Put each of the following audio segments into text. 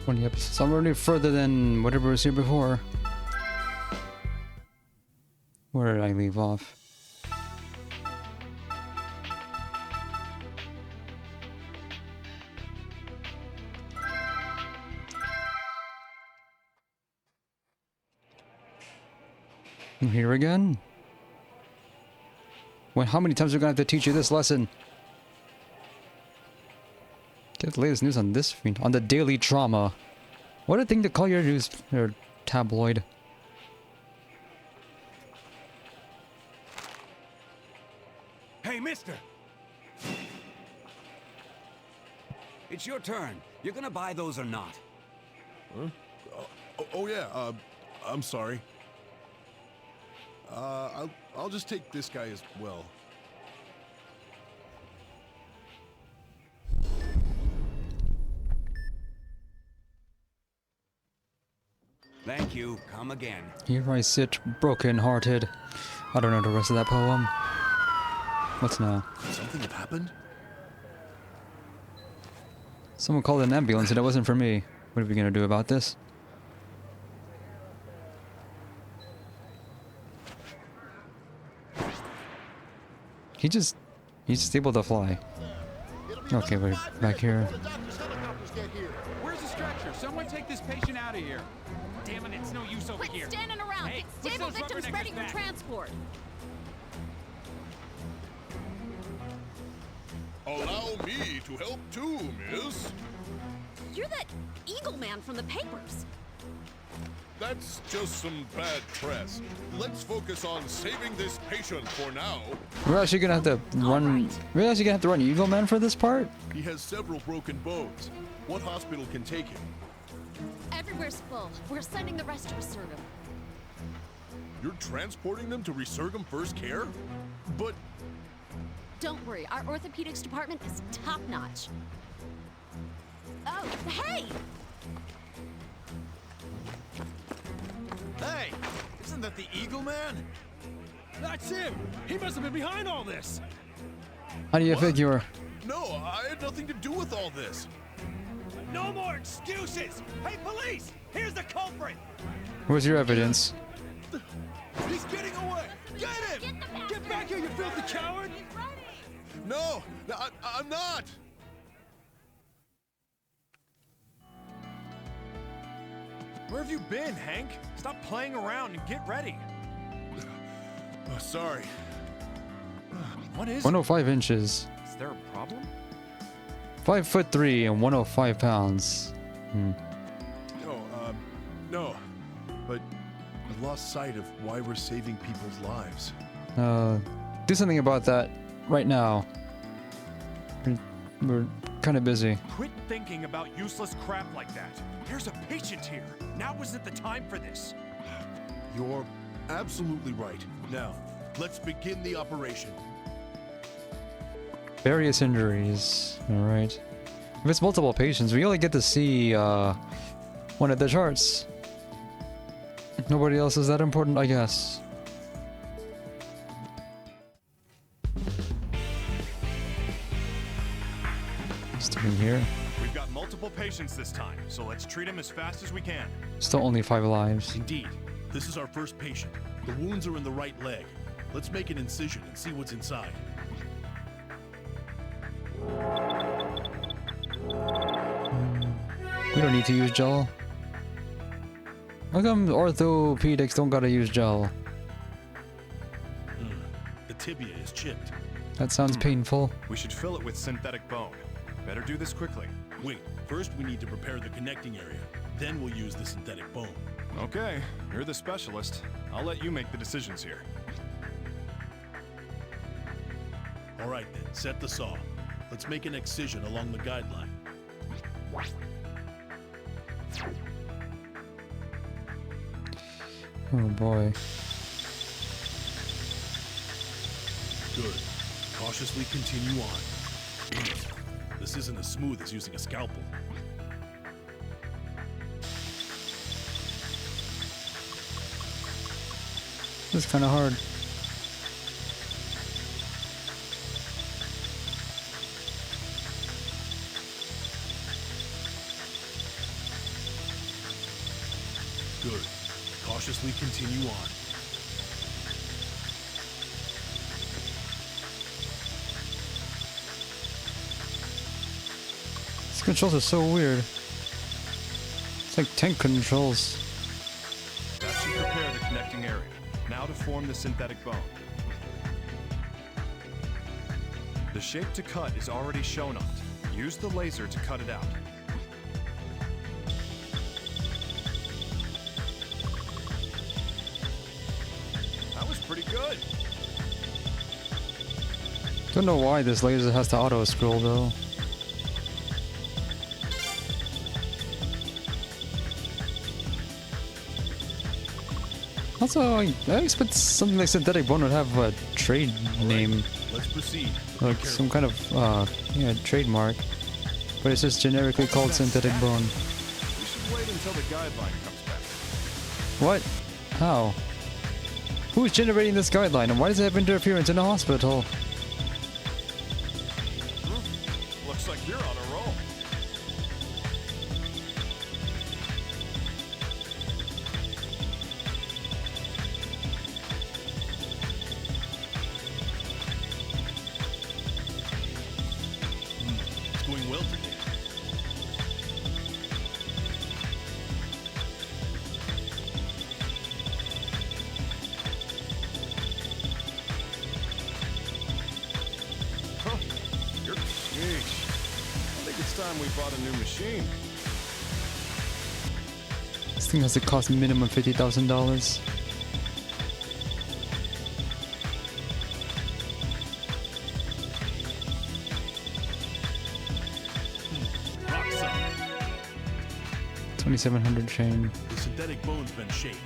20 episodes. I'm already further than whatever was here before. Where did I leave off? I'm here again? Wait, how many times are we gonna have to teach you this lesson? Get the latest news on this feed. On the Daily Trauma. What a thing to call your news or tabloid. Hey, mister! It's your turn. You're gonna buy those or not? Huh? Oh yeah, I'm sorry. I'll just take this guy as well. Thank you. Come again. Here I sit, broken-hearted. I don't know the rest of that poem. What's now? Could something have happened? Someone called an ambulance and it wasn't for me. What are we gonna do about this? He's just able to fly. Okay, we're back here. Where's the stretcher? Someone take this patient out of here. Damn it, it's no use over here. Quit standing around. Hey, Get stable push those victims rubberneckers ready for back. transport. Allow me to help too, miss. You're that Eagle Man from the papers. That's just some bad press. Let's focus on saving this patient for now. We're actually gonna have to run. Alright. We're actually gonna have to run Eagle Man for this part. He has several broken bones. What hospital can take him? Everywhere's full. We're sending the rest to Resurgam. You're transporting them to Resurgam First Care? But Don't worry, our orthopedics department is top-notch. Oh, hey! Hey, isn't that the Eagle Man? That's him! He must have been behind all this! How do you figure? no, I had nothing to do with all this. No more excuses! Hey, police! Here's the culprit! Where's your evidence? He's getting away! Get him! Get back here, you filthy coward! No, I'm not. Where have you been, Hank? Stop playing around and get ready. Oh, sorry. What is it? 105 inches. Is there a problem? 5'3" and 105 pounds. No. But I lost sight of why we're saving people's lives. Do something about that right now. We're kind of busy. Quit thinking about useless crap like that. There's a patient here. Now isn't the time for this. You're absolutely right. Now, let's begin the operation. Various injuries. Alright. If it's multiple patients, we only get to see one of the charts. Nobody else is that important, I guess. Starting here. We've got multiple patients this time, so let's treat them as fast as we can. Still only 5 lives. Indeed. This is our first patient. The wounds are in the right leg. Let's make an incision and see what's inside. We don't need to use gel. How come orthopedics don't gotta use gel? The tibia is chipped. That sounds painful. We should fill it with synthetic bone. Better do this quickly. Wait, first we need to prepare the connecting area. Then we'll use the synthetic bone. Okay, you're the specialist. I'll let you make the decisions here. All right then, set the saw. Let's make an excision along the guideline. Oh boy. Good. Cautiously continue on. This isn't as smooth as using a scalpel. This is kind of hard. Cautiously continue on. These controls are so weird. It's like tank controls. That should prepare the connecting area. Now to form the synthetic bone. The shape to cut is already shown on it. Use the laser to cut it out. That was pretty good. Don't know why this laser has to auto scroll though. Also, I expect something like Synthetic Bone would have a trade name, Let's proceed. like some kind of yeah, trademark. But it's just generically called Synthetic Bone. We should wait until the guideline comes back. What? How? Who's generating this guideline, and why does it have interference in a hospital? Looks like you're on a roll. It's going well today. Huh. You're... Yeesh. I think it's time we bought a new machine. This thing has to cost minimum $50,000. Rock solid. 2,700 chain. The synthetic bone's been shaped.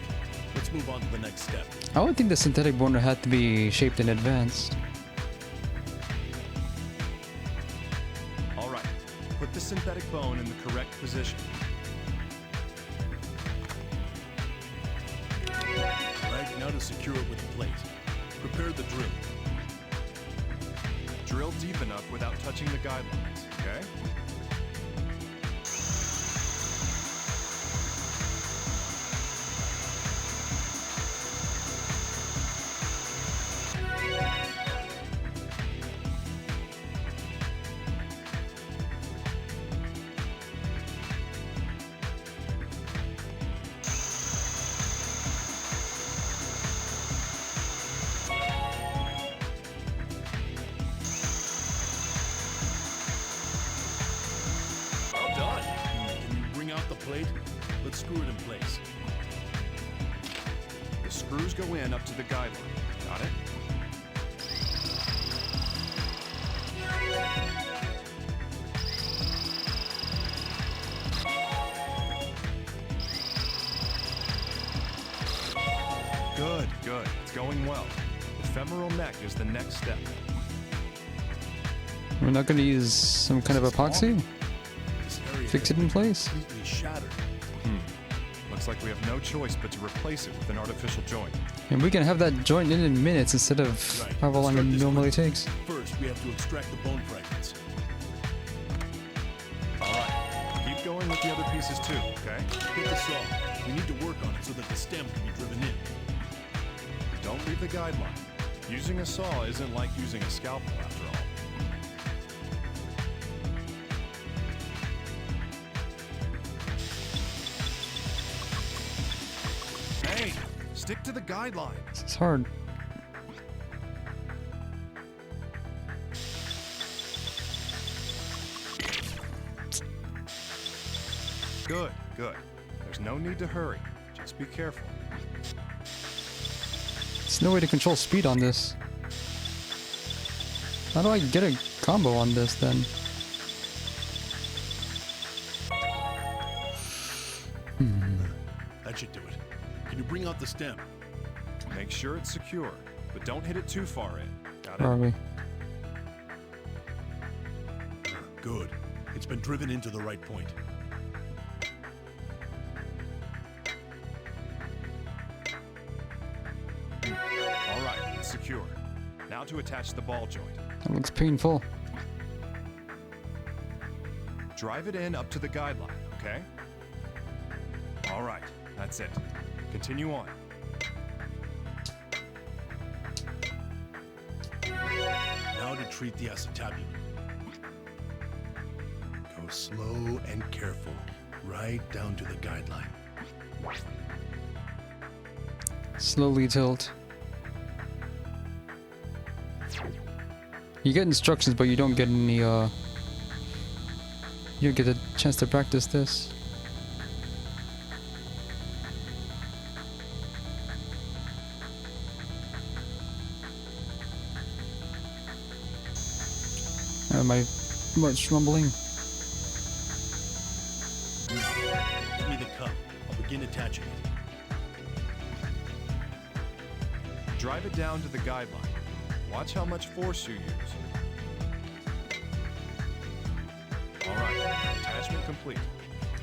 Let's move on to the next step. I would think the synthetic bone had to be shaped in advance. All right. Put the synthetic bone in the correct position. Right, now to secure it with a plate. Prepare the drill. Drill deep enough without touching the guidelines, okay? Well done. Can you bring out the plate? Let's screw it in place. The screws go in up to the guideline. Got it? Good, good. It's going well. The femoral neck is the next step. We're not going to use some kind of epoxy? This area Fix has it in been place? completely shattered. Looks like we have no choice but to replace it with an artificial joint. And we can have that joint in minutes instead of Right. however long it Start this normally quickly. takes. First, we have to extract the bone fragments. All right. Keep going with the other pieces too, okay? Get the saw. We need to work on it so that the stem can be driven in. Don't leave the guideline. Using a saw isn't like using a scalpel after all. Hey, stick to the guideline. This is hard. Good, good. There's no need to hurry. Just be careful. There's no way to control speed on this. How do I get a combo on this then? That should do it. Can you bring out the stem? Make sure it's secure, but don't hit it too far in. Got Where are it? we? Good. It's been driven into the right point. All right, it's secure. Now to attach the ball joint. That looks painful. Drive it in up to the guideline, okay? All right, that's it. Continue on. Now to treat the acetabulum. Go slow and careful, right down to the guideline. Slowly tilt. You get instructions, but you don't get any, you don't get a chance to practice this. Am I much rumbling? Give me the cup. I'll begin attaching it. Drive it down to the guideline. Watch how much force you use. Alright, attachment complete.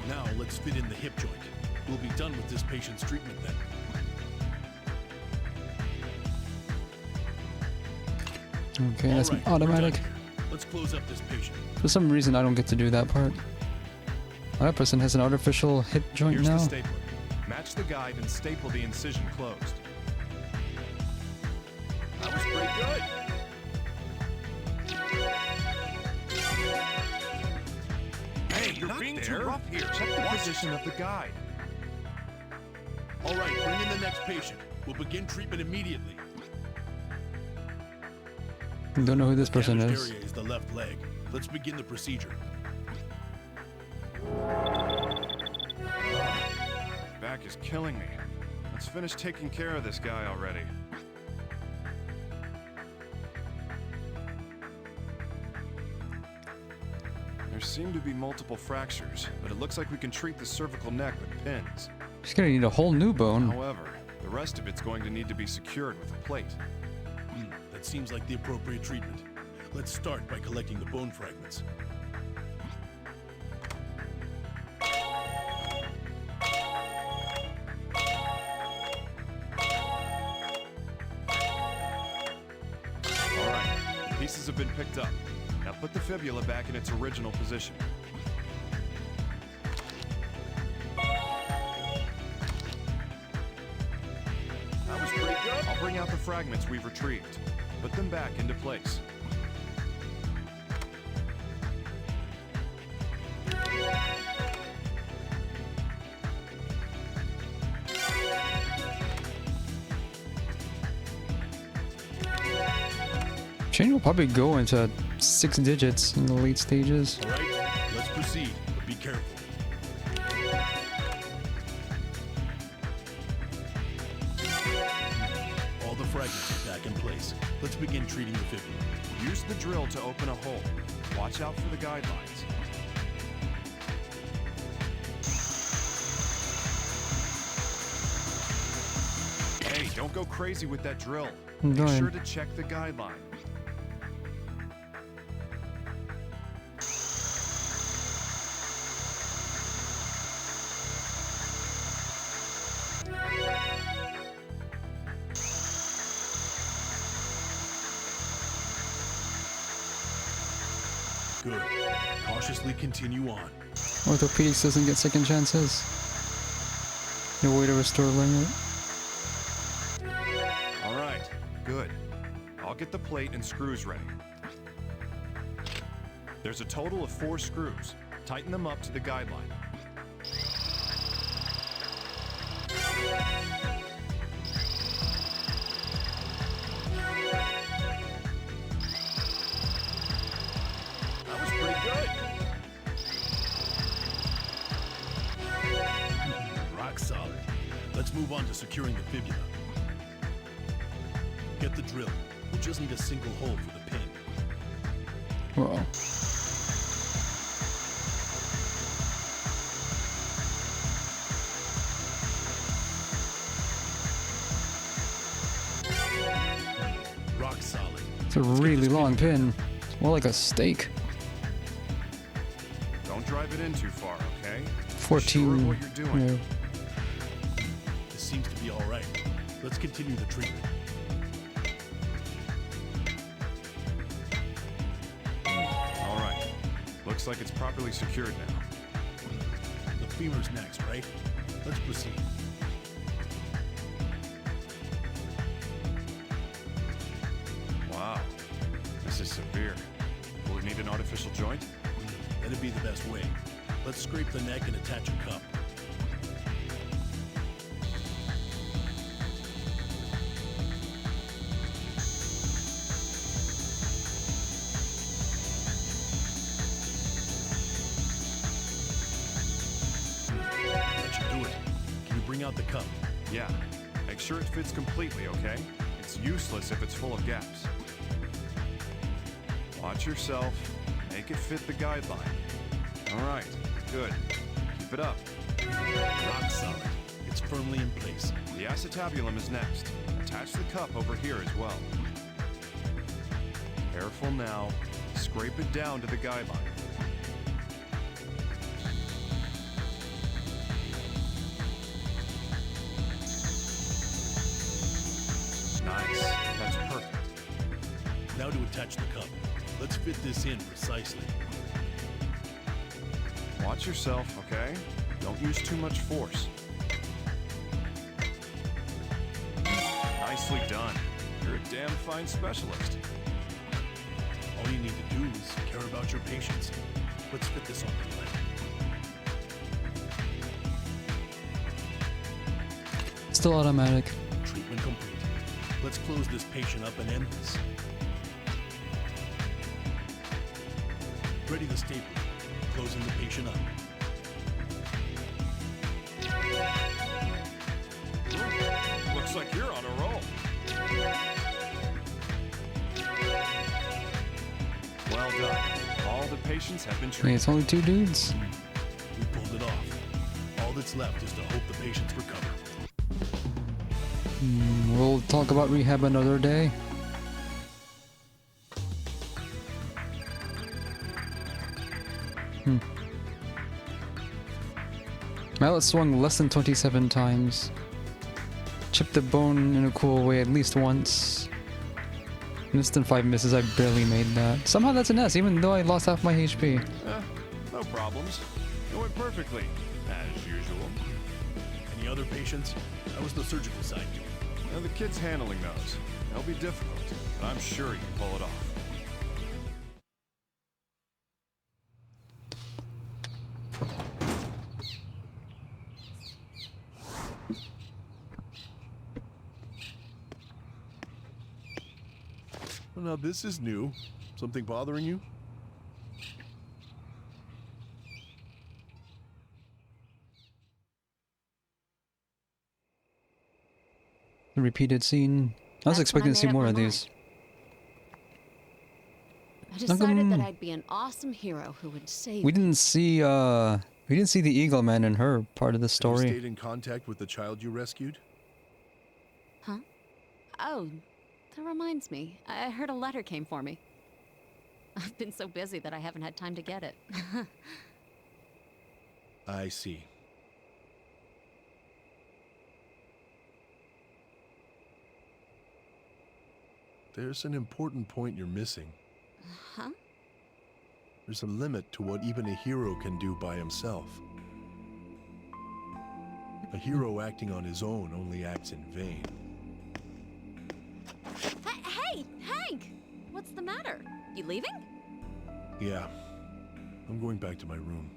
Now let's fit in the hip joint. We'll be done with this patient's treatment then. Okay, that's All right, we're automatic. done here. Let's close up this patient. For some reason, I don't get to do that part. That person has an artificial hip joint Here's now. the stapler. Match the guide and staple the incision closed. That was pretty good. Hey, you're being too rough here. Check the position of the guide. All right, bring in the next patient. We'll begin treatment immediately. Don't know who this person Damaged is. area is the left leg. Let's begin the procedure. Back is killing me. Let's finish taking care of this guy already. There seem to be multiple fractures, but it looks like we can treat the cervical neck with pins. She's gonna need a whole new bone. However, the rest of it's going to need to be secured with a plate. That seems like the appropriate treatment. Let's start by collecting the bone fragments. Alright, the pieces have been picked up. Now put the fibula back in its original position. That was pretty good. I'll bring out the fragments we've retrieved. Put them back into place. Chain will probably go into 6 digits in the late stages. All right, let's proceed, but be careful. All the fragments are back in place. Let's begin treating the fibula. Use the drill to open a hole. Watch out for the guidelines. Hey, don't go crazy with that drill. I'm Make going. sure to check the guideline. Good. Cautiously continue on. Orthopedics doesn't get second chances. No way to restore limit. All right, good. I'll get the plate and screws ready. There's a total of 4 screws. Tighten them up to the guideline. That was pretty good. Rock solid. Let's move on to securing the fibula. Get the drill. We'll just need a single hole for the pin. Whoa. Rock solid. It's a really long pin. It's more like a steak. Don't drive it in too far, okay? Be 14. Sure of what you're doing. Yeah. This seems to be all right. Let's continue the treatment. All right. Looks like it's properly secured now. The femur's next, right? Let's proceed. is severe. Will it need an artificial joint? That'd be the best way. Let's scrape the neck and attach a cup. That should do it. Can you bring out the cup? Yeah. Make sure it fits completely, okay? It's useless if it's full of gaps. Watch yourself. Make it fit the guideline. All right. Good. Keep it up. Rock solid. It's firmly in place. The acetabulum is next. Attach the cup over here as well. Careful now. Scrape it down to the guideline. Nice. That's perfect. Now to attach the cup. Let's fit this in precisely. Watch yourself, okay? Don't use too much force. Nicely done. You're a damn fine specialist. All you need to do is care about your patients. Let's fit this on the leg. Still automatic. Treatment complete. Let's close this patient up and end this. Ready the stapler. Closing the patient up. Looks like you're on a roll. Well done. All the patients have been Hey, treated. it's only 2 dudes. We pulled it off. All that's left is to hope the patients recover. We'll talk about rehab another day. Mallet swung less than 27 times. Chipped the bone in a cool way at least once. Missed in 5 misses, I barely made that. Somehow that's an S, even though I lost half my HP. No problems. It went perfectly, as usual. Any other patients? How was the surgical side doing? Now the kid's handling those. They'll be difficult, but I'm sure you can pull it off. Well, now this is new. Something bothering you? The repeated scene. I was That's expecting when to see I made more up of my these. I decided come- that I'd be an awesome hero who would save We didn't see the Eagle Man in her part of the Have you story. stayed in contact with the child you rescued? Huh? Oh, that reminds me. I heard a letter came for me. I've been so busy that I haven't had time to get it. I see. There's an important point you're missing. Huh? There's a limit to what even a hero can do by himself. A hero acting on his own only acts in vain. Hey, Hank! What's the matter? You leaving? Yeah, I'm going back to my room.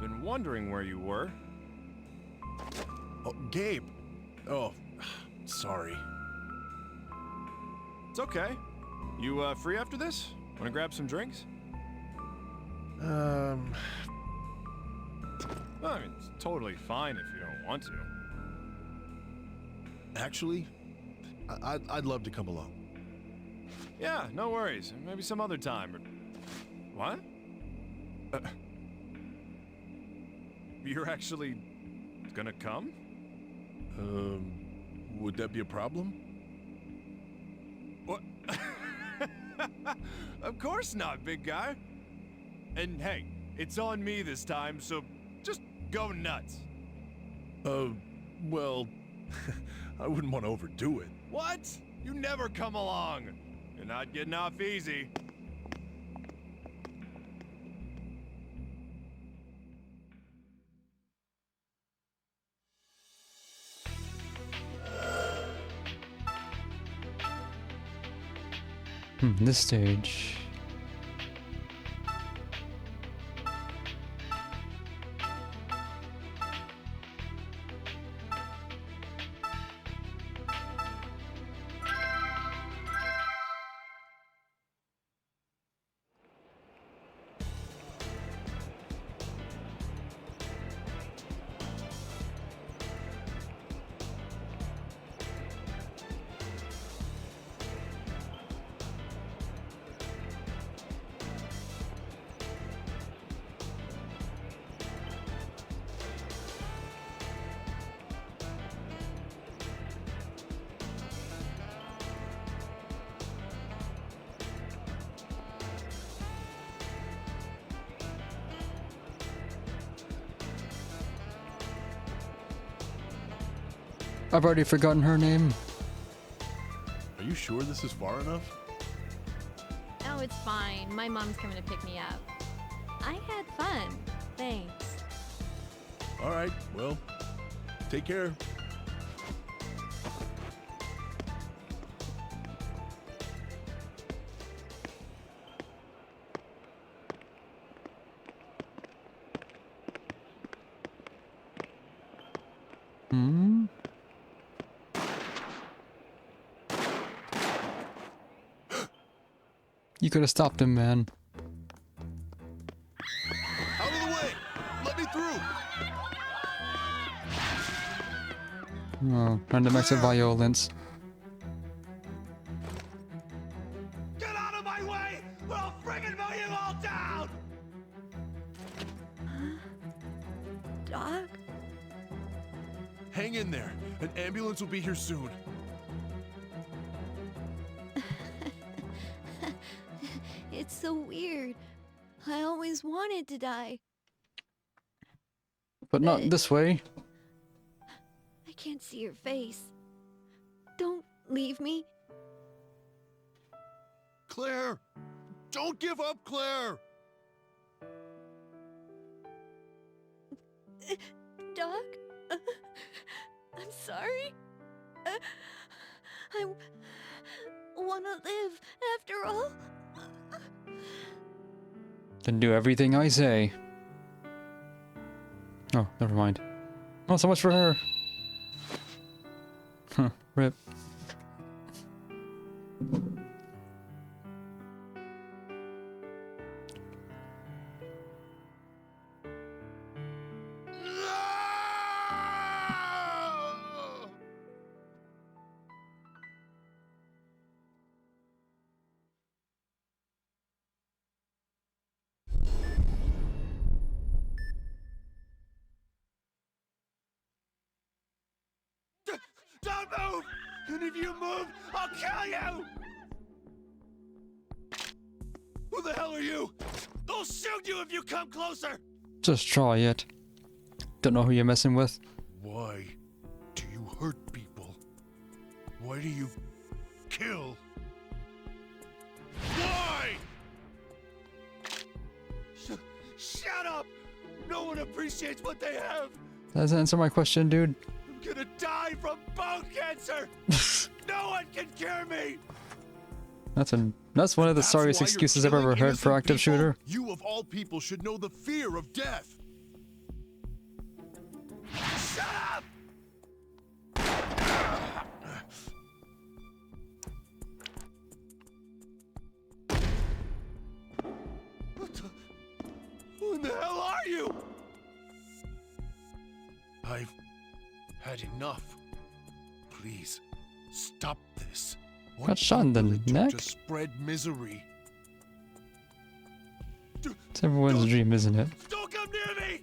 Been wondering where you were. Oh, Gabe! Oh, sorry. It's okay. You free after this? Wanna grab some drinks? Um, Well, I mean, it's totally fine if you don't want to. actually, I'd love to come along. Yeah, no worries. Maybe some other time. Or... What? You're actually gonna come? Would that be a problem? What? Of course not, big guy. And hey, it's on me this time, so just go nuts. Well, I wouldn't want to overdo it. What? You never come along. You're not getting off easy. This stage. I've already forgotten her name. Are you sure this is far enough? Oh, it's fine. My mom's coming to pick me up. I had fun. Thanks. All right, well, take care. You could have stopped him, man. Out of the way! Let me through! Oh, random acts of violence. Get out of my way, or I'll friggin' mow you all down! Doc? Hang in there. An ambulance will be here soon. It's so weird. I always wanted to die. But not this way. I can't see your face. Don't leave me. Claire! Don't give up, Claire! Doc? I'm sorry. I want to live after all. Then do everything I say. Oh, never mind. Oh, so much for her. Huh, rip. Don't move! And if you move, I'll kill you! Who the hell are you? I'll shoot you if you come closer! Just try it. Don't know who you're messing with. Why do you hurt people? Why do you kill? Why? Shut up! No one appreciates what they have! Doesn't answer my question, dude. I'm gonna die from bone cancer! No one can cure me! That's one of the That's sorriest why you're excuses I've ever killing heard for innocent active people? shooter. You of all people should know the fear of death. Shut up! Who in the hell are you? I've had enough. Please, stop this. What Got shot in the will it do neck? to spread misery. It's everyone's dream, isn't it? Don't come near me!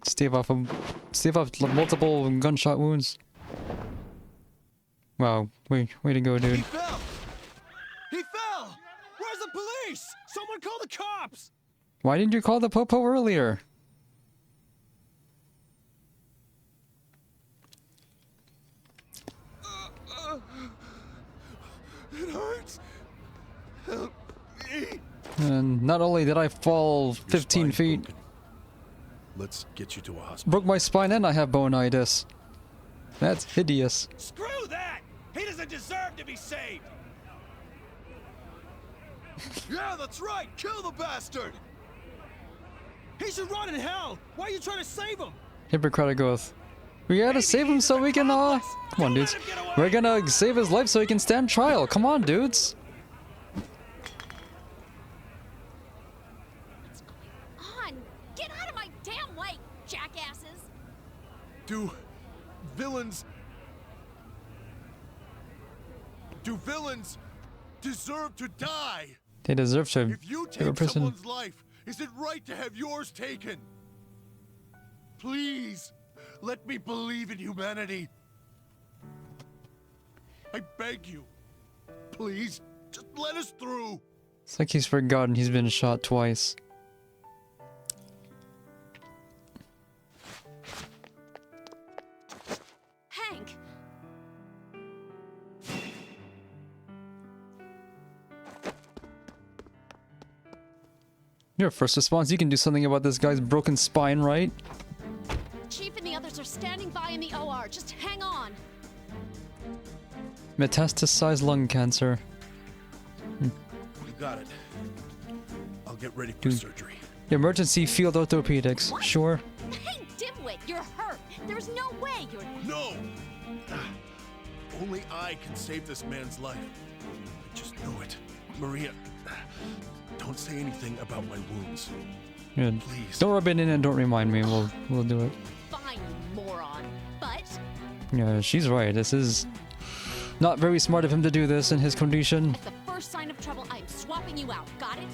Stave off multiple gunshot wounds. Wow, way to go, He dude. fell! He fell! Where's the police? Someone call the cops! Why didn't you call the popo earlier? It hurts! Help me! And not only did I fall 15 Your spine's feet, broken. Let's get you to a hospital. broke my spine, and I have bonitis. That's hideous. Screw that! He doesn't deserve to be saved! Yeah, that's right! Kill the bastard! He should rot in hell! Why are you trying to save him? Hippocratic oath. We gotta save him so we can, come on, dudes. We're gonna save his life so he can stand trial. Come on, dudes. On! Get out of my damn way, jackasses! Do villains deserve to die? They deserve to If you go to take prison. someone's life, is it right to have yours taken? Please, let me believe in humanity. I beg you. Please, just let us through. It's like he's forgotten he's been shot twice. Hank! Your first response, you can do something about this guy's broken spine, right? Chief and the others are standing by in the OR. Just hang on. Metastasized lung cancer. You got it. I'll get ready for surgery. Emergency field orthopedics. What? Sure. Hey, dimwit, you're hurt. There's no way you're... No! Only I can save this man's life. I just knew it. Maria, don't say anything about my wounds. Good. Please. Don't rub it in and don't remind me. We'll do it. Fine, you moron. But... Yeah, she's right. This is not very smart of him to do this in his condition. at the first sign of trouble, I'm swapping you out. Got it?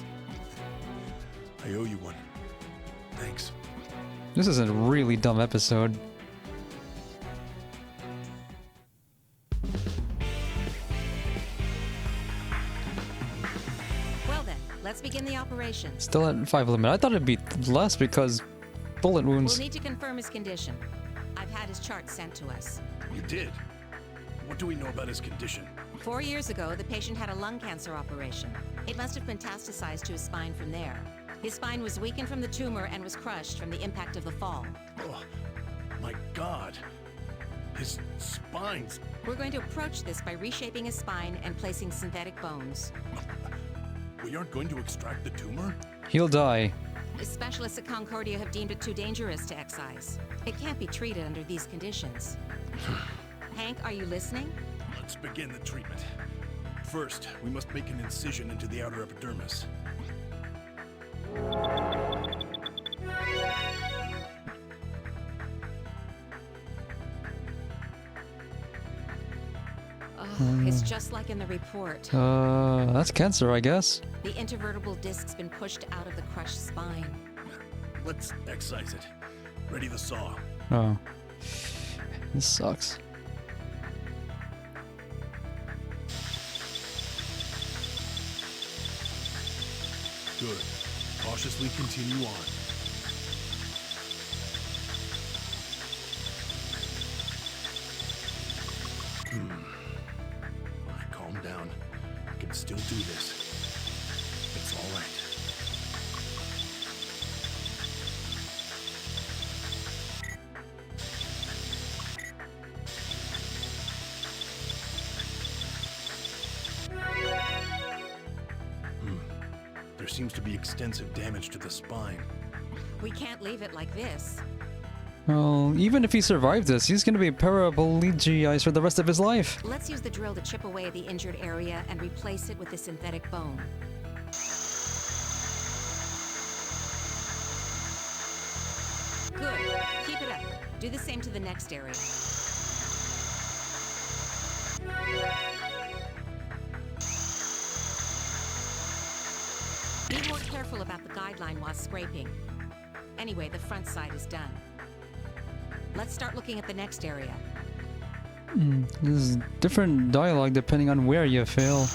I owe you one. Thanks. This is a really dumb episode. Well then, let's begin the operation. Still at 5 limit. I thought it'd be less because bullet wounds. We'll need to confirm his condition. I've had his chart sent to us. You did? What do we know about his condition? 4 years ago, the patient had a lung cancer operation. It must have metastasized to his spine from there. His spine was weakened from the tumor and was crushed from the impact of the fall. Oh, my God. His spine's... We're going to approach this by reshaping his spine and placing synthetic bones. We aren't going to extract the tumor? He'll die. The specialists at Concordia have deemed it too dangerous to excise. It can't be treated under these conditions. Hank, are you listening? Let's begin the treatment. First, we must make an incision into the outer epidermis. Oh, it's just like in the report. That's cancer, I guess. The intervertebral disc's been pushed out of the crushed spine. Let's excise it. Ready the saw. Oh. This sucks. Good. Cautiously continue on. Calm down. I can still do this. It's all right. There seems to be extensive damage to the spine. We can't leave it like this. Well, even if he survived this, he's gonna be paraplegized for the rest of his life. Let's use the drill to chip away at the injured area and replace it with the synthetic bone. Good. Keep it up. Do the same to the next area. Be more careful about the guideline while scraping. Anyway, the front side is done. Let's start looking at the next area. There's different dialogue depending on where you fail,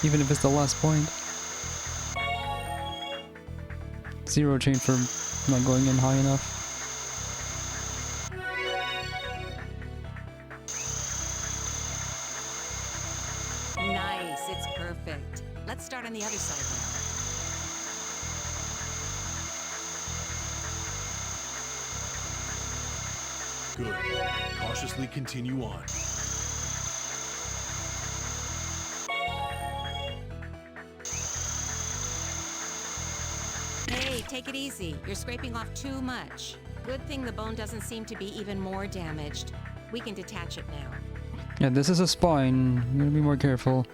even if it's the last point. Zero chain for not going in high enough. Nice, it's perfect. Let's start on the other side now. Good. Cautiously continue on. take it easy. You're scraping off too much. Good thing the bone doesn't seem to be even more damaged. We can detach it now. Yeah, this is a spine. You gotta be more careful.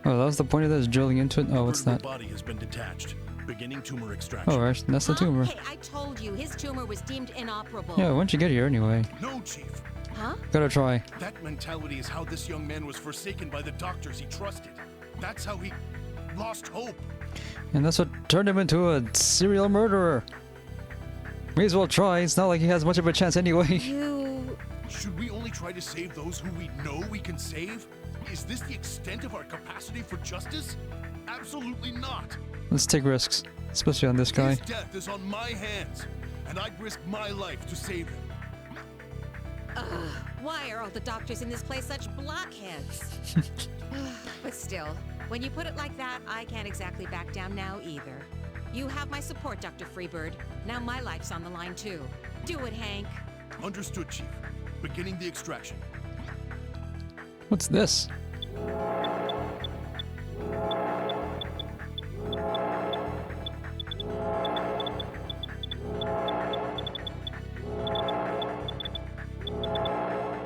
Oh, that was the point of this, drilling into it? Oh, what's that? Vertebral body has been detached. Beginning tumor extraction. Oh, right, that's the tumor. Hey, I told you, his tumor was deemed inoperable. Yeah, when'd you get here anyway? No, Chief. Huh? Gotta try. That mentality is how this young man was forsaken by the doctors he trusted. That's how he lost hope. And that's what turned him into a serial murderer. May as well try. It's not like he has much of a chance anyway. You... Should we only try to save those who we know we can save? Is this the extent of our capacity for justice? Absolutely not. Let's take risks, especially on this guy. His death is on my hands, and I'd risk my life to save him. Why are all the doctors in this place such blockheads? But still, when you put it like that, I can't exactly back down now either. You have my support, Dr. Freebird. Now my life's on the line too. Do it, Hank. Understood, Chief. Beginning the extraction. What's this?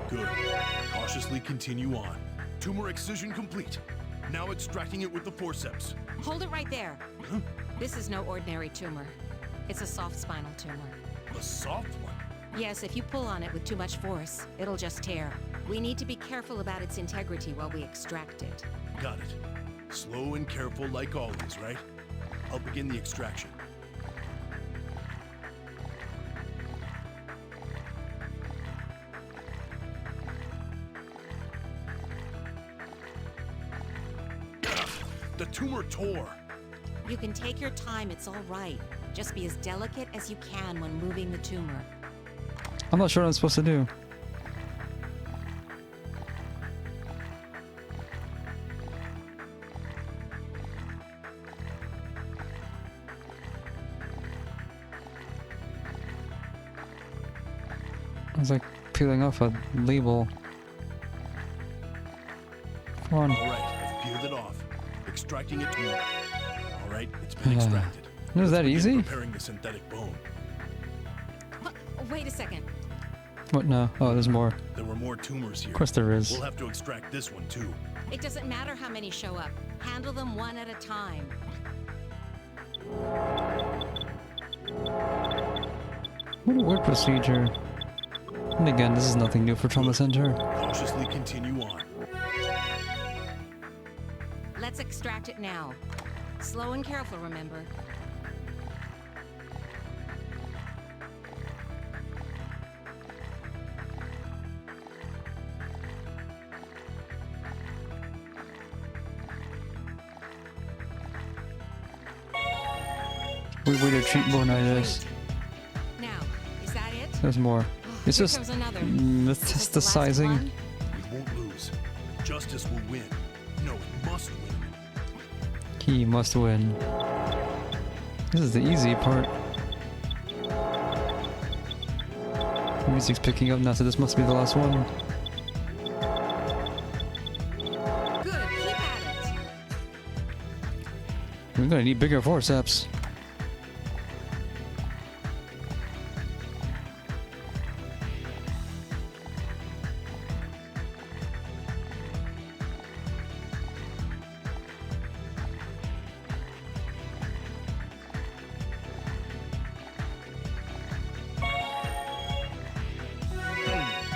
Good. Cautiously continue on. Tumor excision complete. Now extracting it with the forceps. Hold it right there. Huh? This is no ordinary tumor. It's a soft spinal tumor. A soft one. Yes, if you pull on it with too much force, it'll just tear. We need to be careful about its integrity while we extract it. Got it. Slow and careful like always, right? I'll begin the extraction. The tumor tore. You can take your time, it's all right. Just be as delicate as you can when moving the tumor. I'm not sure what I'm supposed to do. It's like peeling off a label. Come on. All right, I've peeled it off. Extracting it tomorrow. All right, it's been extracted. Was that Let's begin easy? Preparing the synthetic bone. Wait a second. What now? Oh, there's more. There were more tumors here. Of course there is. We'll have to extract this one too. It doesn't matter how many show up. Handle them one at a time. What a weird procedure. And again, this is nothing new for Trauma Center. Cautiously continue on. Let's extract it now. Slow and careful, remember. Weird way to treat bonitis. Now, is that it? There's more. It's Here just comes another. Is this the last metastasizing. one? We won't lose. Justice will win. No, it must win. He must win. This is the easy part. The music's picking up now, so this must be the last one. Good, keep at it. We're gonna need bigger forceps.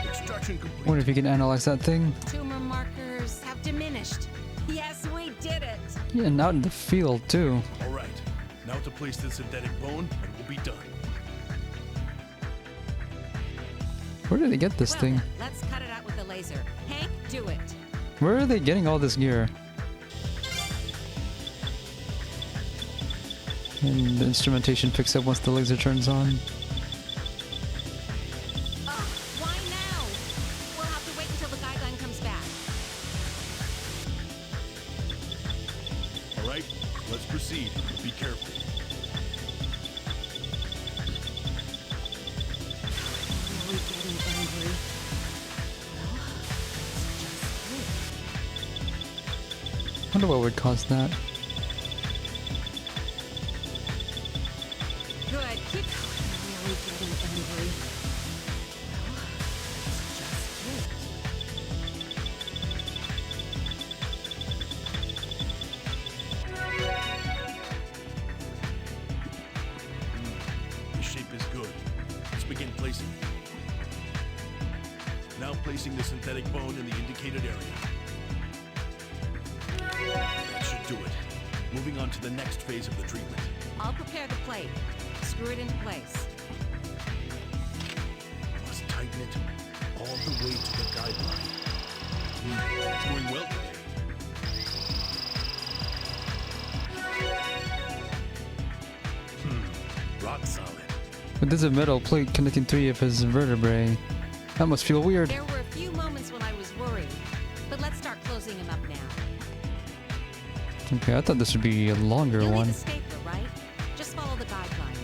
Extraction complete. Wonder if you can analyze that thing. Tumor markers have diminished. Yes, we did it. Yeah, and out in the field too. All right. Now to place the synthetic bone, and we'll be done. Where did they get this Well, thing? then, let's cut it out with the laser. Hank, do it. Where are they getting all this gear? And the instrumentation picks up once the laser turns on. Why now? We'll have to wait until the guideline comes back. All right, let's proceed. But be careful. Really getting angry. Well, it's just Wonder what would cause that. but keep really getting angry. Well, it's just it. The shape is good. Let's begin placing it. Now placing the synthetic bone in the indicated area. That should do it. Moving on to the next phase of the treatment. I'll prepare the plate. Screw it into place. Must tighten it all the way to the guideline. It's going well today. Rock solid. But there's a metal plate connecting 3 of his vertebrae. That must feel weird. There were a few moments when I was worried, but let's start closing him up now. Okay, I thought this would be a longer You'll one. need the stapler, right? Just follow the guideline.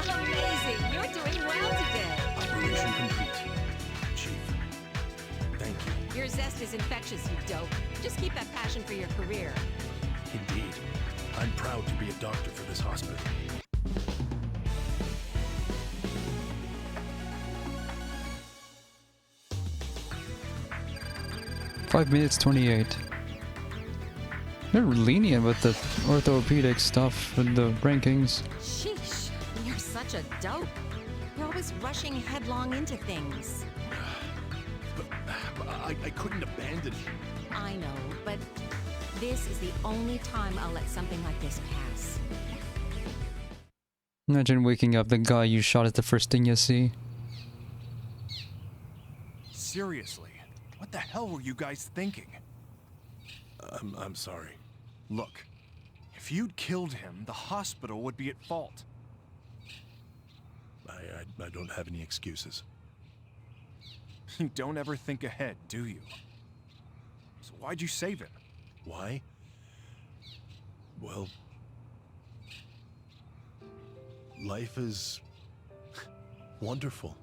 Amazing! You're doing well today. Operation complete. Chief, thank you. Your zest is infectious, you dope. Just keep that passion for your career. Indeed. I'm proud to be a doctor for this hospital. Five minutes 28. They're lenient with the orthopedic stuff and the rankings. Sheesh, you're such a dope. You're always rushing headlong into things. But I couldn't abandon him. I know, but this is the only time I'll let something like this pass. Imagine waking up the guy you shot as the first thing you see. Seriously, what the hell were you guys thinking? I'm sorry. Look, if you'd killed him, the hospital would be at fault. I don't have any excuses. You don't ever think ahead, do you? So why'd you save him? Why? Well, life is wonderful.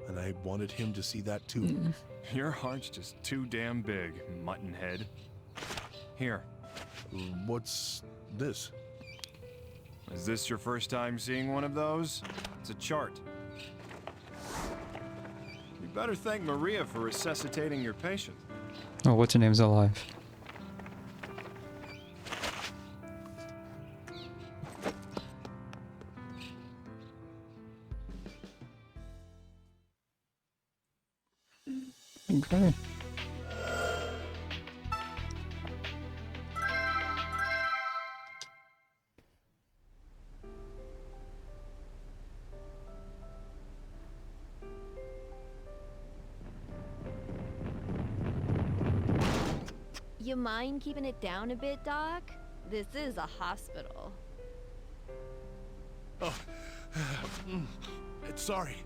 And I wanted him to see that too. Your heart's just too damn big, muttonhead. Here, What's this? is this your first time seeing one of those? It's a chart. You better thank Maria for resuscitating your patient. Oh, what's her name's alive? Okay. You mind keeping it down a bit, Doc? This is a hospital. Oh, sorry.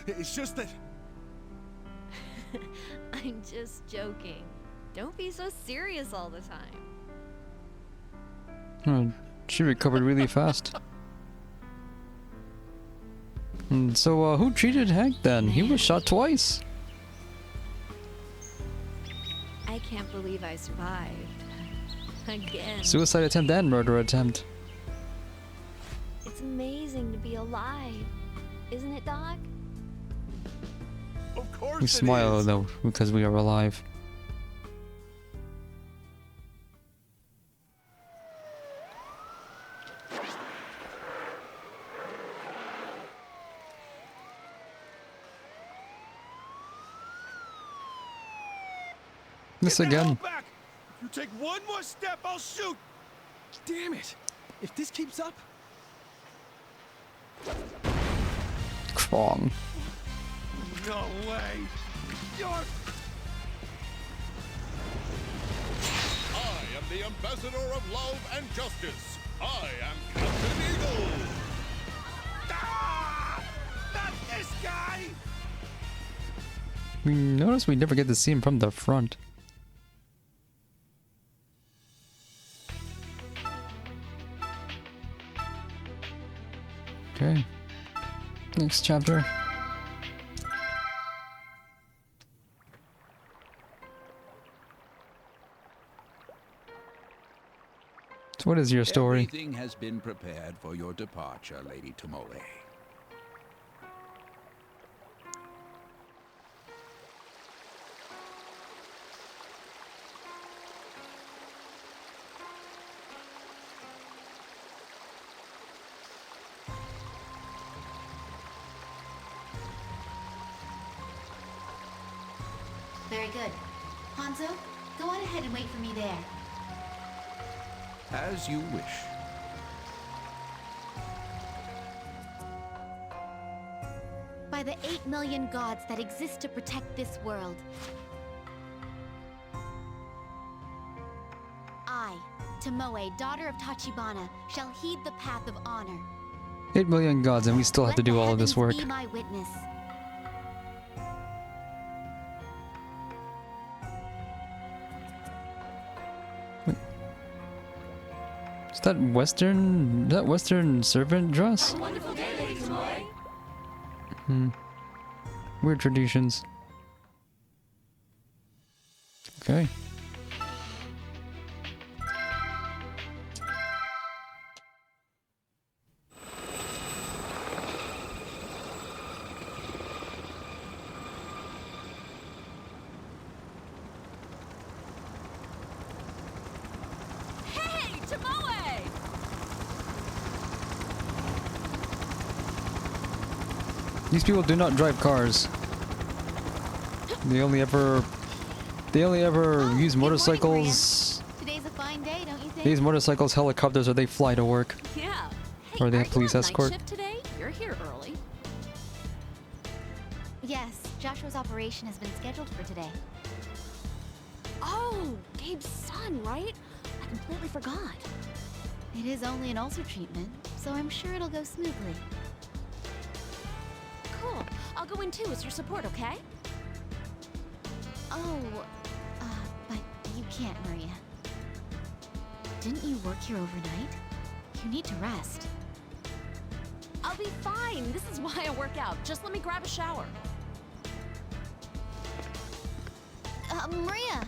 It's just that... I'm just joking. Don't be so serious all the time. Oh, she recovered really fast. And so, who treated Hank then? He was shot twice. I can't believe I survived. Again. Suicide attempt and murder attempt. It's amazing to be alive. Isn't it, Doc? Of course We it smile is. though, because we are alive. This Get the hell again. back! If you take one more step, I'll shoot! Damn it! If this keeps up... Wrong. No way! You're... I am the ambassador of love and justice. I am Captain Eagle. Ah! Not this guy! We notice we never get to see him from the front. Okay. Next chapter. What is your story? Everything has been prepared for your departure, Lady Tomoe. Very good. Hanzo, go on ahead and wait for me there. As you wish. By the 8 million gods that exist to protect this world, I, Tomoe, daughter of Tachibana, shall heed the path of honor. 8 million gods, and we still have to do all of this work. Be my witness. Is that Western servant dress? Wonderful day, Lady Tomoe. Weird traditions. Okay. Hey, Tomoe! These people do not drive cars. They only ever use motorcycles. Today's a fine day, don't you think? They use motorcycles, helicopters, or they fly to work. Yeah. Or they Hey, have police are you on escort. night shift today? You're here early. Yes, Joshua's operation has been scheduled for today. Oh, Gabe's son, right? I completely forgot. It is only an ulcer treatment, so I'm sure it'll go smoothly. Cool. I'll go in too as your support, okay? Oh, but you can't, Maria. Didn't you work here overnight? You need to rest. I'll be fine. This is why I work out. Just let me grab a shower. Maria!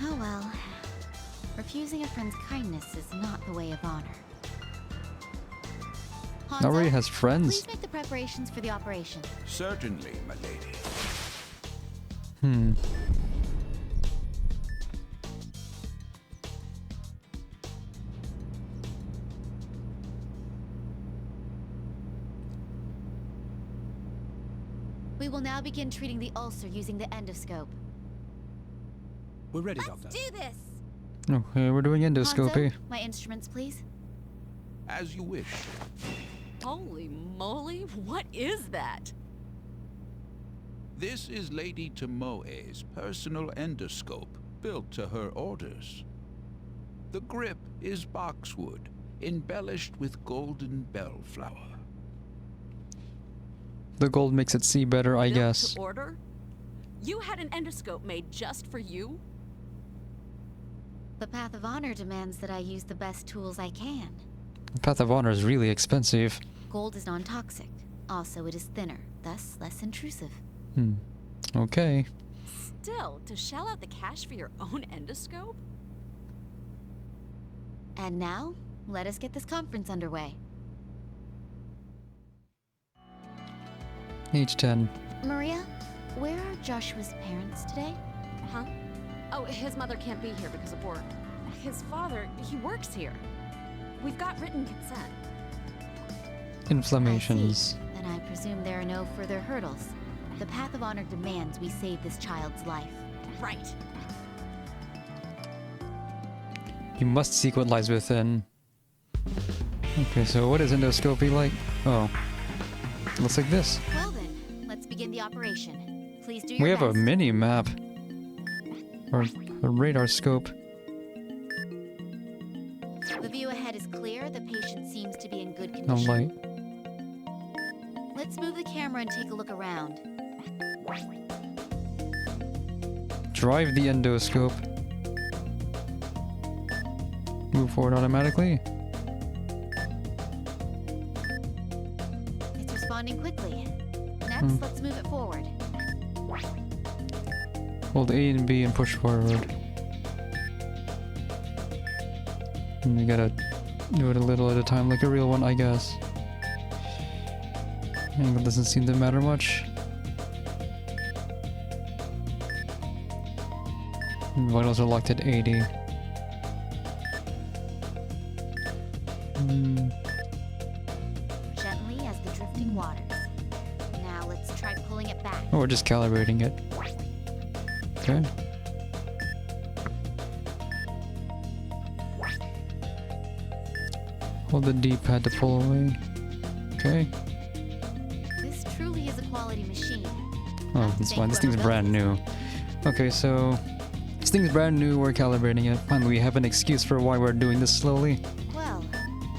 Oh well. Refusing a friend's kindness is not the way of honor. Now Maria Hanzo, has friends. please make the preparations for the operation. Certainly, my lady. We will now begin treating the ulcer using the endoscope. We're ready, Let's Doctor. do this! Okay, we're doing endoscopy. Hanzo, my instruments, please. As you wish. Holy moly, what is that? This is Lady Tomoe's personal endoscope, built to her orders. The grip is boxwood, embellished with golden bellflower. The gold makes it see better, I Built guess. to order? You had an endoscope made just for you? The path of honor demands that I use the best tools I can. The Path of Honor is really expensive. Gold is non-toxic. Also, it is thinner, thus less intrusive. Okay. Still, to shell out the cash for your own endoscope? And now, let us get this conference underway. H10. Maria, where are Joshua's parents today? Huh? Oh, his mother can't be here because of work. His father, he works here. We've got written consent. Inflammations. I see. Then I presume there are no further hurdles. The path of honor demands we save this child's life. Right. You must seek what lies within. Okay, so what is endoscopy like? Oh. It looks like this. Well then, let's begin the operation. Please do your We have a best. mini map. Or a radar scope. The view ahead is clear. The patient seems to be in good No condition. light. Let's move the camera and take a look around. Drive the endoscope. Move forward automatically. It's responding quickly. Next, let's move it forward. Hold A and B and push forward. And you gotta do it a little at a time, like a real one, I guess. Angle doesn't seem to matter much. And vitals are locked at 80. Gently as the drifting waters. Now let's try pulling it back. Oh, we're just calibrating it. Okay. Hold the D-pad to pull away. Okay. This truly is a quality machine. Oh, that's fine. This thing's brand new. Okay, so this thing's brand new. We're calibrating it. Finally, we have an excuse for why we're doing this slowly. Well,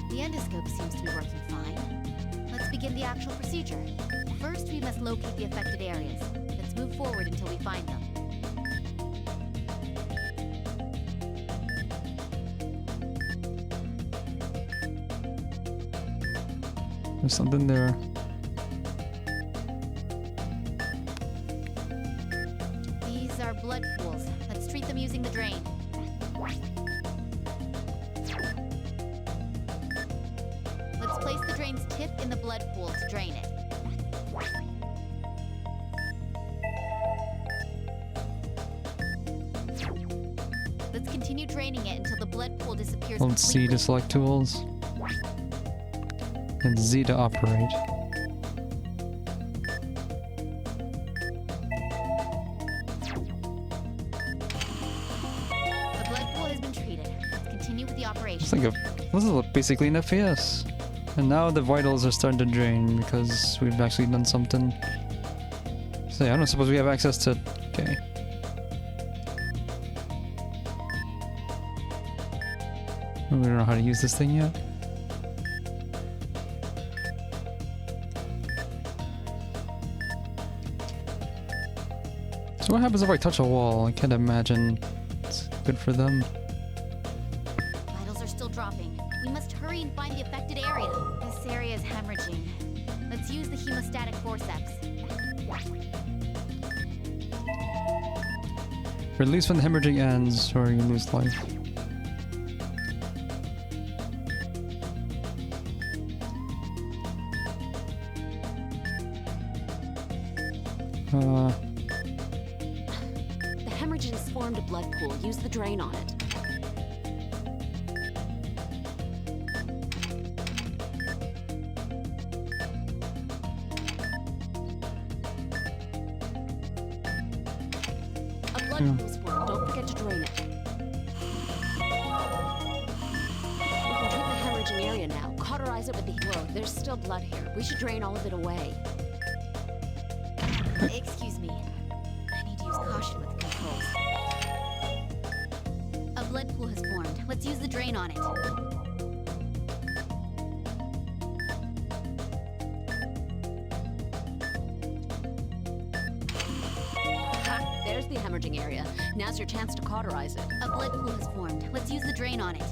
the endoscope seems to be working fine. Let's begin the actual procedure. First, we must locate the affected areas. Let's move forward until we find them. There's something there. These are blood pools. Let's treat them using the drain. Let's place the drain's tip in the blood pool to drain it. Let's continue draining it until the blood pool disappears Hold C completely. to select tools. And Z to operate. The blood pool has been treated. Let's continue with the operation. It's like this is basically an FPS. And now the vitals are starting to drain because we've actually done something. So yeah, I don't suppose we have access to... Okay. We don't know how to use this thing yet. So what happens if I touch a wall? I can't imagine it's good for them. Vitals are still dropping. We must hurry and find the affected area. This area is hemorrhaging. Let's use the hemostatic forceps. Release when the hemorrhaging ends or you lose life. The hemorrhage has formed a blood pool. Use the drain on it. A blood pool's formed. Don't forget to drain it. We can treat the hemorrhaging area now. Cauterize it with the hero. There's still blood here. We should drain all of it away. Excuse me. I need to use caution with the controls. A blood pool has formed. Let's use the drain on it. Ha! There's the hemorrhaging area. Now's your chance to cauterize it. A blood pool has formed. Let's use the drain on it.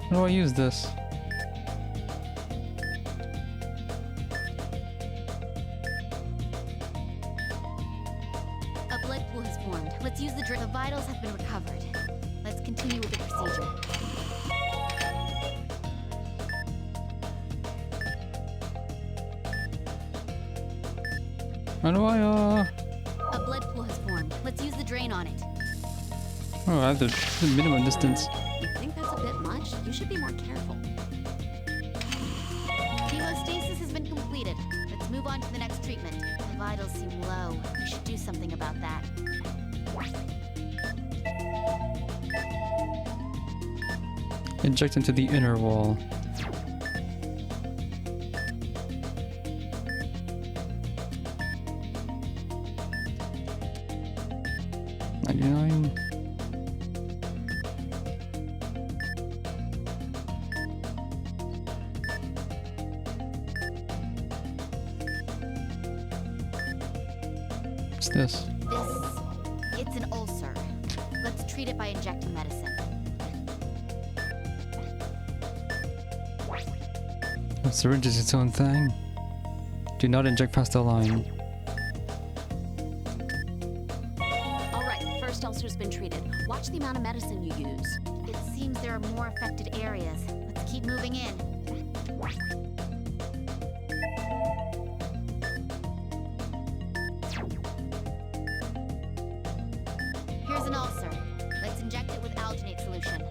How do I use this? A blood pool has formed. Let's use the drain. The vitals have been recovered. Let's continue with the procedure. How do I, A blood pool has formed. Let's use the drain on it. Oh, I have the minimum distance. You think that's a bit much? You should be more careful. Hemostasis has been completed. Let's move on to the next treatment. The vitals seem low. We should do something about that. Inject into the inner wall. What's this? It's an ulcer. Let's treat it by injecting medicine. A syringe is its own thing. Do not inject past the line. Alright, first ulcer's been treated. Watch the amount of medicine you use. It seems there are more affected areas. Let's keep moving in. Here's an ulcer. Let's inject it with alginate solution.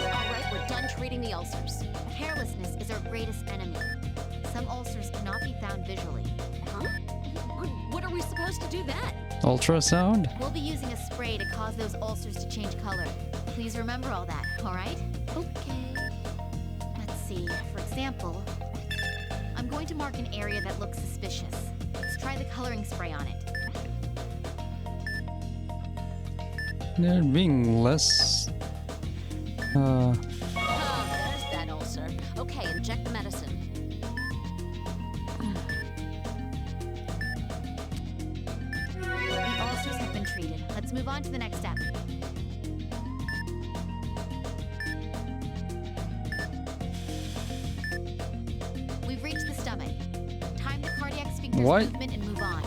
Alright, we're done treating the ulcers. Carelessness is our greatest enemy. Some ulcers cannot be found visually. Huh? What are we supposed to do then? Ultrasound? We'll be using a spray to cause those ulcers to change color. Please remember all that, all right? Okay. Let's see. For example, I'm going to mark an area that looks suspicious. Let's try the coloring spray on it. They're being less... Oh, there's that ulcer. Okay, inject the medicine. The ulcers have been treated. Let's move on to the next step. We've reached the stomach. Time the cardiac sphincter's What? movement and move on.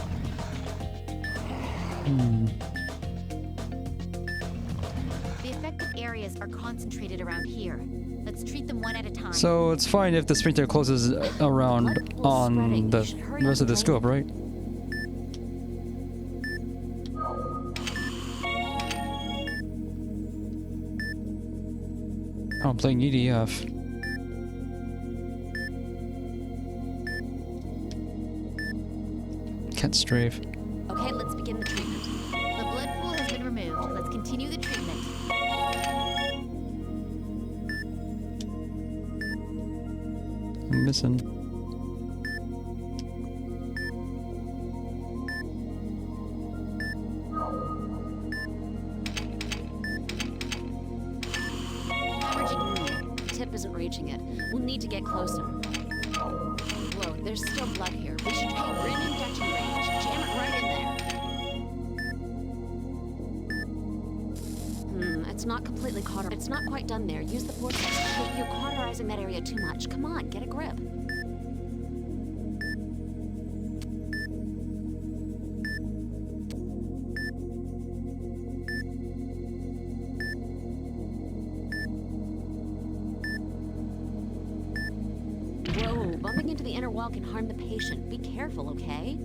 The affected areas are concentrated around here. Let's treat them one at a time. So it's fine if the sphincter closes around on the rest of the scope, right? Oh, I'm playing EDF. Can't strafe. Okay, let's begin the treatment. The blood pool has been removed. Let's continue the treatment. I'm missing. Tip isn't reaching it. We'll need to get closer. Whoa, there's still blood here. We should try rim injection range. Jam it right in there. It's not completely cauterized. It's not quite done there. Use the forceps. Wait, you're cauterizing that area too much. Come on, get a grip. Whoa, bumping into the inner wall can harm the patient. Be careful, okay?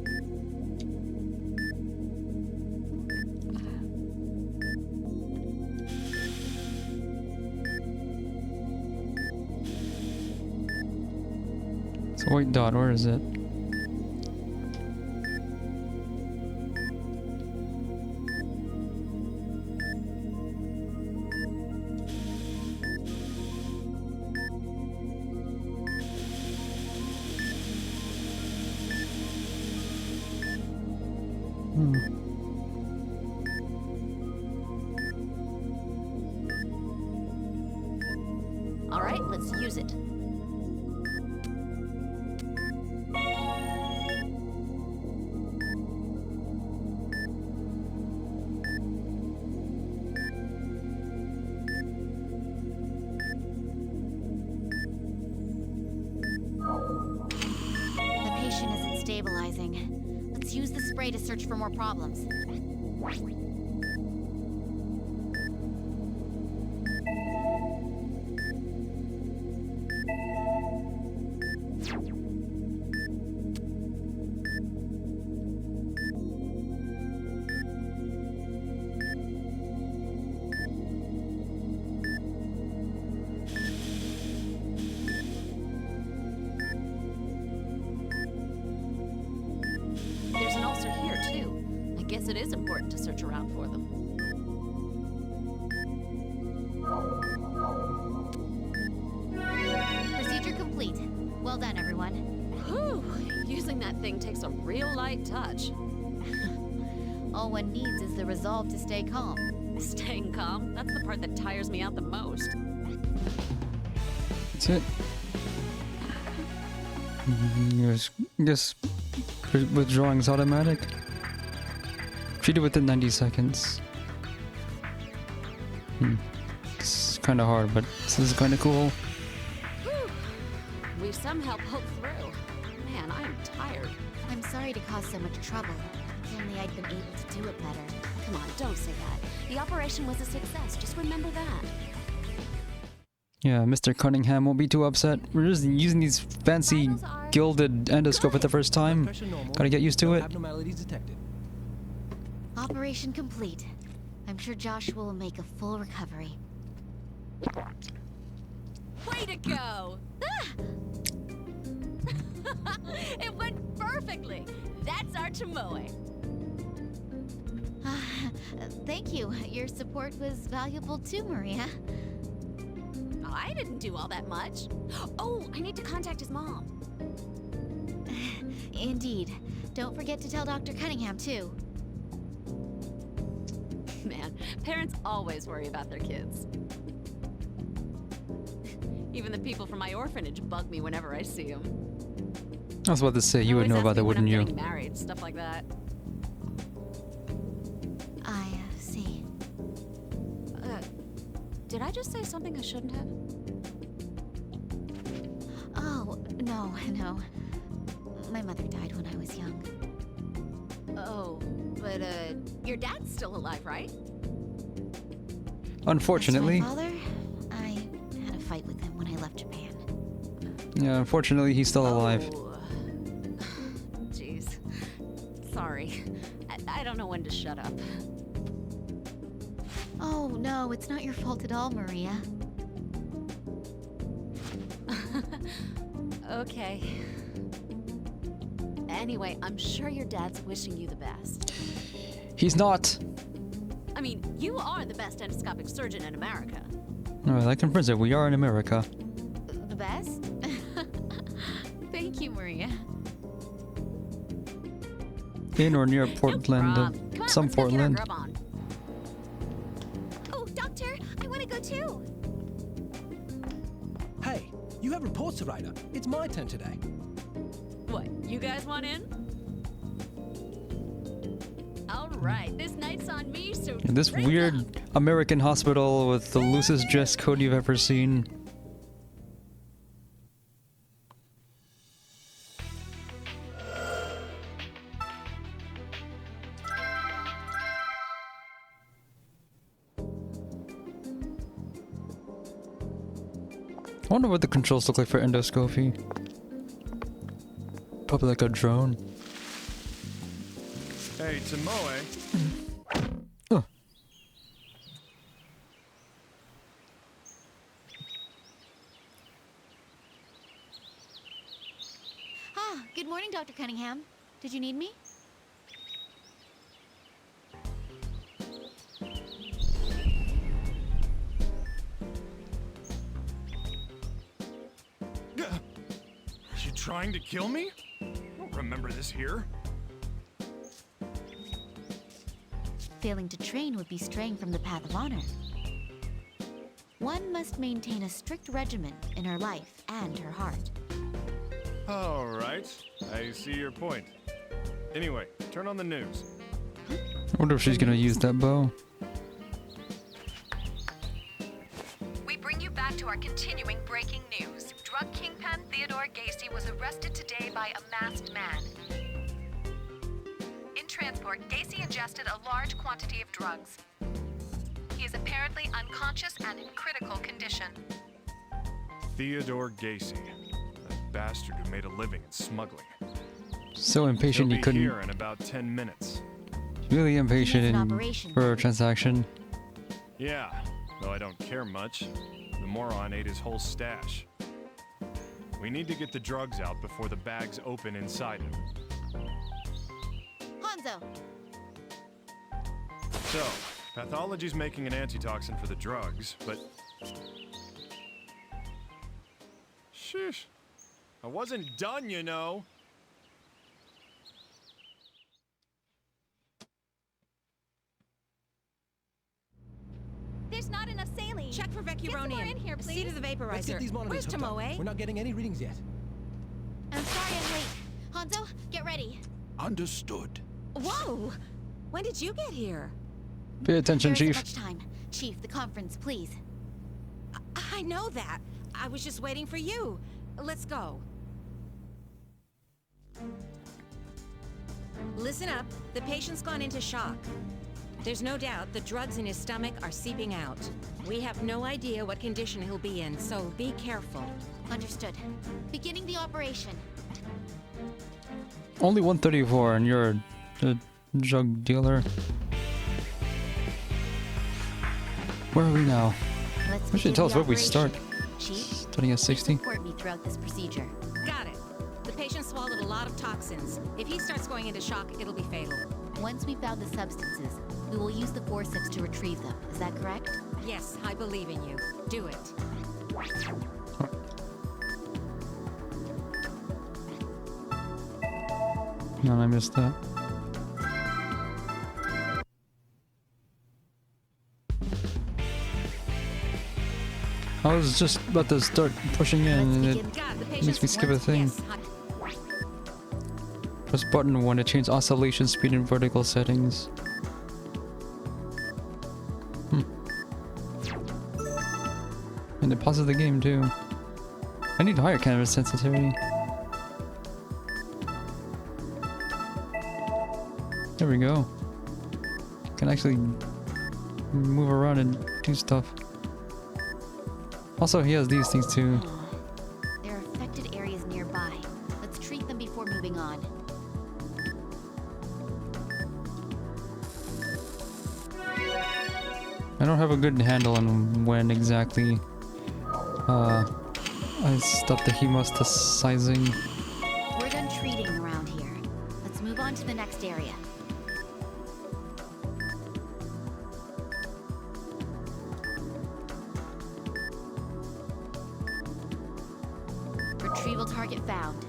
It's a white dot, where is it? All right, let's use it. The patient isn't stabilizing. Let's use the spray to search for more problems. There's an ulcer here, too. I guess it is important to search around for them. Procedure complete. Well done, everyone. Whew, using that thing takes a real light touch. All one needs is the resolve to stay calm. Staying calm? That's the part that tires me out the most. That's it. Guess withdrawing is automatic. Treated within 90 seconds. kind of hard, but this is kind of cool. Whew. We somehow pulled through. Man, I am tired. I'm sorry to cause so much trouble. If only I'd been able to do it better. Come on, don't say that. The operation was a success. Just remember that. Yeah, Mr. Cunningham won't be too upset. We're just using these fancy gilded endoscope at the first time. Pressure normal. Gotta get used to No it. abnormalities detected. Operation complete. I'm sure Joshua will make a full recovery. Way to go! It went perfectly. That's our Tomoe. Thank you. Your support was valuable too, Maria. I didn't do all that much. Oh, I need to contact his mom. Indeed. Don't forget to tell Dr. Cunningham, too. Man, parents always worry about their kids. Even the people from my orphanage bug me whenever I see them. I was about to say, you would know about that, wouldn't you? Getting married, stuff like that. I see. Did I just say something I shouldn't have? Oh, no. My mother died when I was young. Oh, but your dad's still alive, right? Unfortunately. As to my father, I had a fight with him when I left Japan. Yeah, unfortunately, he's still alive. Jeez. Sorry. I don't know when to shut up. Oh, no, it's not your fault at all, Maria. Okay. Anyway, I'm sure your dad's wishing you the best. He's not. I mean, you are the best endoscopic surgeon in America. Well, that confirms it. We are in America. The best? Thank you, Maria. In or near Portland. Come on, Some let's go get our Portland. grub on. Oh, doctor, I want to go too. Hey, you have reports to write up. It's my turn today. What, you guys want in? Alright, this night's on me, so This drink weird up. American hospital with the loosest dress code you've ever seen. I wonder what the controls look like for endoscopy. Probably like a drone. Hey, Tomoe. Ah, good morning, Dr. Cunningham. Did you need me? Is you trying to kill me? I don't remember this here. Failing to train would be straying from the path of honor. One must maintain a strict regimen in her life and her heart. All right, I see your point. Anyway, turn on the news. I wonder if she's gonna use that bow. We bring you back to our continuing breaking news. Drug kingpin Theodore Gacy was arrested today by a masked man. In transport, Gacy ingested a large quantity of drugs. He is apparently unconscious and in critical condition. Theodore Gacy, that bastard who made a living in smuggling. So impatient He'll he be couldn't. here in about 10 minutes. Really impatient Needs an in operation. for a transaction. Yeah, though I don't care much. The moron ate his whole stash. We need to get the drugs out before the bags open inside him. Hanzo! So, pathology's making an antitoxin for the drugs, but... Sheesh. I wasn't done, you know. There's not enough saline. Check for Get some more in vecuronium. here, See please. to the vaporizer. Let's get these monitors Where's hooked up. Tomoe? We're not getting any readings yet. I'm sorry I'm late. Hanzo, get ready. Understood. Whoa! When did you get here? Pay attention, There isn't Chief. much time. Chief, the conference, please. I know that. I was just waiting for you. Let's go. Listen up. The patient's gone into shock. There's no doubt the drugs in his stomach are seeping out. We have no idea what condition he'll be in, so be careful. Understood. Beginning the operation. Only 134, and you're a drug dealer. Where are we now? Let's You should begin tell us the where we start. operation. Chief, Starting at 60. support me throughout this procedure. Got it. The patient swallowed a lot of toxins. If he starts going into shock, it'll be fatal. Once we've found the substances, we will use the forceps to retrieve them. Is that correct? Yes, I believe in you. Do it. No, I missed that. I was just about to start pushing in and it God, the makes me patient's skip a once- thing. yes, Press button 1 to change oscillation speed and vertical settings. And it pauses the game too. I need higher camera sensitivity. There we go. Can actually move around and do stuff. Also, he has these things too. There are affected areas nearby. Let's treat them before moving on. I don't have a good handle on when exactly I stopped the hemostasizing. We're done treating around here. Let's move on to the next area. Retrieval target found.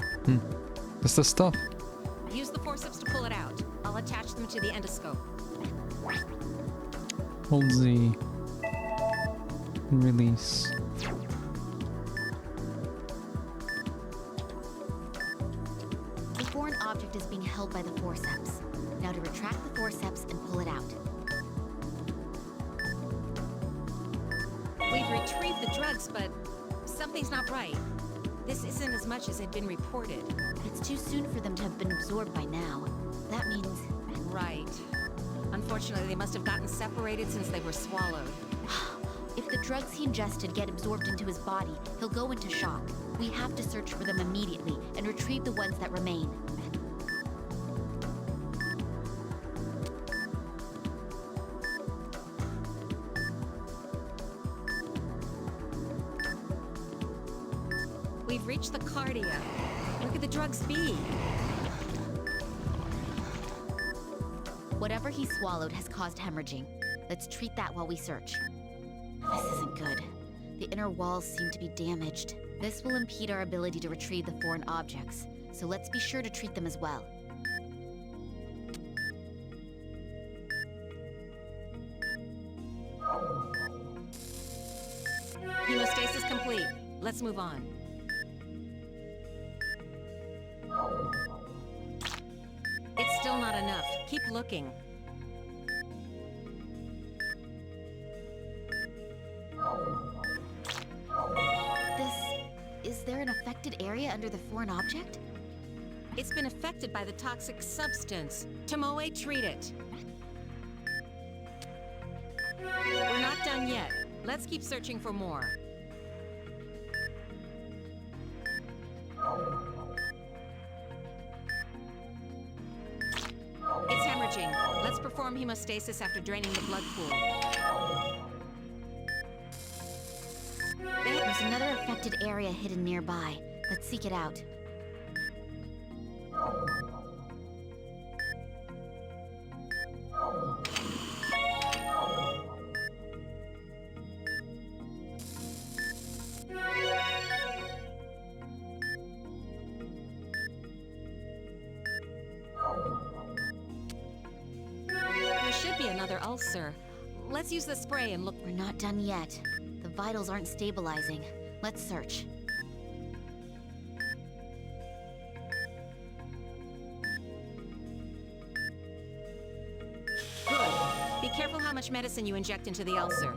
That's the stuff. Use the forceps to pull it out. I'll attach them to the endoscope. Hold Z. And release. The foreign object is being held by the forceps. Now to retract the forceps and pull it out. We've retrieved the drugs, but something's not right. This isn't as much as had been reported. It's too soon for them to have been absorbed by now. That means... Right. Unfortunately, they must have gotten separated since they were swallowed. If the drugs he ingested get absorbed into his body, he'll go into shock. We have to search for them immediately and retrieve the ones that remain. We've reached the cardia. Look at the drugs be. Whatever he swallowed has caused hemorrhaging. Let's treat that while we search. This isn't good. The inner walls seem to be damaged. This will impede our ability to retrieve the foreign objects, so let's be sure to treat them as well. Hemostasis complete. Let's move on. It's still not enough. Keep looking. Is there an affected area under the foreign object? It's been affected by the toxic substance. Tomoe, treat it. We're not done yet. Let's keep searching for more. It's hemorrhaging. Let's perform hemostasis after draining the blood pool. There's another affected area hidden nearby. Let's seek it out. There should be another ulcer. Let's use the spray and look. We're not done yet. The vitals aren't stabilizing. Let's search. Good. Be careful how much medicine you inject into the ulcer.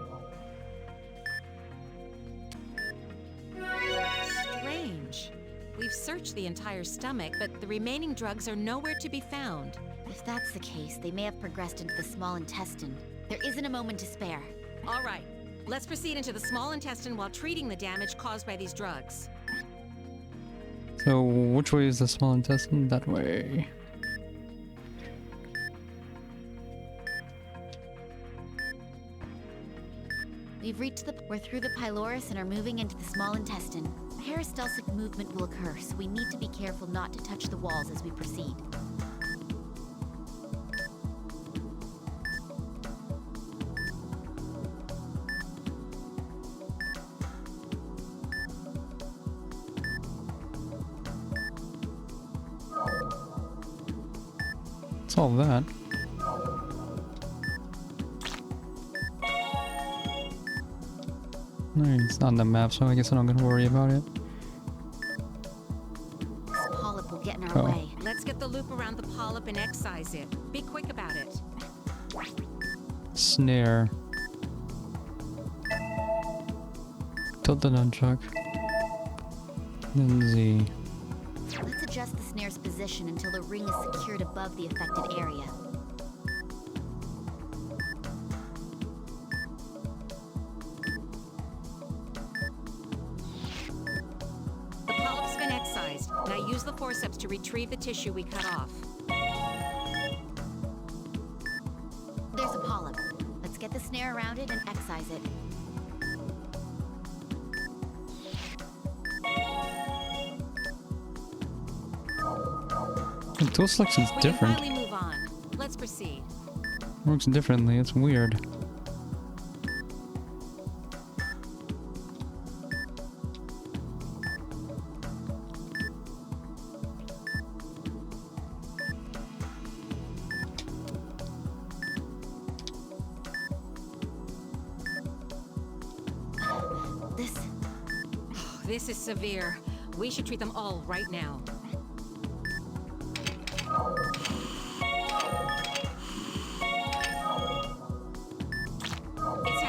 We've searched the entire stomach, but the remaining drugs are nowhere to be found. If that's the case, they may have progressed into the small intestine. There isn't a moment to spare. All right, let's proceed into the small intestine while treating the damage caused by these drugs. So, which way is the small intestine? That way. We're through the pylorus and are moving into the small intestine. Peristaltic movement will occur, so we need to be careful not to touch the walls as we proceed. What's all that? No, it's not on the map, so I guess I'm not gonna worry about it. This polyp will get in our Oh. way. Let's get the loop around the polyp and excise it. Be quick about it. Snare. Tilt the nunchuck. Then Z. Let's adjust the snare's position until the ring is secured above the affected area. The polyp's been excised. Now use the forceps to retrieve the tissue we cut off. There's a polyp. Let's get the snare around it and excise it. The tool selection's We different. can finally move on. Let's proceed. Works differently, it's weird. This is severe. We should treat them all right now.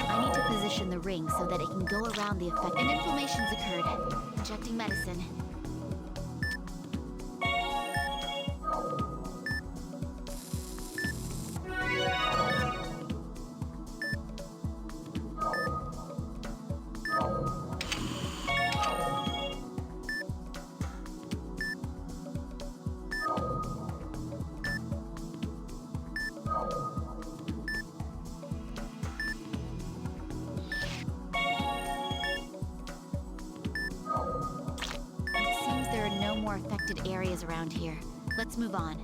I need to position the ring so that it can go around the effect. An inflammation's occurred. Injecting medicine. It seems there are no more affected areas around here. Let's move on.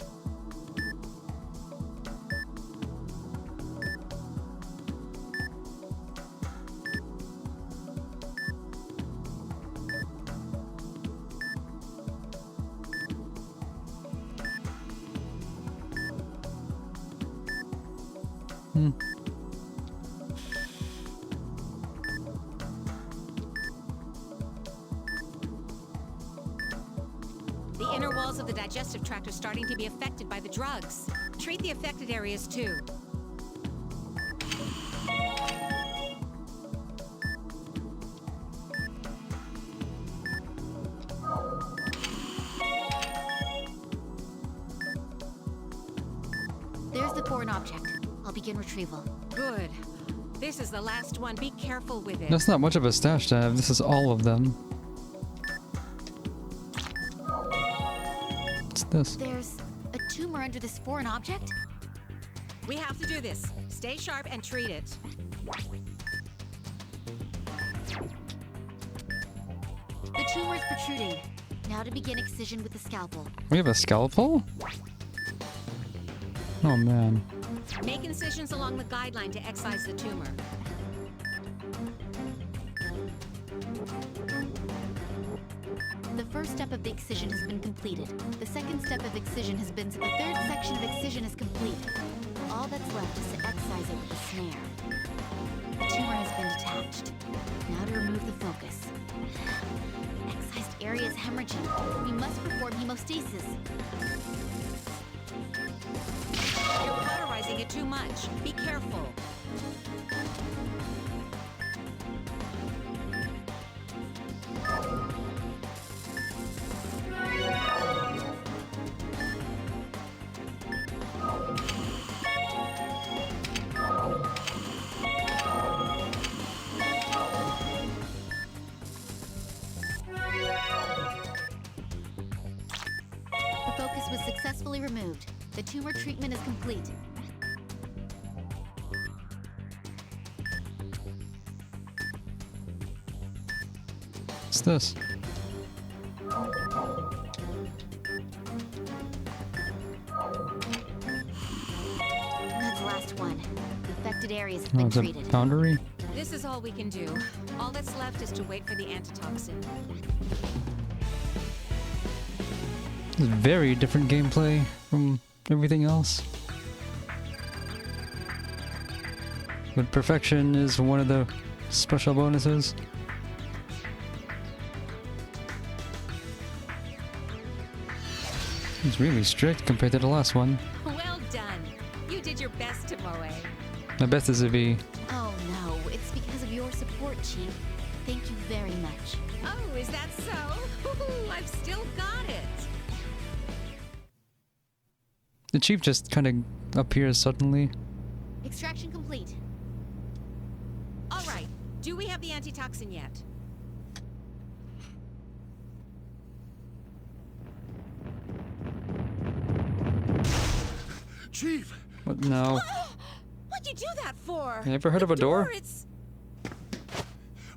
The inner walls of the digestive tract are starting to be affected by the drugs. Treat the affected areas too. There's the foreign object. I'll begin retrieval. Good. This is the last one. Be careful with it. That's not much of a stash to have. This is all of them. What's this? There's a tumor under this foreign object? We have to do this. Stay sharp and treat it. The tumor is protruding. Now to begin excision with the scalpel. We have a scalpel? Oh man. Make incisions along the guideline to excise the tumor. The first step of the excision has been completed. The second step of excision has been... The third section of excision is complete. All that's left is to excise it with the snare. The tumor has been detached. Now to remove the focus. The excised area is hemorrhaging. We must perform hemostasis. You're cauterizing it too much. Be careful. was successfully removed. The tumor treatment is complete. What's this? That's the last one. The affected areas have Oh, been it's a treated. boundary? This is all we can do. All that's left is to wait for the antitoxin. It's very different gameplay from everything else. But perfection is one of the special bonuses. It's really strict compared to the last one. Well done. You did your best, Tomoe. My best is a V. Oh no, it's because of your support, Chief. Thank you very much. Oh, is that so? I've still got it. The chief just kind of appears suddenly. Extraction complete. All right. Do we have the antitoxin yet? Chief! What? No. What'd you do that for? You ever heard of a door? It's...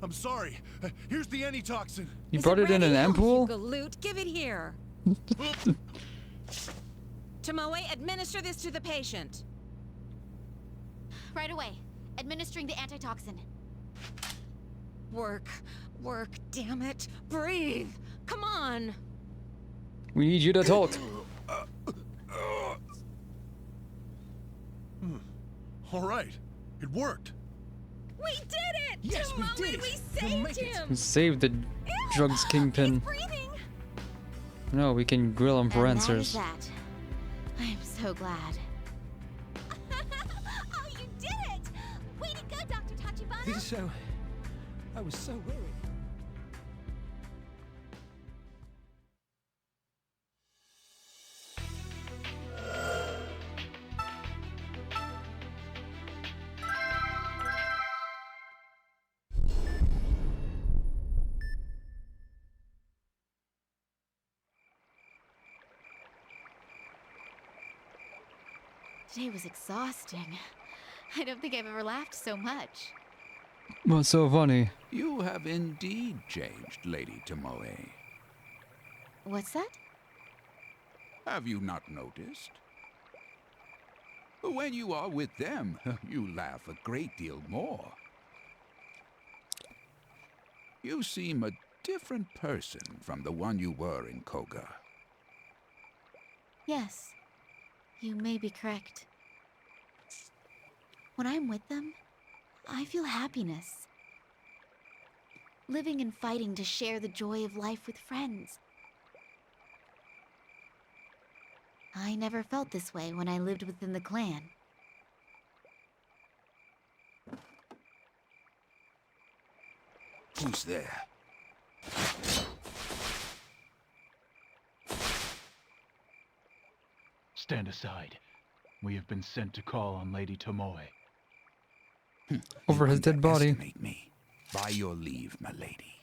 I'm sorry. Here's the antitoxin. You brought it in an ampoule? Galoot, give it here. Tomoe, administer this to the patient. Right away. Administering the antitoxin. Work, damn it. Breathe. Come on. We need you to talk. All right. It worked. We did it! Yes, we Tomoe, did it. we We'll saved make it. him! We saved the drugs kingpin. Breathing! No, we can grill him for And that answers. is that. I am so glad. Oh, you did it! Way to go, Dr. Tachibana! So, I was so worried. Today was exhausting. I don't think I've ever laughed so much. What's so funny? You have indeed changed, Lady Tomoe. What's that? Have you not noticed? When you are with them, you laugh a great deal more. You seem a different person from the one you were in Koga. Yes. You may be correct. When I'm with them, I feel happiness. Living and fighting to share the joy of life with friends. I never felt this way when I lived within the clan. Who's there? Stand aside. We have been sent to call on Lady Tomoe. Over his dead body. Underestimate me. By your leave, my lady.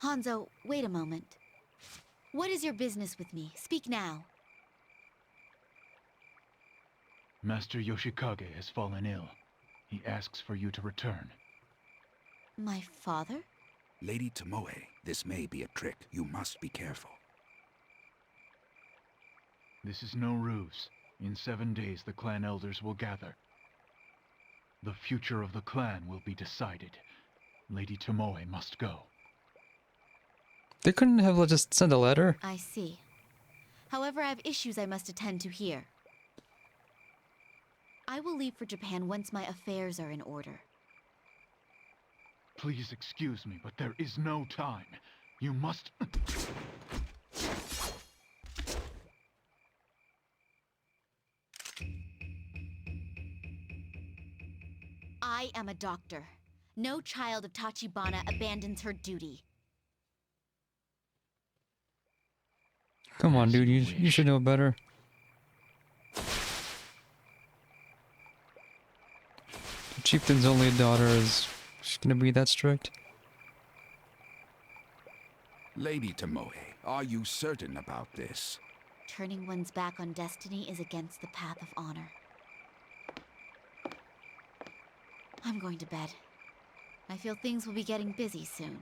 Hanzo, wait a moment. What is your business with me? Speak now. Master Yoshikage has fallen ill. He asks for you to return. My father? Lady Tomoe, this may be a trick. You must be careful. This is no ruse. In 7 days, the clan elders will gather. The future of the clan will be decided. Lady Tomoe must go. They couldn't have just sent a letter? I see. However, I have issues I must attend to here. I will leave for Japan once my affairs are in order. Please excuse me, but there is no time. You must... I am a doctor. No child of Tachibana abandons her duty. Come on, dude. You should know better. The chieftain's only daughter is she gonna be that strict? Lady Tomoe, Are you certain about this? Turning one's back on destiny is against the path of honor. I'm going to bed. I feel things will be getting busy soon.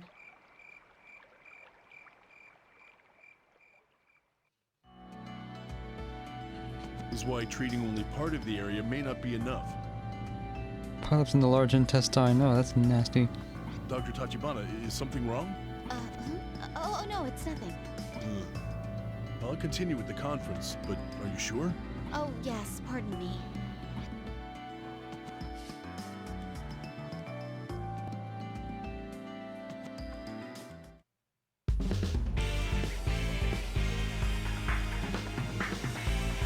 This is why treating only part of the area may not be enough. Polyps in the large intestine. Oh, that's nasty. Dr. Tachibana, is something wrong? Oh, no, it's nothing. I'll continue with the conference, but are you sure? Oh, yes, pardon me.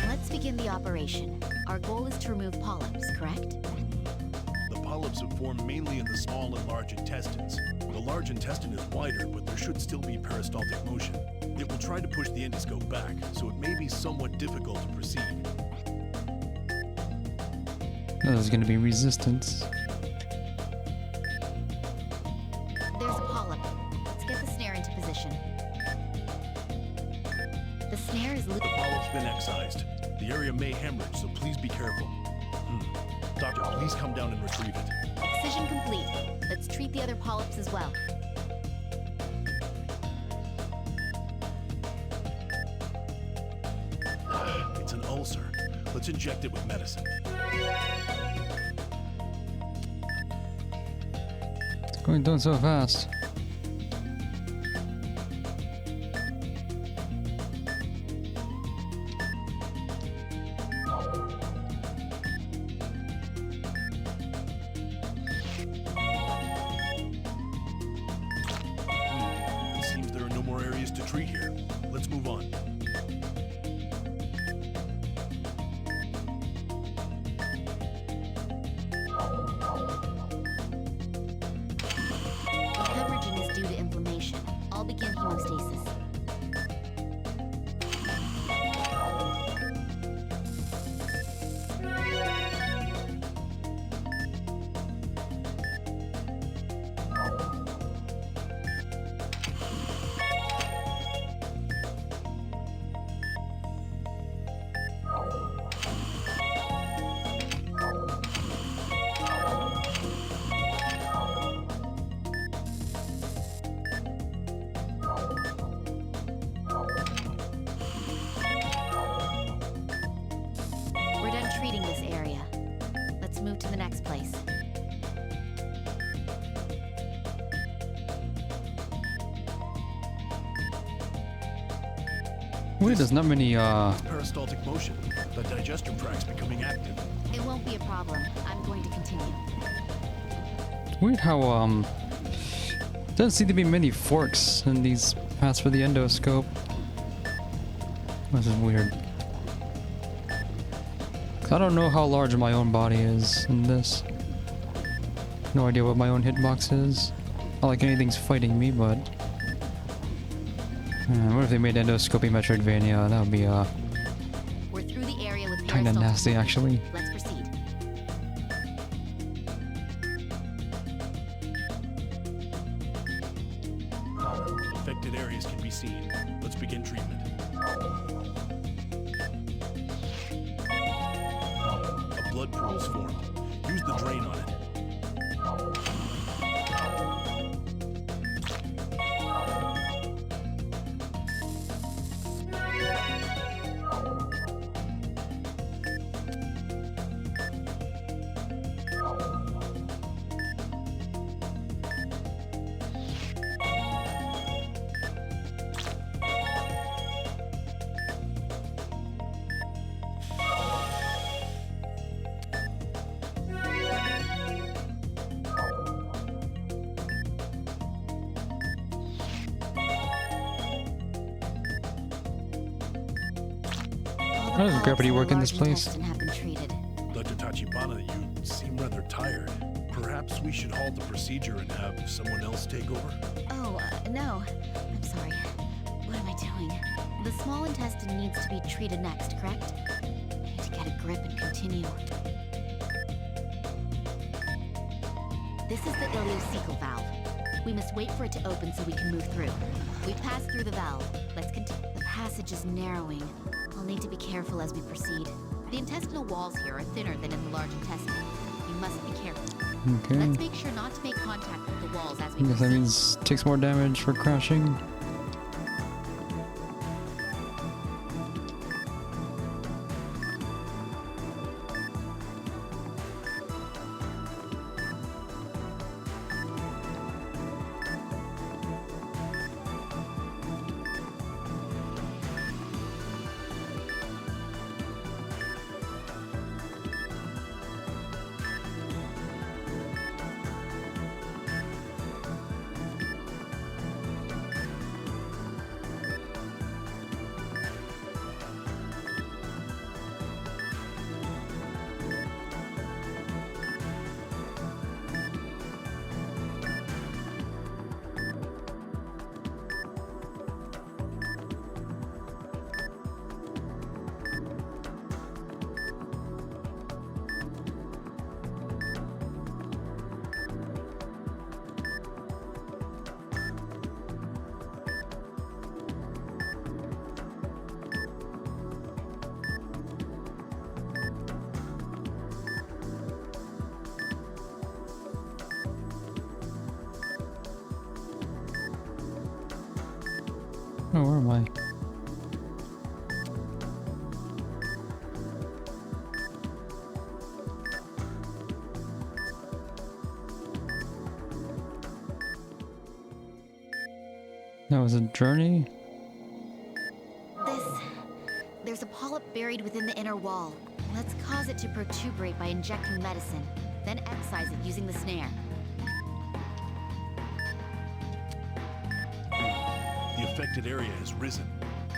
Let's begin the operation. Our goal is to remove polyps, correct? The polyps have formed mainly in the small and large intestines. The large intestine is wider, but there should still be peristaltic motion. It will try to push the endoscope back, so it may be somewhat difficult to proceed. There's gonna be resistance. There's a polyp. Let's get the snare into position. The snare is The polyp's been excised. The area may hemorrhage, so please be careful. Doctor, please come down and retrieve it. Excision complete. Let's treat the other polyps as well. It's an ulcer. Let's inject it with medicine. It's going down so fast. It seems there are no more areas to treat here. Let's move on. Hemorrhaging is due to inflammation. I'll begin hemostasis. We're done treating this area. Let's move to the next place. Weird, there's not many, Peristaltic motion. The digester tract's becoming active. It won't be a problem. I'm going to continue. weird how, doesn't seem to be many forks in these paths for the endoscope. This is weird. 'Cause I don't know how large my own body is in this. No idea what my own hitbox is. Not like anything's fighting me, but... what if they made endoscopy Metroidvania? That would be, We're through the area with kinda peristaltic nasty, motion. actually. Let's proceed. Affected areas can be seen. Let's begin treatment. A blood pool's formed. Use the drain on it. How does gravity work in this place? Have been treated. Dr. Tachibana, you seem rather tired. Perhaps we should halt the procedure and have someone else take over? Oh, no. I'm sorry. What am I doing? The small intestine needs to be treated next, correct? I need to get a grip and continue. This is the ileocecal valve. We must wait for it to open so we can move through. We passed through the valve. Let's continue. The passage is narrowing. I'll need to be careful as we proceed. The intestinal walls here are thinner than in the large intestine. You must be careful. Okay. Let's make sure not to make contact with the walls as we I guess that proceed. means takes more damage for crashing. Oh, where am I? That was a journey? There's a polyp buried within the inner wall. Let's cause it to protuberate by injecting medicine, then excise it using the snare. The affected area has risen.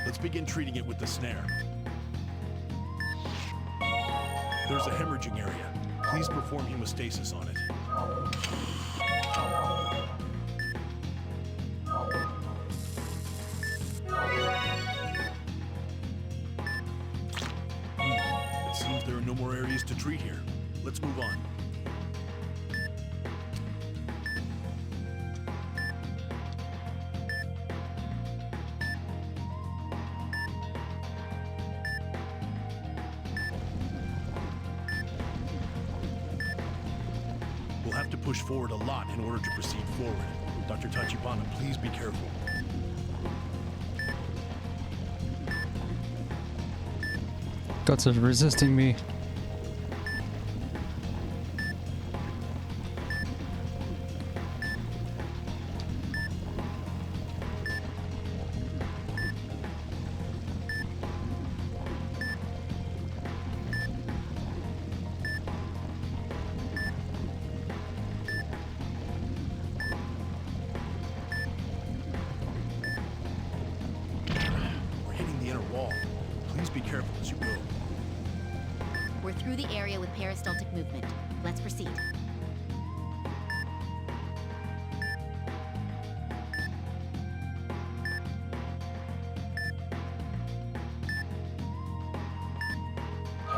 Let's begin treating it with the snare. There's a hemorrhaging area. Please perform hemostasis on it. It seems there are no more areas to treat here. Let's move on. We'll have to push forward a lot in order to proceed forward. Dr. Tachibana, please be careful. Guts are resisting me. We're hitting the inner wall. Please be careful as you go. We're through the area with peristaltic movement. Let's proceed.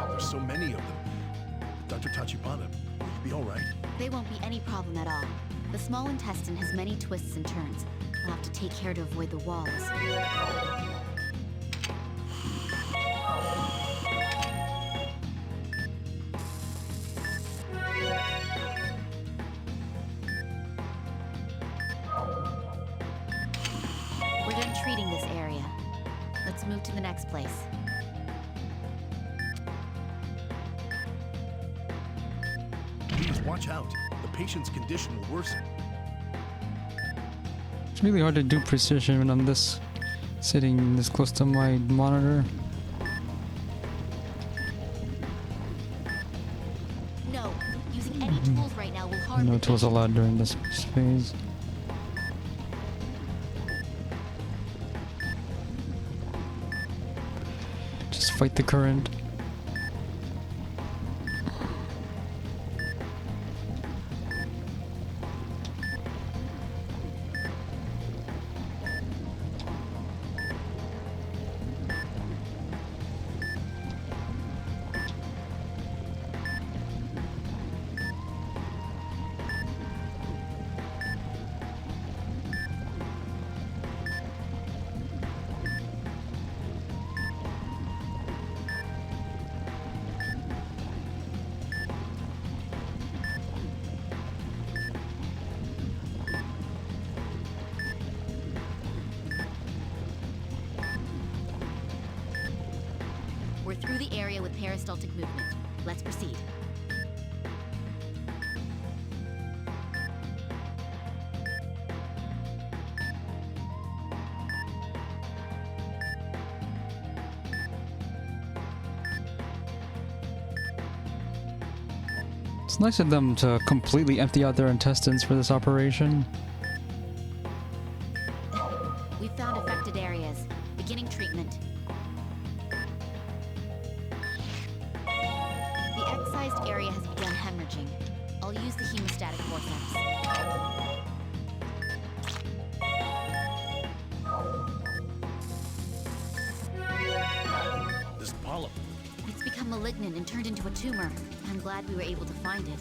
There's so many of them. Dr. Tachibana, will you be all right? They won't be any problem at all. The small intestine has many twists and turns. We'll have to take care to avoid the walls. We're done treating this area. Let's move to the next place. Please watch out. The patient's condition will worsen. It's really hard to do precision when I'm sitting this close to my monitor. No, using any tools right now will harm No the tools patient. allowed during this phase. Just fight the current. We're through the area with peristaltic movement. Let's proceed. It's nice of them to completely empty out their intestines for this operation. We've found affected areas. Beginning treatment. The excised area has begun hemorrhaging. I'll use the hemostatic vortex. This polyp. It's become malignant and turned into a tumor. I'm glad we were able to find it.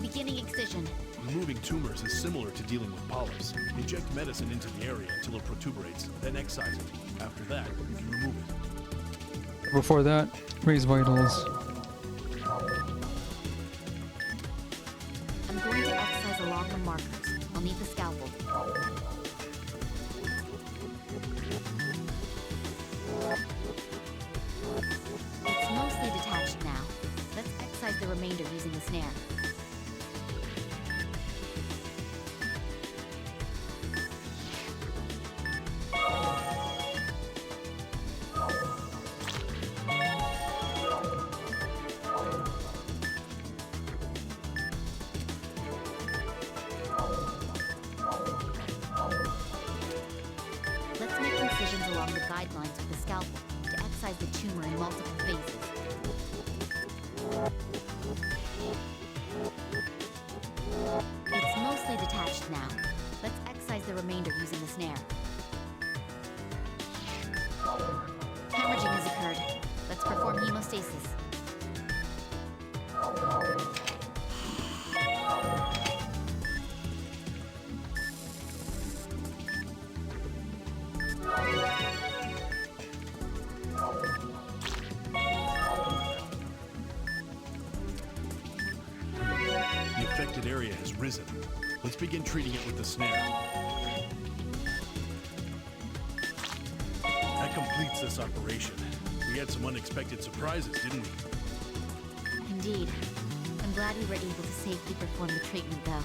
Beginning excision. Removing tumors is similar to dealing with polyps. Inject medicine into the area until it protuberates, then excise it. After that, you can remove it. Before that, raise vitals. I'm going to excise along the markers. I'll need the scalpel. It's mostly detached now. Let's excise the remainder using the snare. Let's make incisions along the guidelines with the scalpel to excise the tumor in multiple phases. It's mostly detached now. Let's excise the remainder using the snare. Hemorrhaging has occurred. Let's perform hemostasis. The affected area has risen. Let's begin treating it with the snare. That completes this operation. We had some unexpected surprises, didn't we? Indeed. I'm glad we were able to safely perform the treatment, though.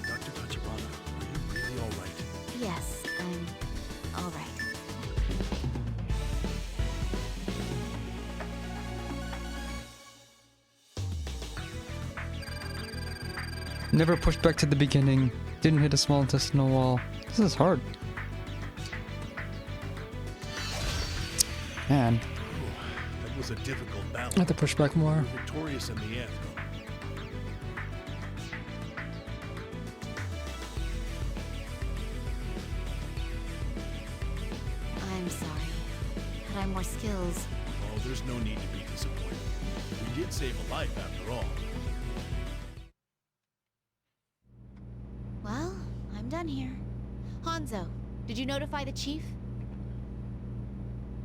Dr. Tachibana, are you really all right? Yes, I'm all right. Never pushed back to the beginning. Didn't hit a small intestinal wall. This is hard. Man, That was a difficult I battle. have to push back more. We were victorious in the end. I'm sorry. Had I more skills, Oh, there's no need to be disappointed. We did save a life after all. well, I'm done here. Hanzo, did you notify the chief?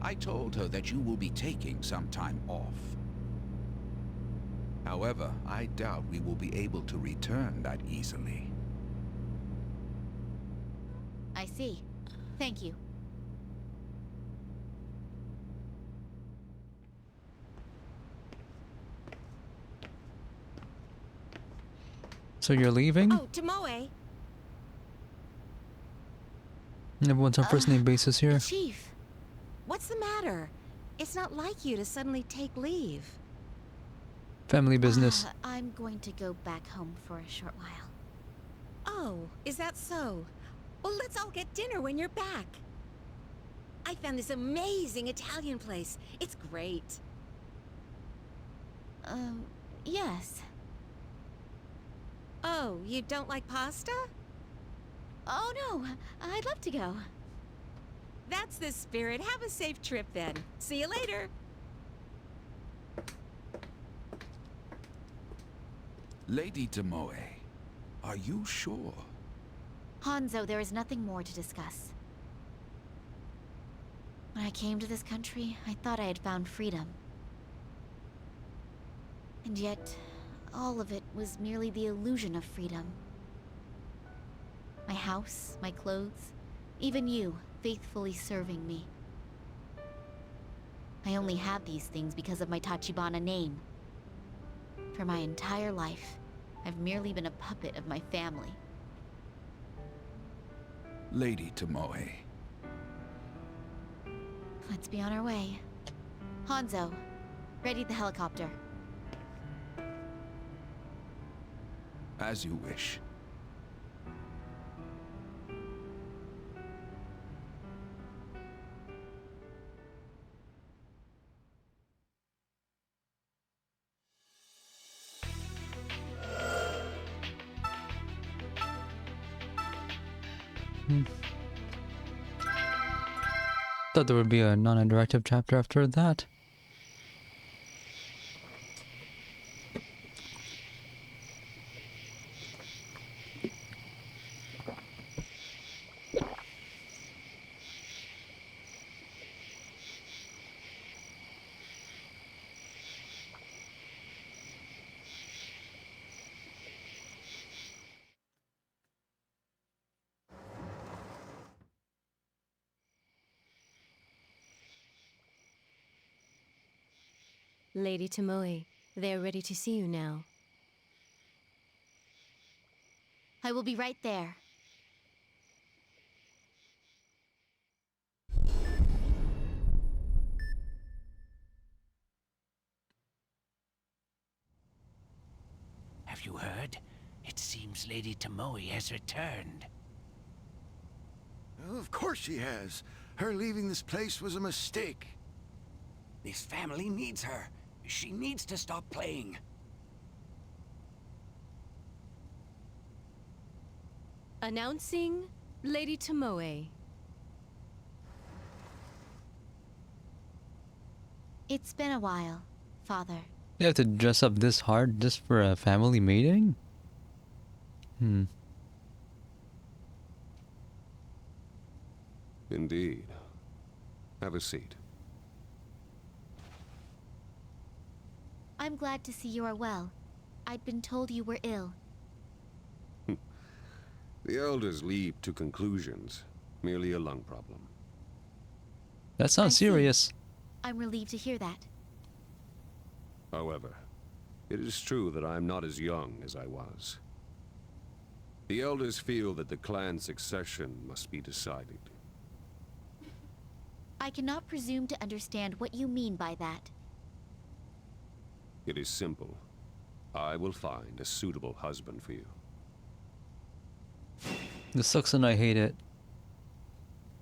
I told her that you will be taking some time off. However, I doubt we will be able to return that easily. I see. Thank you. So you're leaving? Oh, Tomoe. Everyone's on first name basis here. Chief, what's the matter? It's not like you to suddenly take leave. Family business. I'm going to go back home for a short while. Oh, is that so? Well, let's all get dinner when you're back. I found this amazing Italian place. It's great. Yes. Oh, you don't like pasta? Oh no, I'd love to go. That's the spirit. Have a safe trip then. See you later. Lady Tomoe, are you sure? Hanzo, there is nothing more to discuss. When I came to this country, I thought I had found freedom. And yet, all of it was merely the illusion of freedom. My house, my clothes, even you, faithfully serving me. I only have these things because of my Tachibana name. For my entire life, I've merely been a puppet of my family. Lady Tomoe. Let's be on our way. Hanzo, ready the helicopter. As you wish. Thought there would be a non-interactive chapter after that. Lady Tomoe, they're ready to see you now. I will be right there. Have you heard? It seems Lady Tomoe has returned. Well, of course she has. Her leaving this place was a mistake. This family needs her. She needs to stop playing. Announcing Lady Tomoe. It's been a while, Father. They have to dress up this hard just for a family meeting? Indeed. Have a seat. I'm glad to see you are well. I'd been told you were ill. The elders leap to conclusions. Merely a lung problem. That sounds serious. I'm relieved to hear that. However, it is true that I am not as young as I was. The elders feel that the clan succession must be decided. I cannot presume to understand what you mean by that. It is simple. I will find a suitable husband for you. This sucks and I hate it.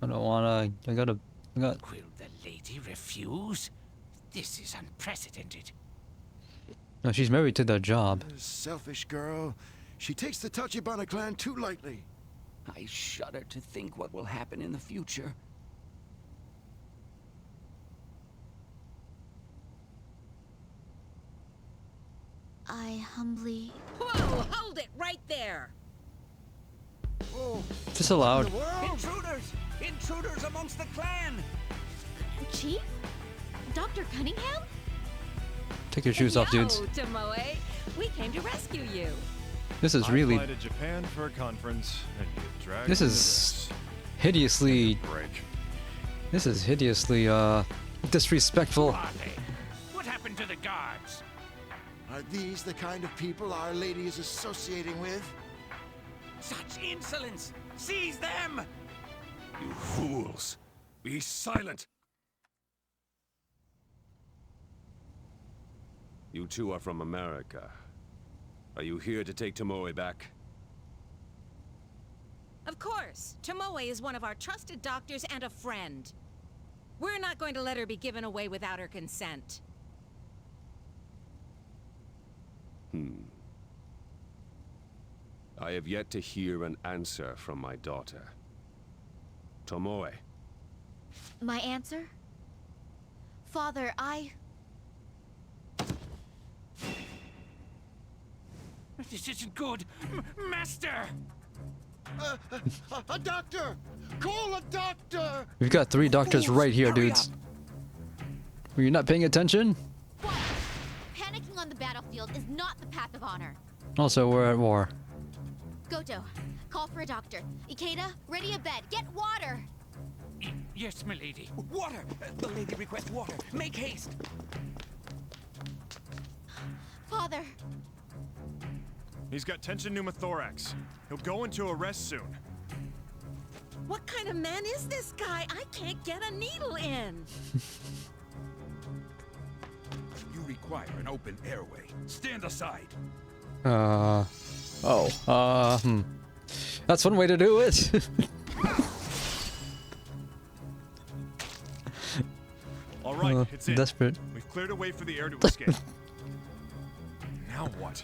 I don't wanna... I got... Will the lady refuse? This is unprecedented. No, she's married to that job. Selfish girl. She takes the Tachibana clan too lightly. I shudder to think what will happen in the future. I humbly... Whoa! Hold it right there! Disallowed. Intruders! Intruders amongst the clan! Chief? Dr. Cunningham? Take your shoes off, dudes. No, Tomoe. We came to rescue you. This is really... I fly to Japan for a conference and get dragged This into is hideously... break. This is hideously, disrespectful. What happened to the guards? Are these the kind of people Our Lady is associating with? Such insolence! Seize them! You fools! Be silent! You two are from America. Are you here to take Tomoe back? Of course. Tomoe is one of our trusted doctors and a friend. We're not going to let her be given away without her consent. I have yet to hear an answer from my daughter. Tomoe. My answer? Father, This isn't good! Master! A doctor! Call a doctor! We've got 3 doctors right here, dudes. Were you not paying attention? Panicking on the battlefield is not the path of honor. Also, we're at war. Gojo, call for a doctor. Ikeda, ready a bed. Get water! Yes, milady. Water! The lady requests water. Make haste! Father! He's got tension pneumothorax. He'll go into arrest soon. What kind of man is this guy? I can't get a needle in. You require an open airway. Stand aside. That's one way to do it. All right, it's in. Desperate. We've cleared a way for the air to escape. Now what?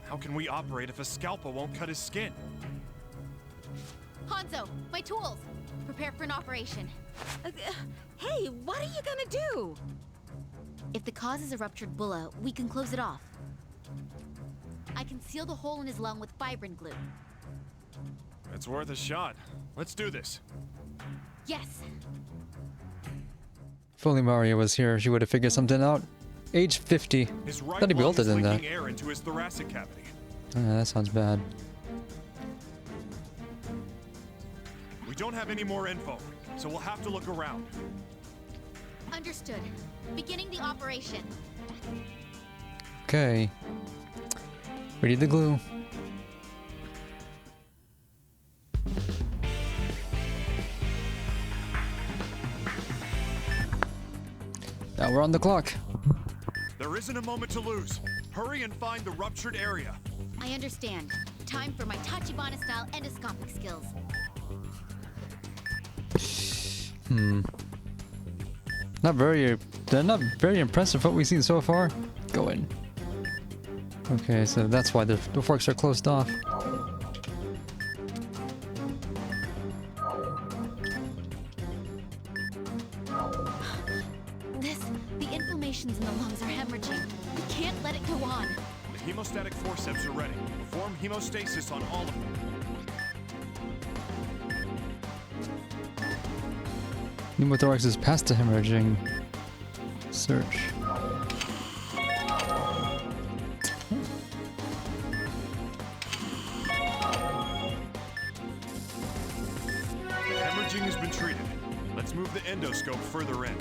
How can we operate if a scalpel won't cut his skin? Hanzo, my tools! Prepare for an operation. Hey, what are you gonna do? If the cause is a ruptured bulla, we can close it off. I can seal the hole in his lung with fibrin glue. It's worth a shot. Let's do this. Yes! If only Mario was here, she would have figured something out. Age 50. His right Thought he'd be lung older is than that. leaking air into his thoracic cavity. That sounds bad. We don't have any more info, so we'll have to look around. Understood. Beginning the operation. Okay. Ready the glue. Now we're on the clock. There isn't a moment to lose. Hurry and find the ruptured area. I understand. Time for my Tachibana-style endoscopic skills. They're not very impressive what we've seen so far. Go in. Okay, so that's why the forks are closed off. The inflammations in the lungs are hemorrhaging. We can't let it go on. The hemostatic forceps are ready. Perform hemostasis on all of them. Pneumothorax is past the hemorrhaging. Search. Hemorrhaging has been treated. Let's move the endoscope further in.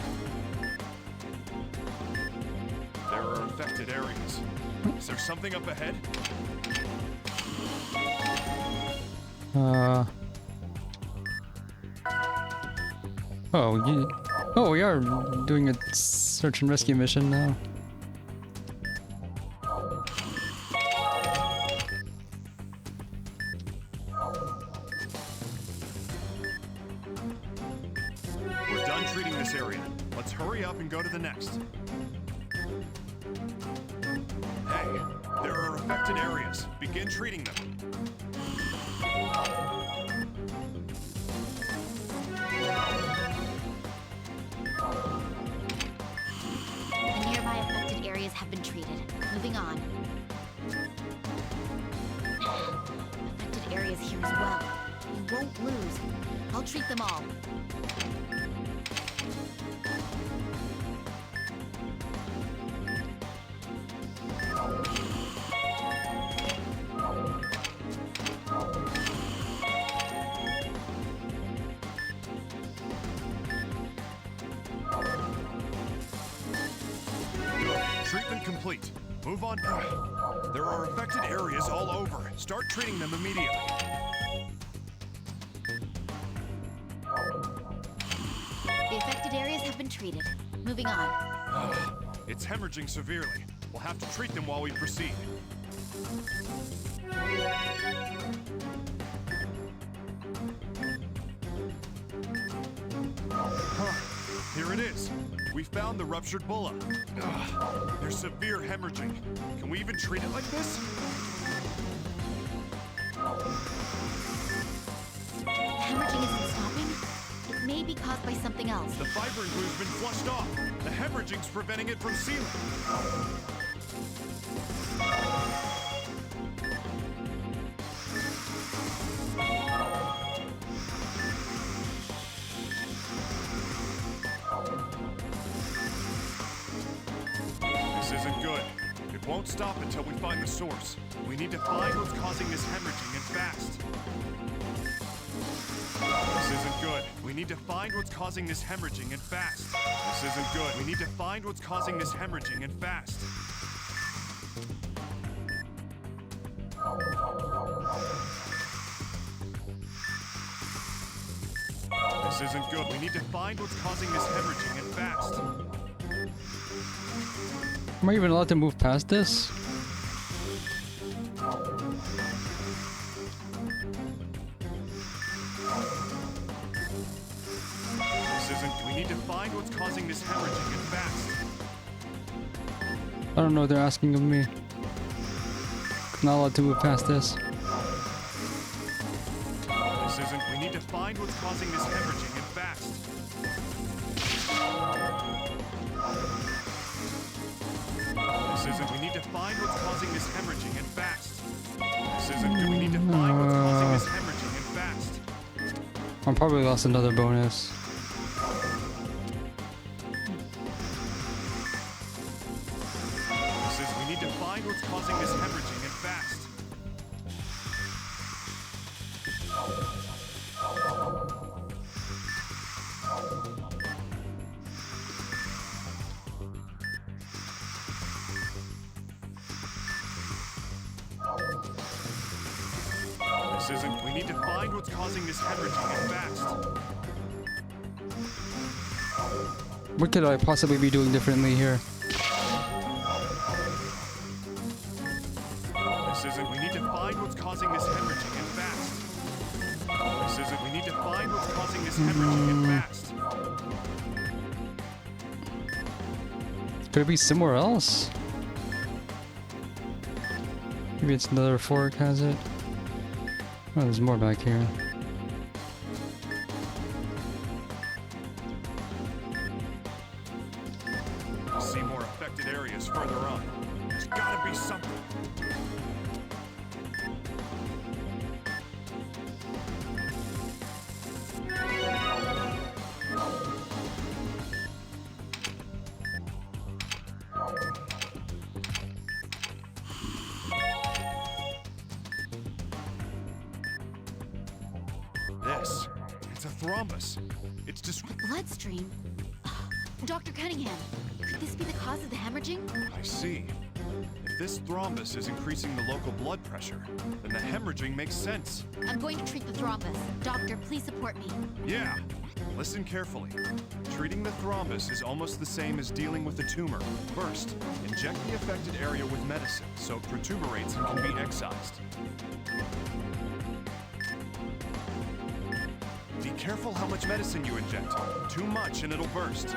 There are affected areas. Is there something up ahead? Oh, we are doing a search and rescue mission now. We're done treating this area. Let's hurry up and go to the next. Hey, there are affected areas. Begin treating them. The nearby affected areas have been treated. Moving on. Affected areas here as well. We won't lose. I'll treat them all. Treatment complete. Move on. There are affected areas all over. Start treating them immediately. The affected areas have been treated. Moving on. It's hemorrhaging severely. We'll have to treat them while we proceed. Here it is. We found the ruptured bulla. There's severe hemorrhaging. Can we even treat it like this? The hemorrhaging isn't stopping. It may be caused by something else. The fibrin glue's been flushed off. The hemorrhaging's preventing it from sealing. This isn't good. It won't stop until we find the source. We need to find what's causing this hemorrhaging and fast. This isn't good. We need to find what's causing this hemorrhaging and fast. This isn't good. We need to find what's causing this hemorrhaging and fast. This isn't good. We need to find what's causing this hemorrhaging and fast. Am I even allowed to move past this? We need to find what's causing this hemorrhaging and fast. I don't know what they're asking of me. Not allowed to move past this. This isn't. We need to find what's causing this hemorrhaging and fast. This isn't. We need to find what's causing this hemorrhaging and fast. This isn't good. We need to find what's causing this hemorrhaging and fast. I probably lost another bonus. We need to find what's causing this hemorrhaging and fast. This isn't. We need to find what's causing this hemorrhaging and fast. What could I possibly be doing differently here? This isn't. We need to find what's causing this hemorrhaging and fast. This isn't. We need to find what's causing this hemorrhaging and fast. Could it be somewhere else? Maybe it's another fork has it. Oh, there's more back here. I see more affected areas further on. There's gotta be something. This. It's a thrombus. It's just. Bloodstream? Dr. Cunningham, could this be the cause of the hemorrhaging? I see. If this thrombus is increasing the local blood pressure, then the hemorrhaging makes sense. I'm going to treat the thrombus. Doctor, please support me. Yeah. Listen carefully. Treating the thrombus is almost the same as dealing with the tumor. First, inject the affected area with medicine so it protuberates and can be excised. Be careful how much medicine you inject. Too much and it'll burst.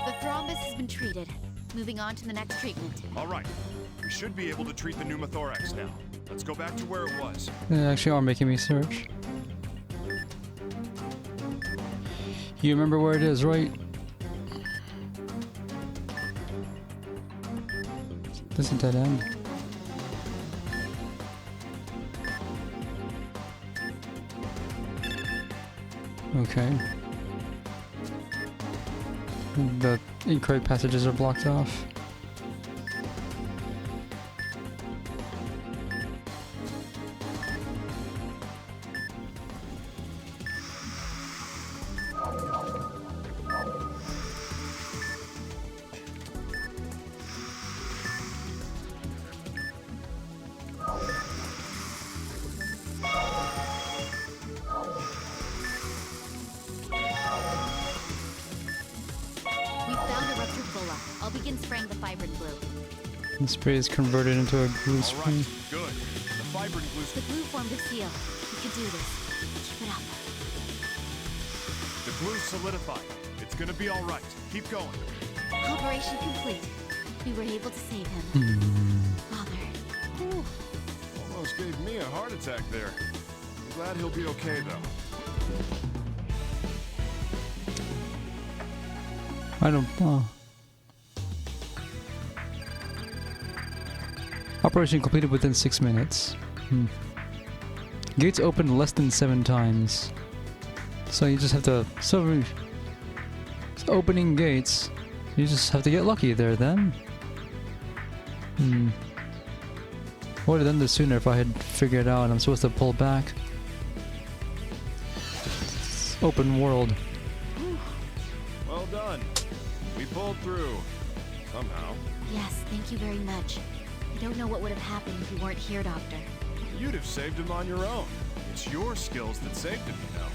The thrombus has been treated. Moving on to the next treatment. All right. We should be able to treat the pneumothorax now. Let's go back to where it was. They actually are making me search. You remember where it is, right? This is a dead end. Okay. The incorrect passages are blocked off. I'll begin spraying the fibrin glue. The spray is converted into a glue spray. Right, good. The fibrin glue. The glue formed a seal. We could do this. Keep it up. The glue's solidified. It's gonna be all right. Keep going. Operation complete. We were able to save him. Father. Almost gave me a heart attack there. I'm glad he'll be okay, though. I don't. Operation completed within 6 minutes. Gates opened less than 7 times. So you just have to. So opening gates. You just have to get lucky there then. Would have done this sooner if I had figured out I'm supposed to pull back. Open world. Well done. We pulled through. Somehow. Yes, thank you very much. I don't know what would have happened if you weren't here, Doctor. You'd have saved him on your own. It's your skills that saved him, you know.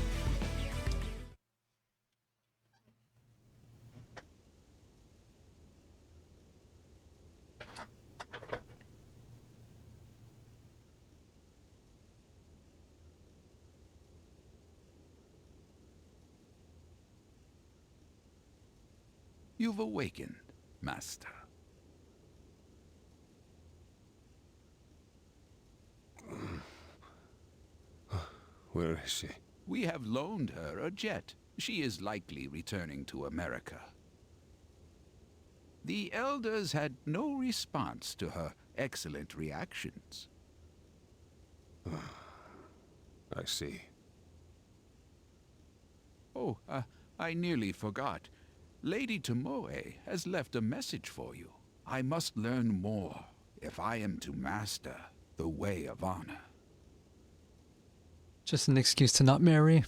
You've awakened, Master. Where is she? We have loaned her a jet. She is likely returning to America. The elders had no response to her excellent reactions. I see. Oh, I nearly forgot. Lady Tomoe has left a message for you. I must learn more if I am to master the way of honor. Just an excuse to not marry.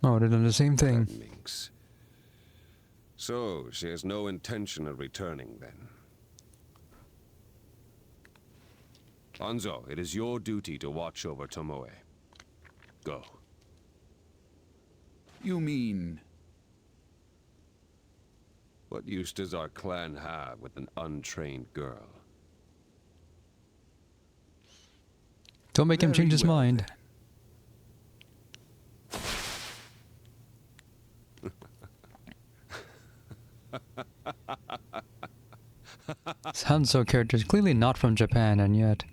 I would have done the same thing. Minx. So, she has no intention of returning then. Hanzo, it is your duty to watch over Tomoe. Go. You mean... What use does our clan have with an untrained girl? Don't make him change his mind. Hanzo character is clearly not from Japan, and yet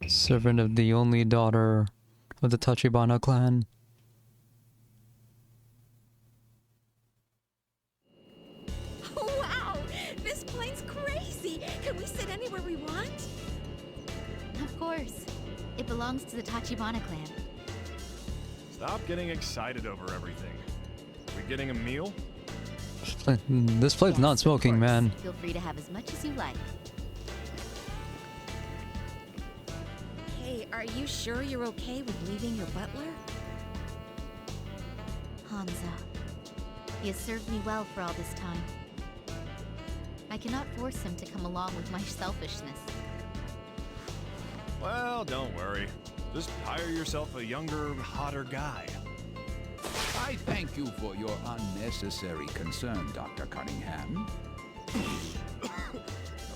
servant of the only daughter of the Tachibana clan. Wow! This plane's crazy! Can we sit anywhere we want? Of course. It belongs to the Tachibana clan. Stop getting excited over everything. We getting a meal? This plate's not smoking, man. Feel free to have as much as you like. Hey, are you sure you're okay with leaving your butler? Hanzo. He has served me well for all this time. I cannot force him to come along with my selfishness. Well, don't worry. Just hire yourself a younger, hotter guy. I thank you for your unnecessary concern, Dr. Cunningham.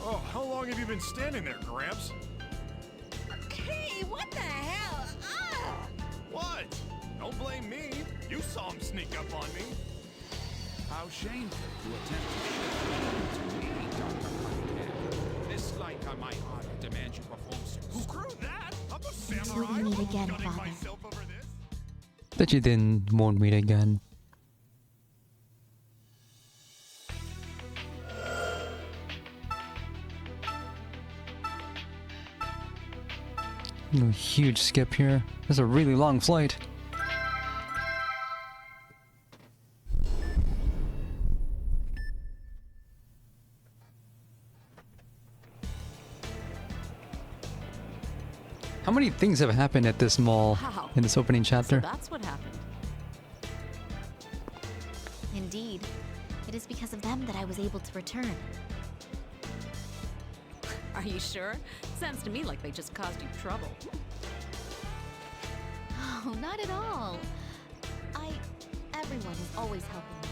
Oh, how long have you been standing there, Gramps? Hey, what the hell? Ah! What? Don't blame me. You saw him sneak up on me. How shameful to attempt to me, Dr. Cunningham. This slight on my honor demands you perform some... Screw that! I'm a Until samurai. we meet I'm again, gutting Father. myself over this. That you then won't meet again. A huge skip here. That's a really long flight. How many things have happened at this mall Wow. in this opening chapter? So that's what happened. Indeed. It is because of them that I was able to return. Are you sure? Sounds to me like they just caused you trouble. Oh, not at all. Everyone is always helping me.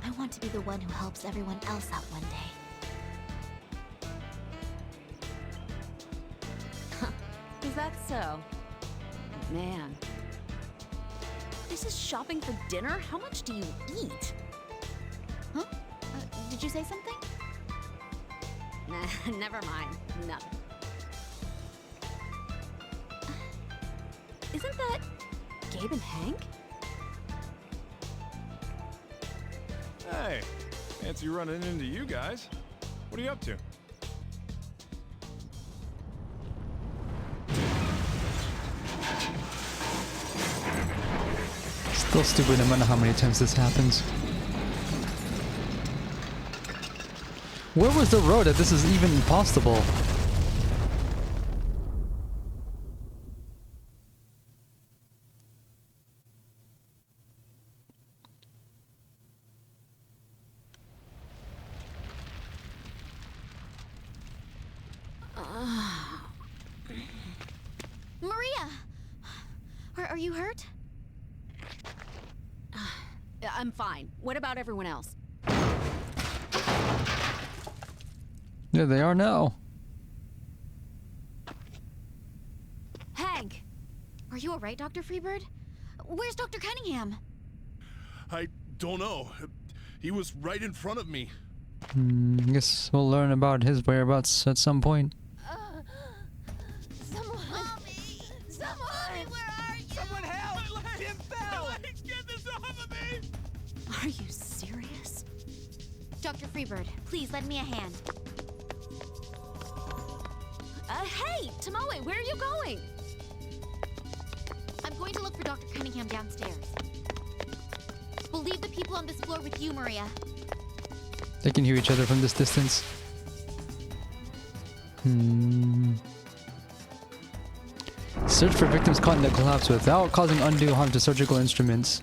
I want to be the one who helps everyone else out one day. Is that so? Man. This is shopping for dinner? How much do you eat? Huh? Did you say something? Nah, never mind. Nothing. Isn't that Gabe and Hank? Hey, fancy running into you guys. What are you up to? Still stupid no matter how many times this happens. Where was the road that this is even possible? Maria! Are you hurt? I'm fine. What about everyone else? There they are now. Hank! Are you alright, Dr. Freebird? Where's Dr. Cunningham? I don't know. He was right in front of me. Guess we'll learn about his whereabouts at some point. Someone! Mommy! Someone! Where are you? Someone help! Jim fell! Get this off of me! Are you serious? Dr. Freebird, please lend me a hand. Hey! Tomoe, where are you going? I'm going to look for Dr. Cunningham downstairs. We'll leave the people on this floor with you, Maria. They can hear each other from this distance. Search for victims caught in the collapse without causing undue harm to surgical instruments.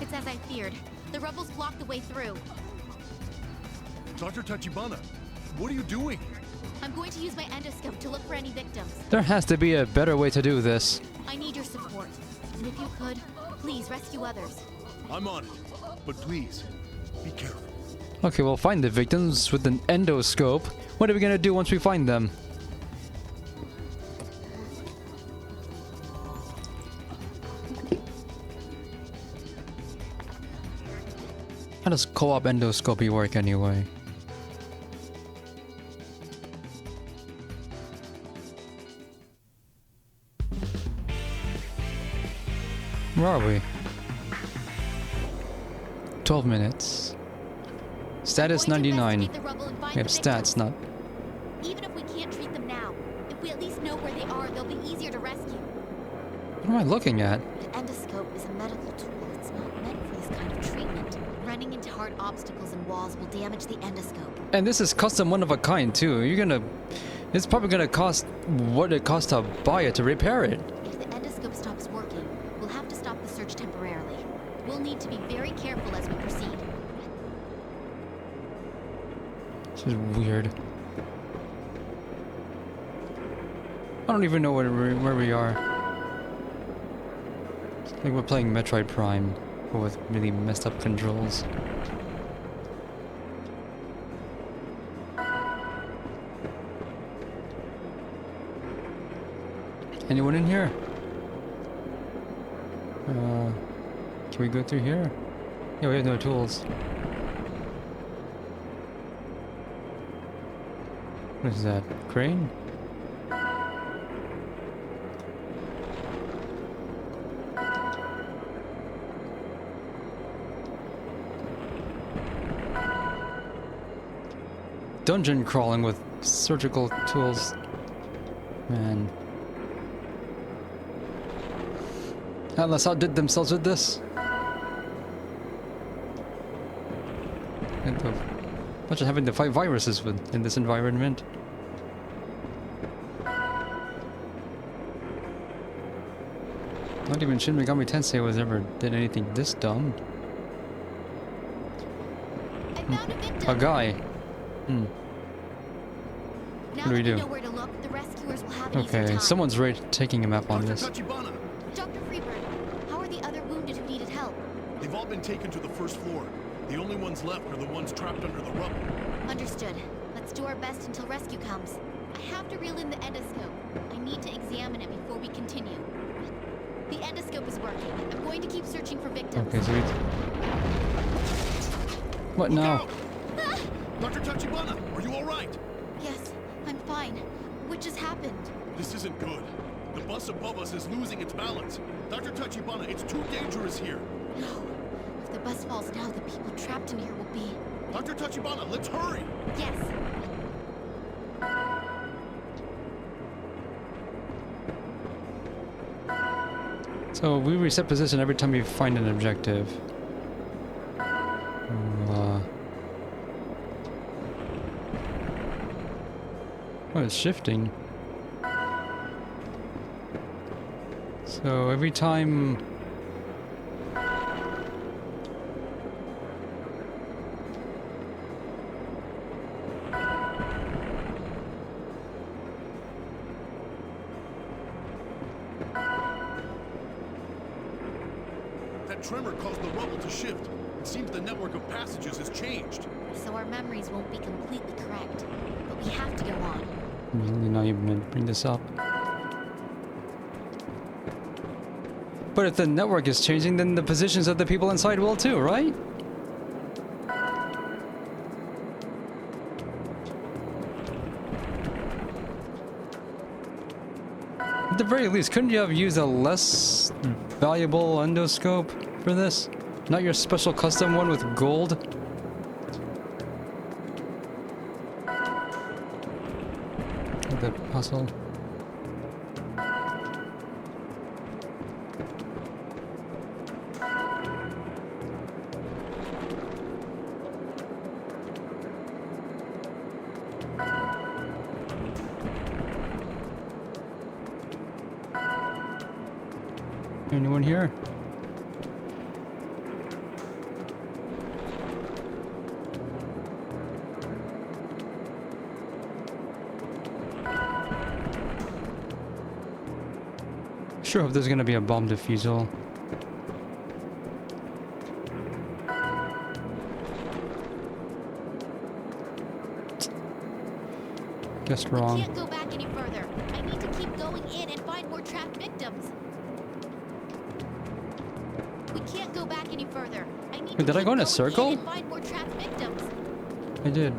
It's as I feared. The rebels blocked the way through. Dr. Tachibana, what are you doing? I'm going to use my endoscope to look for any victims. There has to be a better way to do this. I need your support. And if you could, please rescue others. I'm on it. But please, be careful. Okay, we'll find the victims with an endoscope. What are we gonna do once we find them? How does co-op endoscopy work anyway? Where are we? 12 minutes. Status 99. We have stats, not... Even if we can't treat them now, if we at least know where they are, they'll be easier to rescue. What am I looking at? The endoscope is a medical tool. It's not meant for this kind of treatment. Running into hard obstacles and walls will damage the endoscope. And this is custom one of a kind too. You're gonna... It's probably gonna cost what it costs to buy it to repair it. If the endoscope stops working, we'll have to stop the search temporarily. We'll need to be very careful as we proceed. This is weird. I don't even know where we are. It's like we're playing Metroid Prime, but with really messed up controls. Anyone in here? Can we go through here? Yeah, we have no tools. What is that? Crane? Dungeon crawling with surgical tools. Man. Atlas outdid themselves with this. And the bunch of having to fight viruses with in this environment. Not even Shin Megami Tensei was ever did anything this dumb. A guy. What do we do? Know where to look, the rescuers will have an easier Okay, time. someone's taking a map on this. Dr. Freebird, how are the other wounded who needed help? They've all been taken to the first floor. The only ones left are the ones trapped under the rubble. Understood. Let's do our best until rescue comes. I have to reel in the endoscope. I need to examine it before we continue. The endoscope is working. I'm going to keep searching for victims. Okay, sweet. What now? Dr. Tachibana, are you alright? Yes, I'm fine. What just happened? This isn't good. The bus above us is losing its balance. Dr. Tachibana, it's too dangerous here. No. If the bus falls now, the people trapped in here will be... Dr. Tachibana, let's hurry! Yes. So we reset position every time we find an objective. Oh, it's shifting. So every time... That tremor caused the rubble to shift. It seems the network of passages has changed. So our memories won't be completely correct. But we have to go on. I'm really not even going to bring this up. But if the network is changing, then the positions of the people inside will too, right? At the very least, couldn't you have used a less valuable endoscope for this? Not your special custom one with gold? The puzzle. Anyone here? Sure hope there's gonna be a bomb defusal. Guessed wrong. We can't go back any further. I need to keep going in and find more trapped victims. We can't go back any further. I need Wait, did I go in a circle? and find more trapped victims. I did.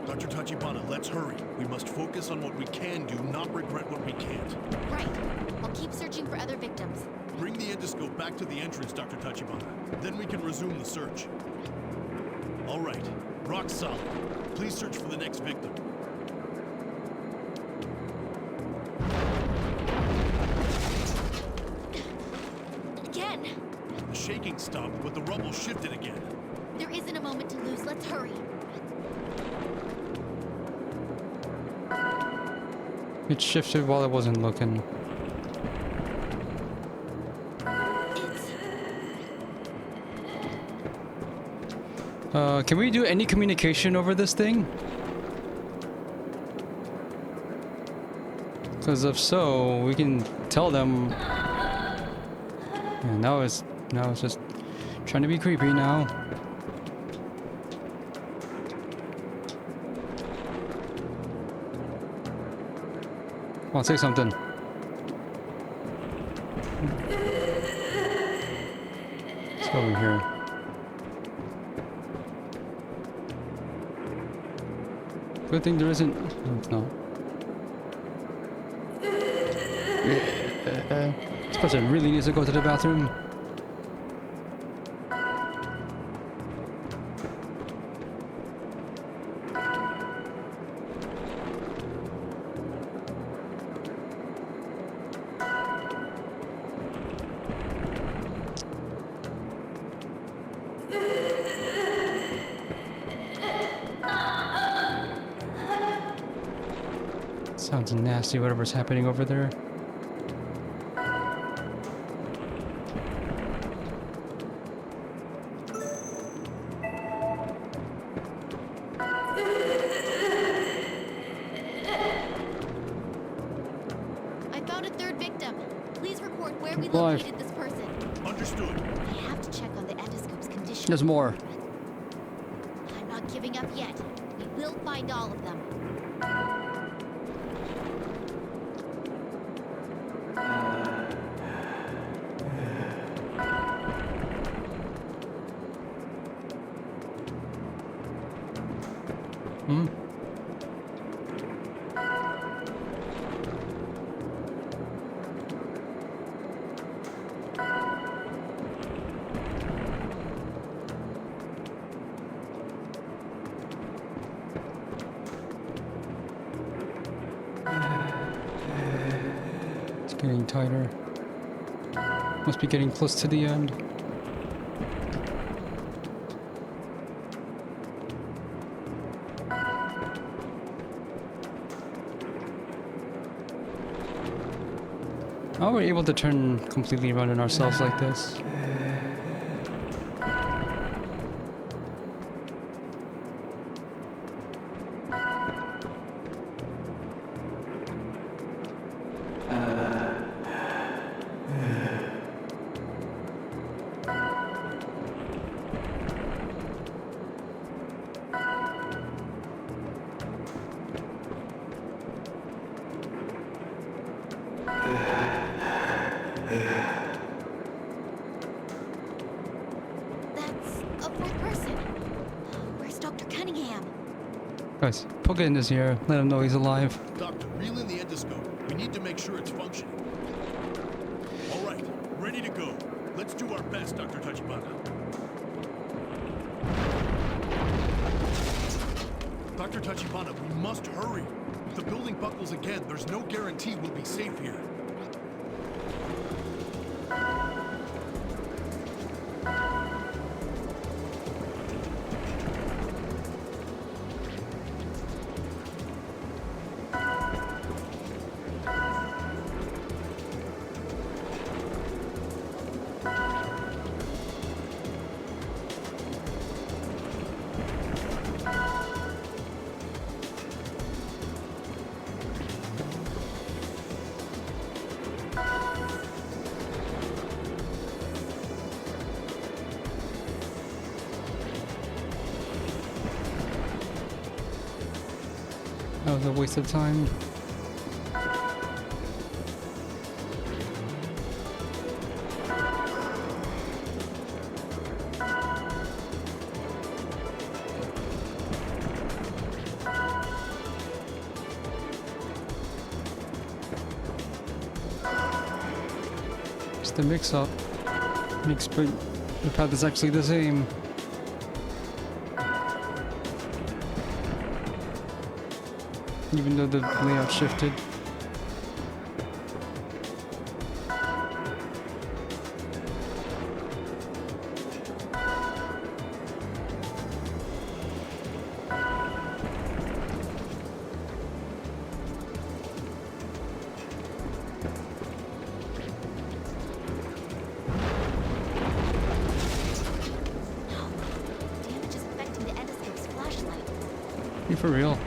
Dr. Tachibana, let's hurry. We must focus on what we can do, not regret what we can't. Right. I'll keep searching for other victims. Bring the endoscope back to the entrance, Dr. Tachibana. Then we can resume the search. All right. Rock solid. Please search for the next victim. Again! The shaking stopped, but the rubble shifted again. There isn't a moment to lose. Let's hurry. It shifted while I wasn't looking. Can we do any communication over this thing? Because if so, we can tell them. And now it's just trying to be creepy now. Come on, say something. Let's go over here. Good thing there isn't. No, it's not. This person really needs to go to the bathroom. Sounds nasty, whatever's happening over there. I found a third victim. Please report where we Live. located this person. Understood. I have to check on the endoscope's condition. There's more. I'm not giving up yet. We will find all of them. Hmm. It's getting tighter. Must be getting close to the end. How are we able to turn completely around on ourselves like this? That's a fourth person. Where's Dr. Cunningham? Guys, poke it in his ear. Let him know he's alive. Doctor, reel in the endoscope. We need to make sure it's functioning. All right, ready to go. Let's do our best, Dr. Tachibana. Dr. Tachibana, we must hurry. If the building buckles again, there's no guarantee we'll be safe here. That was a waste of time. It's the mix-up. But the path is actually the same. Even though the layout shifted. Damage is affecting the endoscope's flashlight. You for real?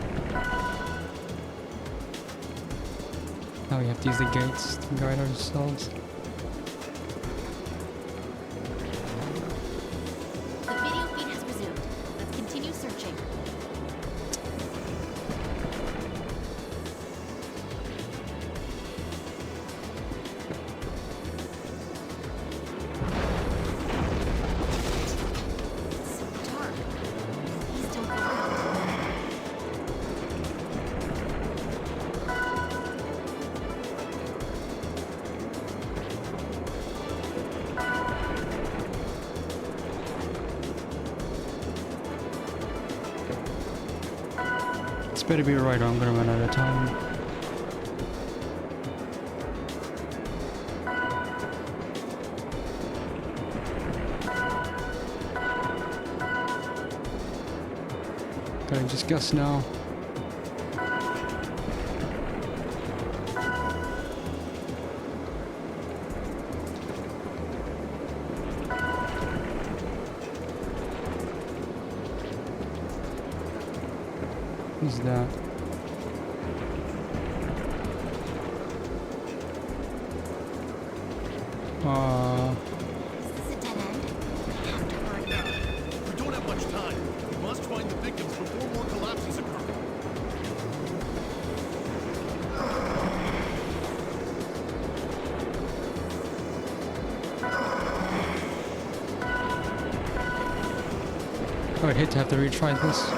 Now we have to use the gates to guide ourselves. The video feed has resumed. Let's continue searching. It's so dark. Please don't go out. It's better be right or I'm gonna run out of time. Gotta just guess now. Who's that? Is this a dead end? I have to hurry. We don't have much time. We must find the victims before more collapses occur. I would hate to have to retry this.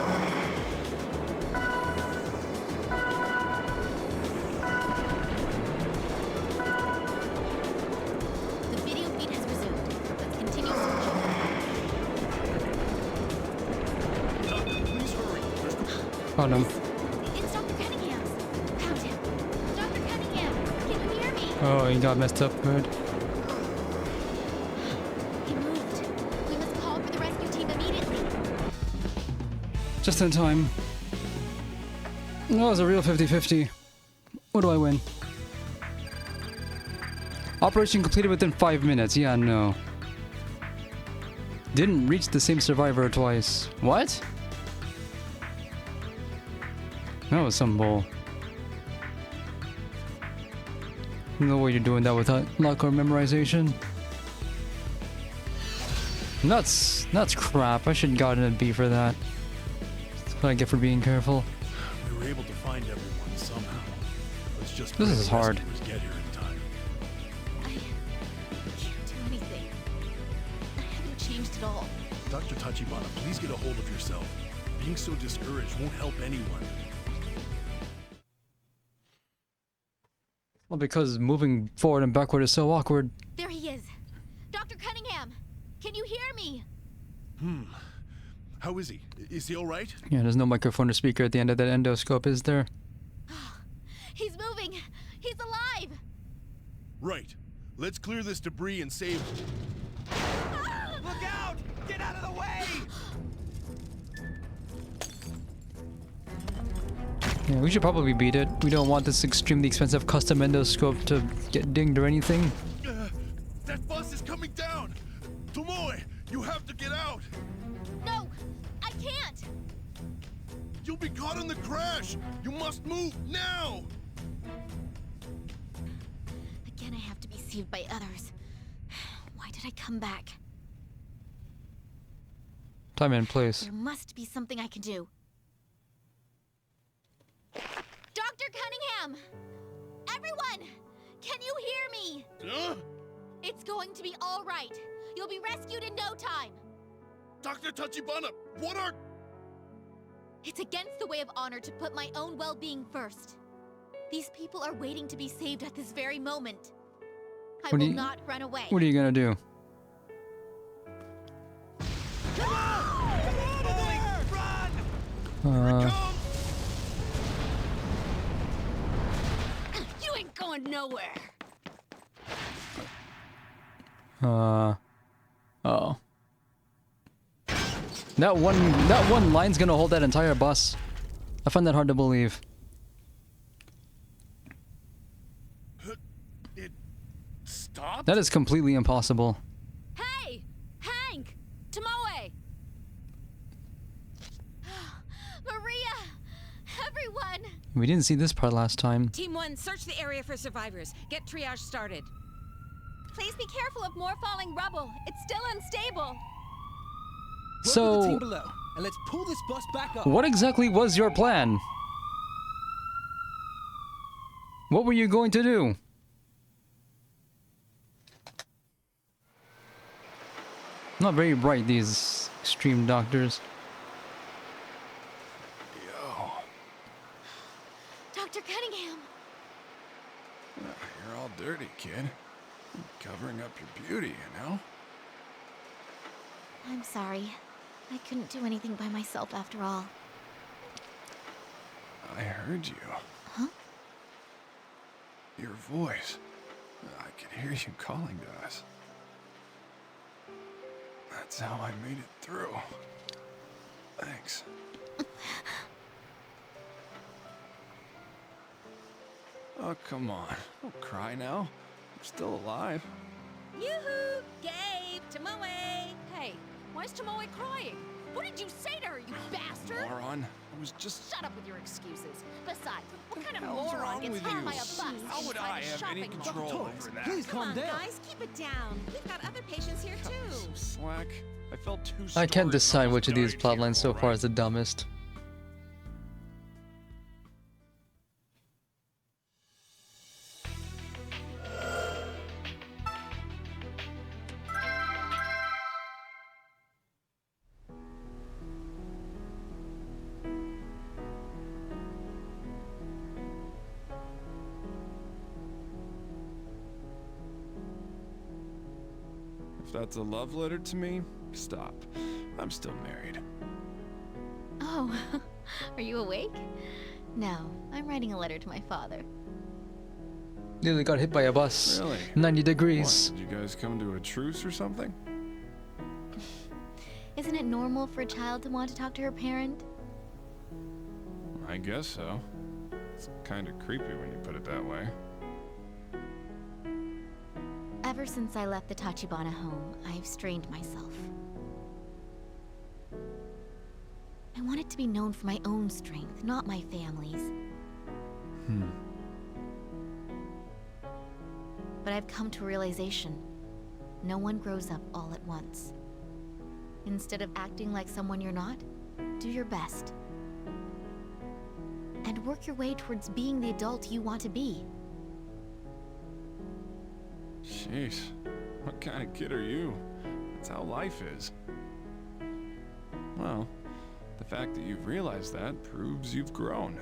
The video feed has resumed. Let's continue searching. Doctor, please hurry. Found him. It's Dr. Cunningham's. Found him. Dr. Cunningham, can you hear me? Oh, he got messed up good. He moved. We must call for the rescue team immediately. Just in time. That was a real 50-50. What do I win? Operation completed within 5 minutes. Yeah, no. Didn't reach the same survivor twice. What? That was some bull. No way you're doing that without luck or memorization. That's crap. I should have gotten a B for that. That's what I get for being careful. We were able to find everyone somehow. Let's just This pray is the hard. rescuers get here in time. I can't do anything. I haven't changed at all. Dr. Tachibana, please get a hold of yourself. Being so discouraged won't help anyone. Well, because moving forward and backward is so awkward. There he is. Dr. Cunningham, can you hear me? How is he? Is he all right? Yeah, there's no microphone or speaker at the end of that endoscope, is there? He's moving. He's alive. Right. Let's clear this debris and save him. Look out! Get out of the way! Yeah, we should probably beat it. We don't want this extremely expensive custom endoscope to get dinged or anything. That bus is coming down! Tomoe, you have to get out! No, I can't. You'll be caught in the crash! You must move now! Again, I have to be saved by others. Why did I come back? Time and place. There must be something I can do. Dr. Cunningham! Everyone! Can you hear me? It's going to be all right. You'll be rescued in no time. Dr. Tachibana, what are... It's against the way of honor to put my own well-being first. These people are waiting to be saved at this very moment. I will not run away. What are you gonna do? Come on! Get out of there! Run! You ain't going nowhere. Oh. That one line's gonna hold that entire bus. I find that hard to believe. It stopped? That is completely impossible. Hey! Hank! Tomoe! Maria! Everyone! We didn't see this part last time. Team 1, search the area for survivors. Get triage started. Please be careful of more falling rubble. It's still unstable. Work with the So, team below, and let's pull this bus back up. what exactly was your plan? What were you going to do? Not very bright, these extreme doctors. Yo. Dr. Cunningham! You're all dirty, kid. Covering up your beauty, you know? I'm sorry. I couldn't do anything by myself after all. I heard you. Huh? Your voice. I could hear you calling to us. That's how I made it through. Thanks. Oh, come on. Don't cry now. I'm still alive. Yoo-hoo! Gabe! Tomoe! Hey, why is Tomoe crying? What did you say to her, you bastard? Moron. I was just... Shut up with your excuses. Besides, what kind of hell's moron wrong gets with hurt you? by a bus? How would I have any control over that? Please Come calm on, down. guys, keep it down. We've got other patients here too. So slack. I felt too I can't stories decide almost which of these died plotlines here, so far alright? is the dumbest. If that's a love letter to me, stop. I'm still married. Oh, are you awake? No, I'm writing a letter to my father. Nearly got hit by a bus. Really? 90 degrees. What, did you guys come to a truce or something? Isn't it normal for a child to want to talk to her parent? I guess so. It's kind of creepy when you put it that way. Ever since I left the Tachibana home, I've strained myself. I want it to be known for my own strength, not my family's. But I've come to a realization. No one grows up all at once. Instead of acting like someone you're not, do your best. And work your way towards being the adult you want to be. Jeez, what kind of kid are you? That's how life is. Well, the fact that you've realized that proves you've grown.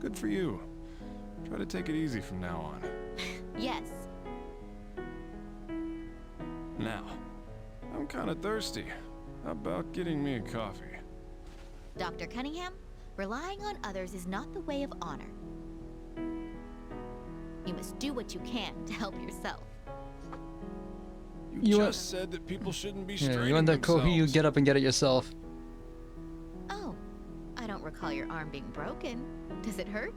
Good for you. Try to take it easy from now on. Yes. Now, I'm kind of thirsty. How about getting me a coffee? Dr. Cunningham, relying on others is not the way of honor. You must do what you can to help yourself. You just said that people shouldn't be straining you want that coffee, you themselves. get up and get it yourself. Oh, I don't recall your arm being broken. Does it hurt?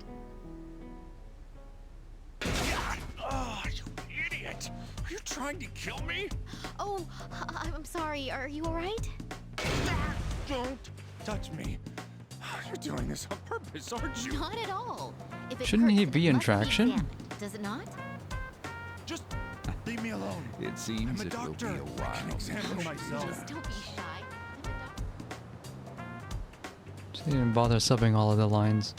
Oh, you idiot! Are you trying to kill me? Oh, I'm sorry. Are you alright? Don't touch me. You're doing this on purpose, aren't you? Not at all. If it Shouldn't hurts, he it be in must traction? damaged. Does it not? Just leave me alone. It seems I'm a it will be doctor. a I can while. examine myself. Please don't be shy. She didn't bother subbing all of the lines.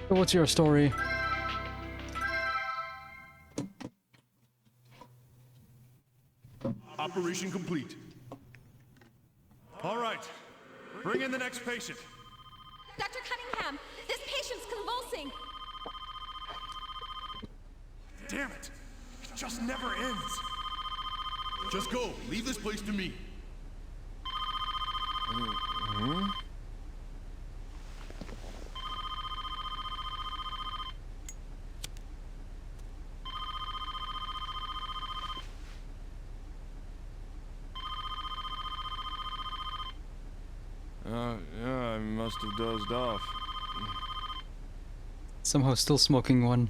So what's your story? Operation complete. All right. Bring in the next patient. Dr. Cunningham, this patient's convulsing. Damn it. It just never ends. Just go. Leave this place to me. Yeah, I must have dozed off. Somehow still smoking one.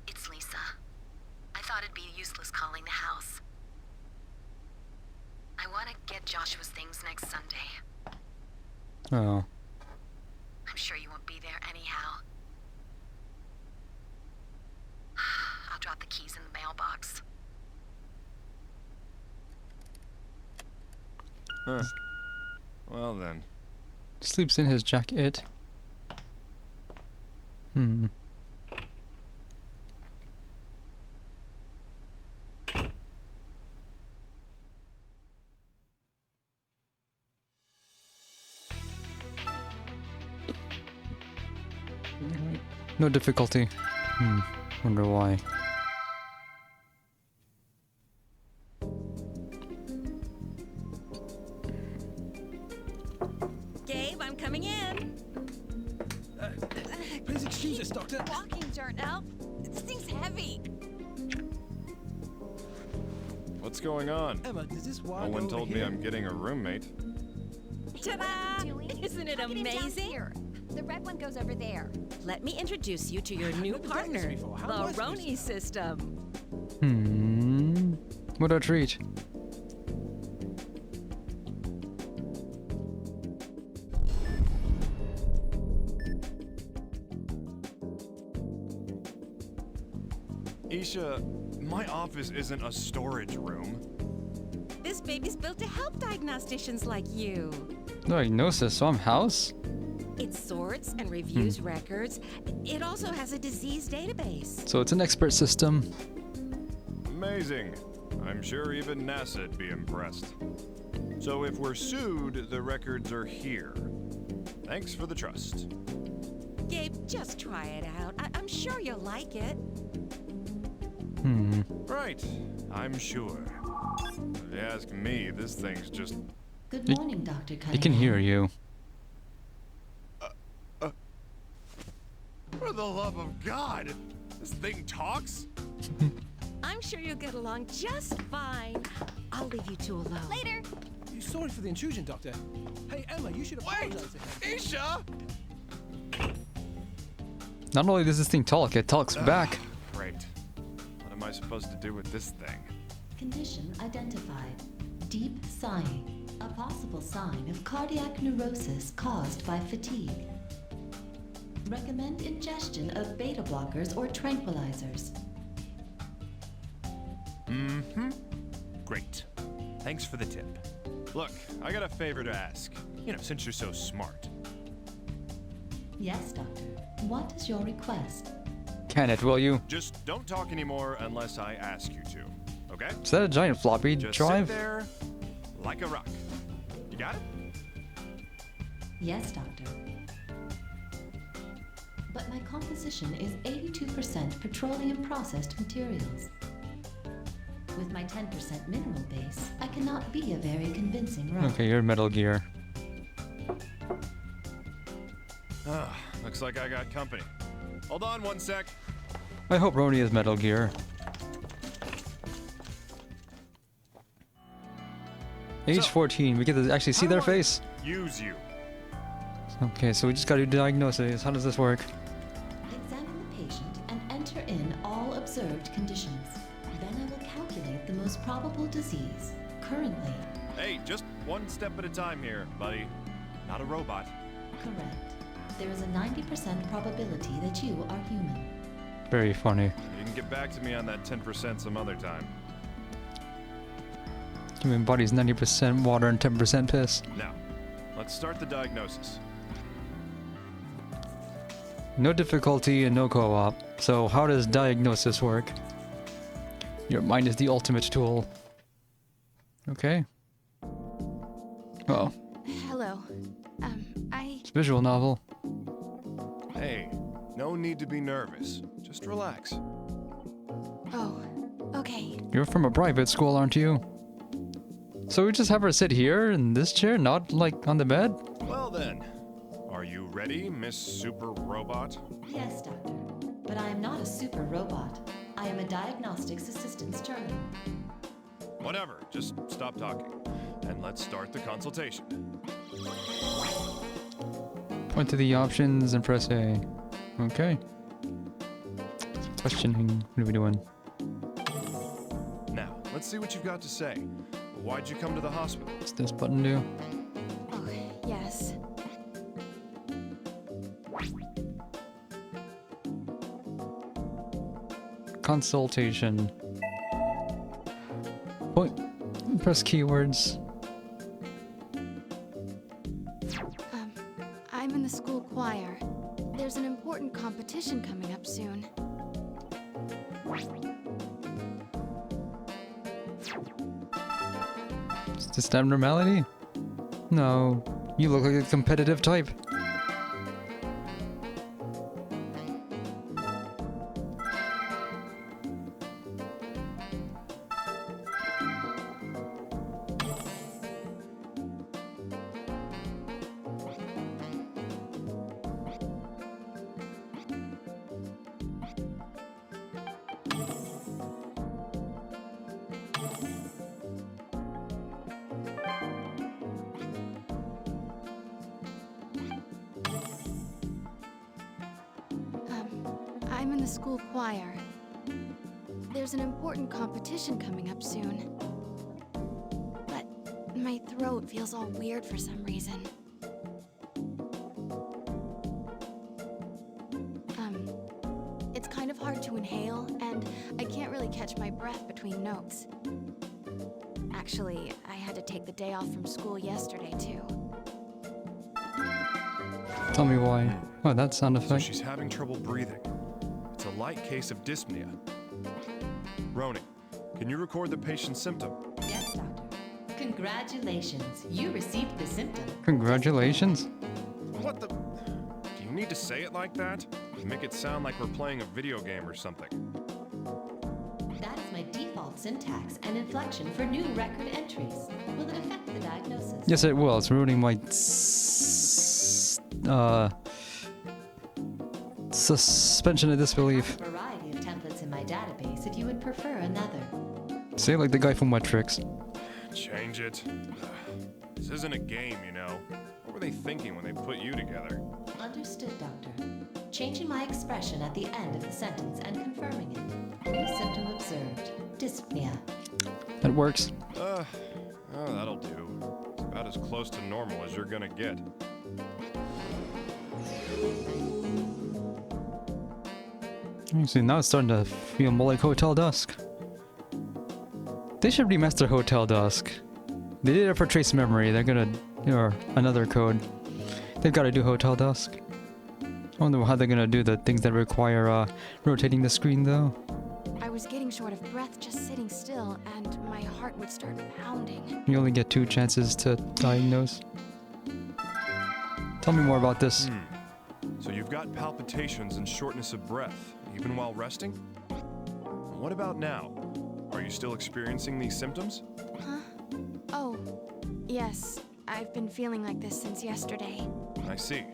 It's Lisa. I thought it'd be useless calling the house. I want to get Joshua's things next Sunday. Oh. I'm sure you won't be there anyhow. I'll drop the keys in the mailbox. Huh. Well then. Sleeps in his jacket. Hmm. No difficulty. Wonder why. Gabe, I'm coming in. Please excuse us, Doctor. Walking dirt, Elf. This thing's heavy. What's going on? Emma, does this wire No one go told over me here? I'm getting a roommate. Ta-da! Isn't it amazing? The red one goes over there. Let me introduce you to your new never done this partner, before. How the am I supposed Roni system. What a treat. Isha, my office isn't a storage room. This baby's built to help diagnosticians like you. Diagnosis, so I'm house? It sorts and reviews records. It also has a disease database. So it's an expert system. Amazing. I'm sure even NASA'd be impressed. So if we're sued, the records are here. Thanks for the trust. Gabe, just try it out. I'm sure you'll like it. Right. I'm sure. If you ask me, this thing's just... Good morning, Dr. Cunningham. He can hear you. For the love of God! This thing talks? I'm sure you'll get along just fine. I'll leave you two alone. Later. Sorry for the intrusion, Doctor. Hey, Emma, you should apologize to him. Isha! Not only does this thing talk, it talks back. Great. What am I supposed to do with this thing? Condition identified. Deep sighing. A possible sign of cardiac neurosis caused by fatigue. Recommend ingestion of beta blockers or tranquilizers. Great. Thanks for the tip. Look, I got a favor to ask. You know, since you're so smart. Yes, Doctor. What is your request? Can it, will you? Just don't talk anymore unless I ask you to, okay? Is that a giant floppy Just drive? sit there like a rock. You got it? Yes, Doctor. But my composition is 82% petroleum processed materials. With my 10% mineral base, I cannot be a very convincing rock. Okay, you're Metal Gear. Looks like I got company. Hold on one sec. I hope Roni is Metal Gear. Age 14, we get to actually see their face. Use you. Okay, so we just gotta do diagnosis. How does this work? Examine the patient and enter in all observed conditions. Then I will calculate the most probable disease. Currently, Hey, just one step at a time here, buddy. Not a robot. correct. There is a 90% probability that you are human. Very funny. You can get back to me on that 10% some other time. Human body's 90% water and 10% piss. Now, let's start the diagnosis. No difficulty and no co-op. So how does diagnosis work? Your mind is the ultimate tool. Okay. Uh-oh. Hello. It's a visual novel. Hey, no need to be nervous. Just relax. Oh, okay. You're from a private school, aren't you? So we just have her sit here in this chair, not like on the bed? Well then, are you ready, Miss Super Robot? Yes, Doctor. But I am not a super robot. I am a diagnostics assistance terminal. Whatever, just stop talking. And let's start the consultation. Point to the options and press A. Okay. Questioning. What are we doing? Now, let's see what you've got to say. Why'd you come to the hospital? What's this button do? Oh, yes. Consultation. Point. Press keywords. I'm in the school choir. There's an important competition coming up soon. Is this an abnormality? No. You look like a competitive type. I'm in the school choir. There's an important competition coming up soon. But my throat feels all weird for some reason. It's kind of hard to inhale, and I can't really catch my breath between notes. Actually, I had to take the day off from school yesterday, too. Tell me why. Oh, that sound effect. So she's having trouble breathing. It's a light case of dyspnea. Ronan, can you record the patient's symptom? Yes, Doctor. Congratulations. You received the symptom. Congratulations. What the? Do you need to say it like that? Make it sound like we're playing a video game or something. That is my default syntax and inflection for new record entries. Will it affect the diagnosis? Yes, it will. It's ruining my suspension of disbelief. I have a variety of templates in my database if you would prefer another. Say it like the guy from Wet Tricks. Change it. This isn't a game, you know. What were they thinking when they put you together? Understood, Doctor. Changing my expression at the end of the sentence and confirming it. New symptom observed. Dyspnea. That works. Oh, that'll do. It's about as close to normal as you're gonna get. You see, now it's starting to feel more like Hotel Dusk. They should remaster Hotel Dusk. They did it for Trace Memory. They're gonna, or another code. They've got to do Hotel Dusk. I wonder how they're gonna do the things that require rotating the screen though. I was getting short of breath just sitting still, and my heart would start pounding. You only get 2 chances to diagnose. Tell me more about this. So you've got palpitations and shortness of breath, even while resting? What about now? Are you still experiencing these symptoms? Huh? Oh, yes. I've been feeling like this since yesterday. I see.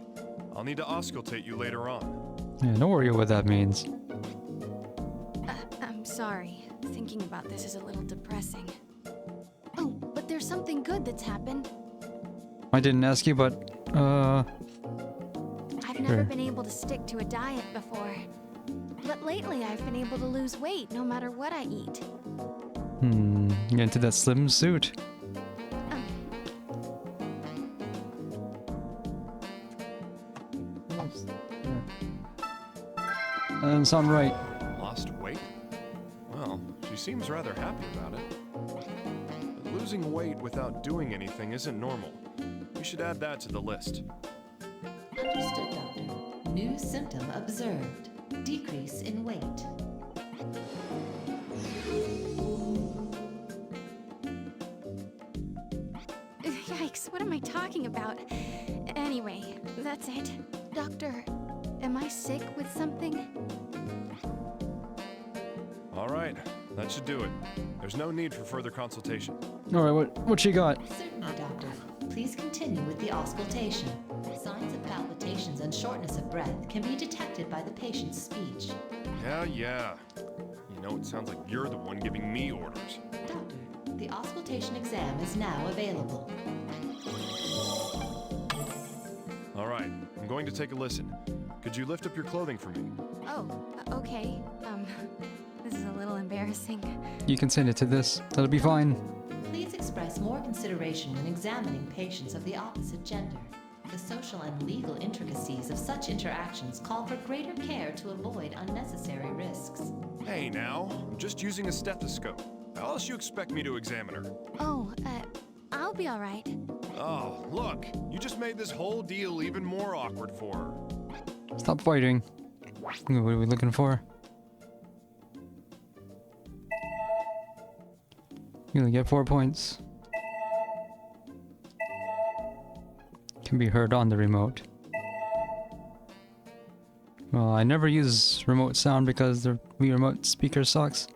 I'll need to auscultate you later on. Yeah, don't worry what that means. I'm sorry. Thinking about this is a little depressing. Oh, but there's something good that's happened. I didn't ask you, but, I've never been able to stick to a diet before. But lately I've been able to lose weight no matter what I eat. Get into that slim suit. Doesn't sound right. Lost weight? Well, she seems rather happy about it. But losing weight without doing anything isn't normal. We should add that to the list. Understood, Doctor. New symptom observed. Decrease in weight. Yikes, what am I talking about? Anyway, that's it. Doctor, am I sick with something? All right, that should do it. There's no need for further consultation. All right, what you got? Certainly, Doctor. Please continue with the auscultation. Signs of palpitations and shortness of breath can be detected by the patient's speech. Yeah. You know, it sounds like you're the one giving me orders. Doctor, the auscultation exam is now available. All right, I'm going to take a listen. Could you lift up your clothing for me? Oh, okay. This is a little embarrassing. You can send it to this. That'll be fine. Please express more consideration when examining patients of the opposite gender. The social and legal intricacies of such interactions call for greater care to avoid unnecessary risks. Hey now, I'm just using a stethoscope. How else you expect me to examine her? Oh, I'll be all right. Oh, look, you just made this whole deal even more awkward for her. Stop fighting. What are we looking for? You only get 4 points. Can be heard on the remote. Well, I never use remote sound because the Wii remote speaker sucks.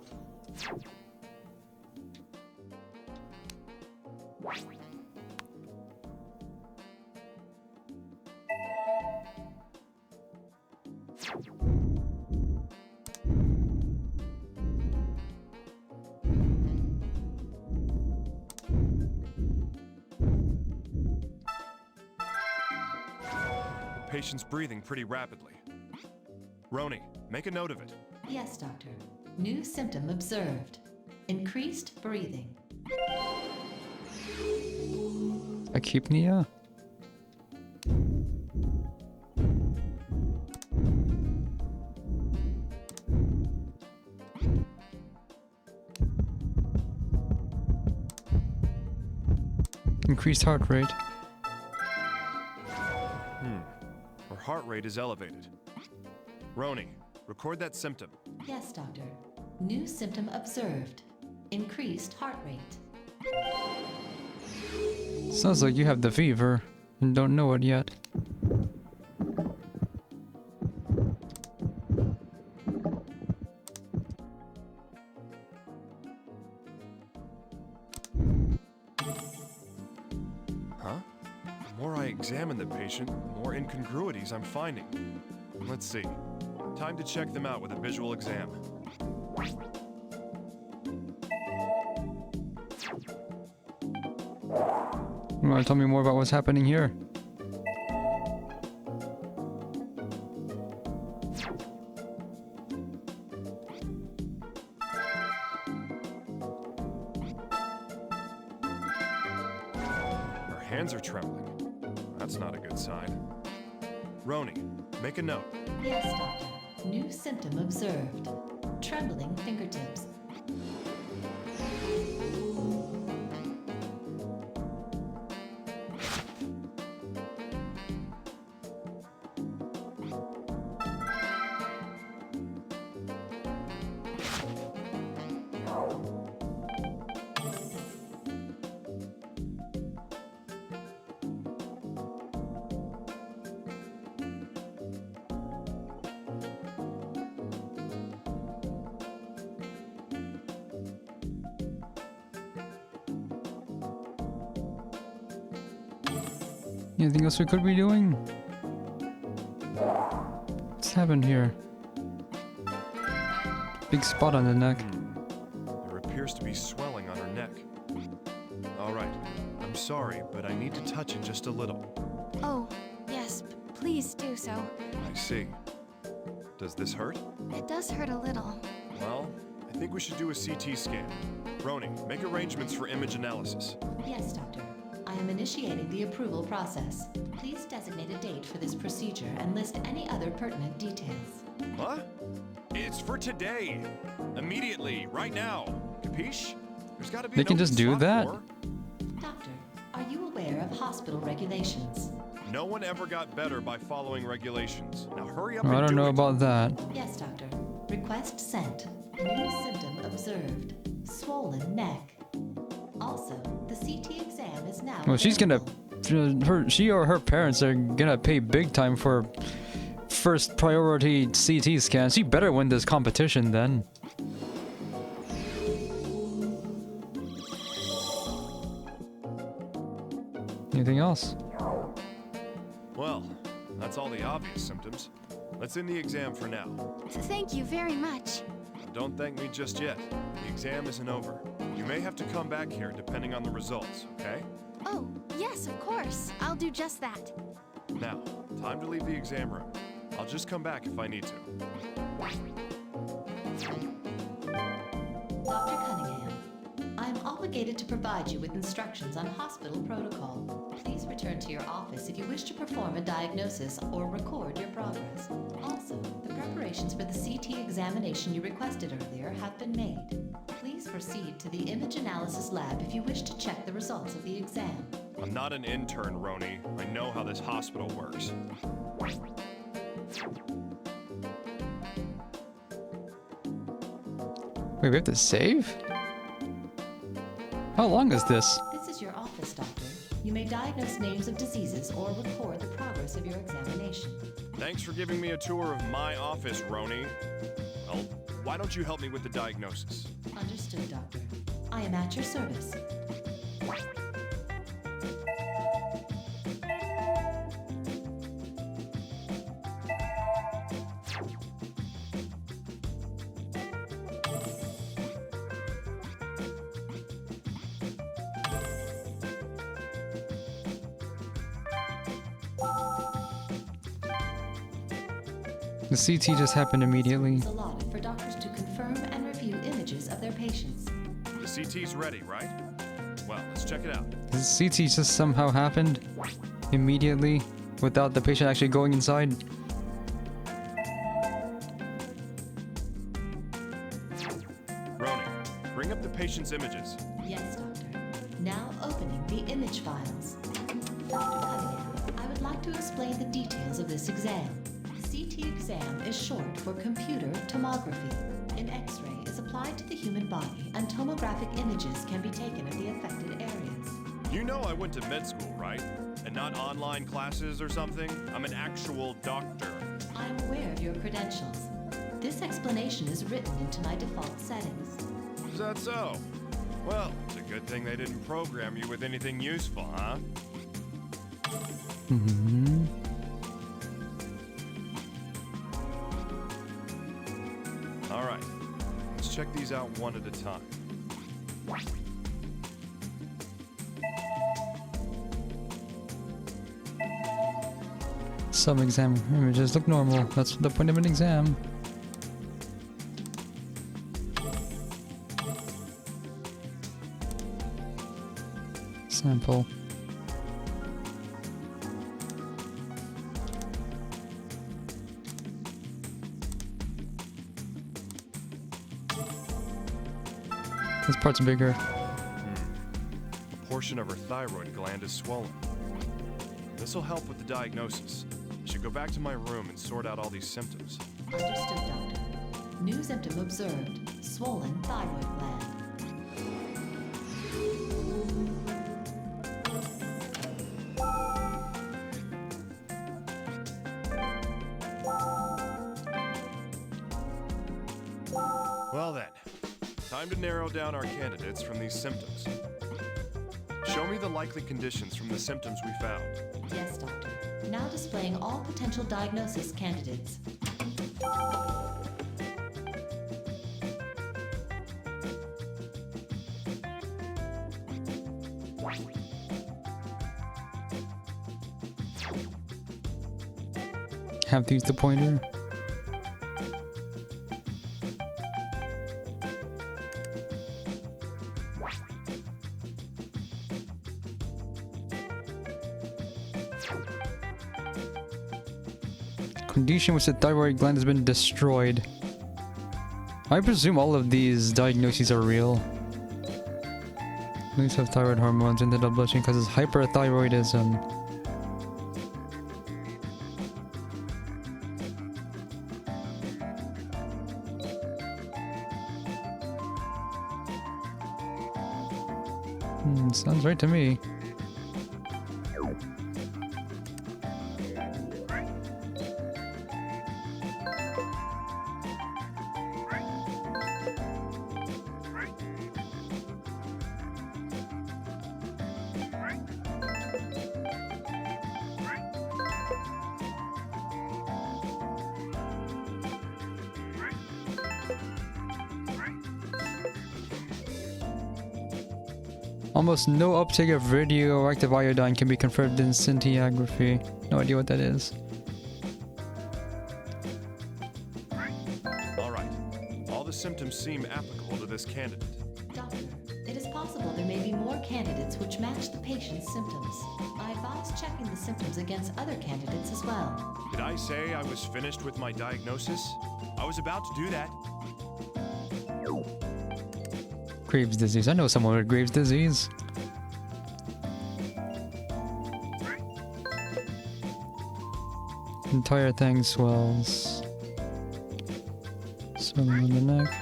Patient's breathing pretty rapidly. Roni, make a note of it. Yes, Doctor. New symptom observed. Increased breathing. Achypnea? Increased heart rate. Her heart rate is elevated. Roni, record that symptom. Yes, Doctor. New symptom observed. Increased heart rate. Sounds like you have the fever and don't know it yet. Huh? The more I examine the patient, the more incongruities I'm finding. Let's see. Time to check them out with a visual exam. You want to tell me more about what's happening here? Her hands are trembling. That's not a good sign. Roni, make a note. Yes, Doctor. New symptom observed. Trembling fingertips. Anything else we could be doing? What's happened here? Big spot on the neck. There appears to be swelling on her neck. All right, I'm sorry, but I need to touch it just a little. Oh, yes, please do so. I see. Does this hurt? It does hurt a little. Well, I think we should do a CT scan. Roni, make arrangements for image analysis. Yes, Doctor. I am initiating the approval process. Please designate a date for this procedure and list any other pertinent details. What? It's for today. Immediately, right now. Capiche? There's gotta be They an can open just do slot that? door. Doctor, are you aware of hospital regulations? No one ever got better by following regulations. Now hurry up Oh, and I don't do know it. about that. Yes, Doctor. Request sent. New symptom observed. Swollen neck. Also, the CT exam is now. Well, she's gonna, she or her parents are gonna pay big time for first priority CT scans. She better win this competition then. Anything else? Well, that's all the obvious symptoms. Let's end the exam for now. Thank you very much. Don't thank me just yet. The exam isn't over. You may have to come back here depending on the results, okay? Oh, yes, of course. I'll do just that. Now, time to leave the exam room. I'll just come back if I need to. Dr. Cunningham, I am obligated to provide you with instructions on hospital protocol. Please return to your office if you wish to perform a diagnosis or record your progress. Also, the preparations for the CT examination you requested earlier have been made. Please proceed to the image analysis lab if you wish to check the results of the exam. I'm not an intern, Roni. I know how this hospital works. Wait, we have to save? How long is this? This is your office, Doctor. You may diagnose names of diseases or record the progress of your examination. Thanks for giving me a tour of my office, Roni. Well, why don't you help me with the diagnosis? Understood, Doctor. I am at your service. The CT just happened immediately. It's allotted for doctors to confirm and review images of their patients. The CT's ready, right? Well, let's check it out. The CT just somehow happened immediately without the patient actually going inside. Roni, bring up the patient's images. Yes, Doctor. Now opening the image files. Dr. Cunningham, I would like to explain the details of this exam. CT exam is short for computer tomography. An X-ray is applied to the human body and tomographic images can be taken of the affected areas. You know I went to med school, right? And not online classes or something? I'm an actual doctor. I'm aware of your credentials. This explanation is written into my default settings. Is that so? Well, it's a good thing they didn't program you with anything useful, huh? Mm-hmm. All right, let's check these out one at a time. Some exam images look normal. That's the point of an exam. Sample. This part's bigger. A portion of her thyroid gland is swollen. This will help with the diagnosis. I should go back to my room and sort out all these symptoms. Understood, Doctor. New symptom observed. Swollen thyroid gland. Well then, time to narrow down our candidates from these symptoms. Show me the likely conditions from the symptoms we found. Yes, Doctor. Now displaying all potential diagnosis candidates. Have to use the pointer. Condition which the thyroid gland has been destroyed. I presume all of these diagnoses are real. Release of thyroid hormones into the bloodstream causes hyperthyroidism. Sounds right to me. Almost no uptake of radioactive iodine can be confirmed in scintigraphy. No idea what that is. All right. All the symptoms seem applicable to this candidate. Doctor, it is possible there may be more candidates which match the patient's symptoms. I advise checking the symptoms against other candidates as well. Did I say I was finished with my diagnosis? I was about to do that. Graves' disease. I know someone with Graves' disease. Entire thing swells. Swelling on the neck.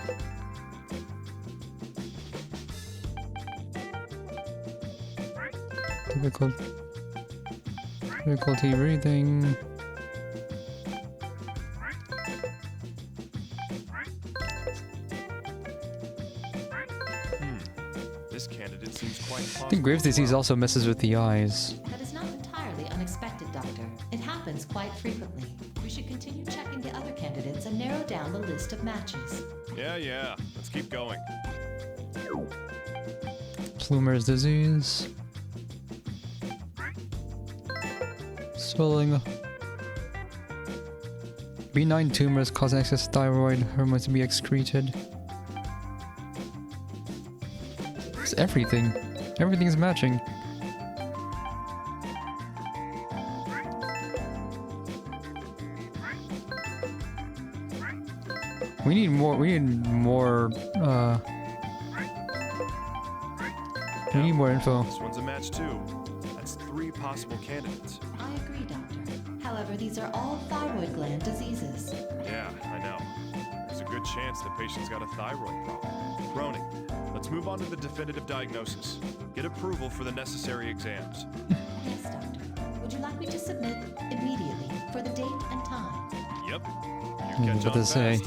Difficulty breathing. This candidate seems quite possible. I think Graves' disease also messes with the eyes. That is not entirely unexpected, Doctor. It happens quite frequently. We should continue checking the other candidates and narrow down the list of matches. Yeah. Let's keep going. Plumer's disease. Swelling. Benign tumors cause excess thyroid hormones to be excreted. It's everything. Everything's matching. We need more info. This one's a match too. That's 3 possible candidates. I agree, Doctor. However, these are all thyroid gland diseases. Yeah, I know. There's a good chance the patient's got a thyroid problem. Roning, let's move on to the definitive diagnosis. Get approval for the necessary exams. Yes, Doctor. Would you like me to submit immediately for the date and time? Yep. I was about to say.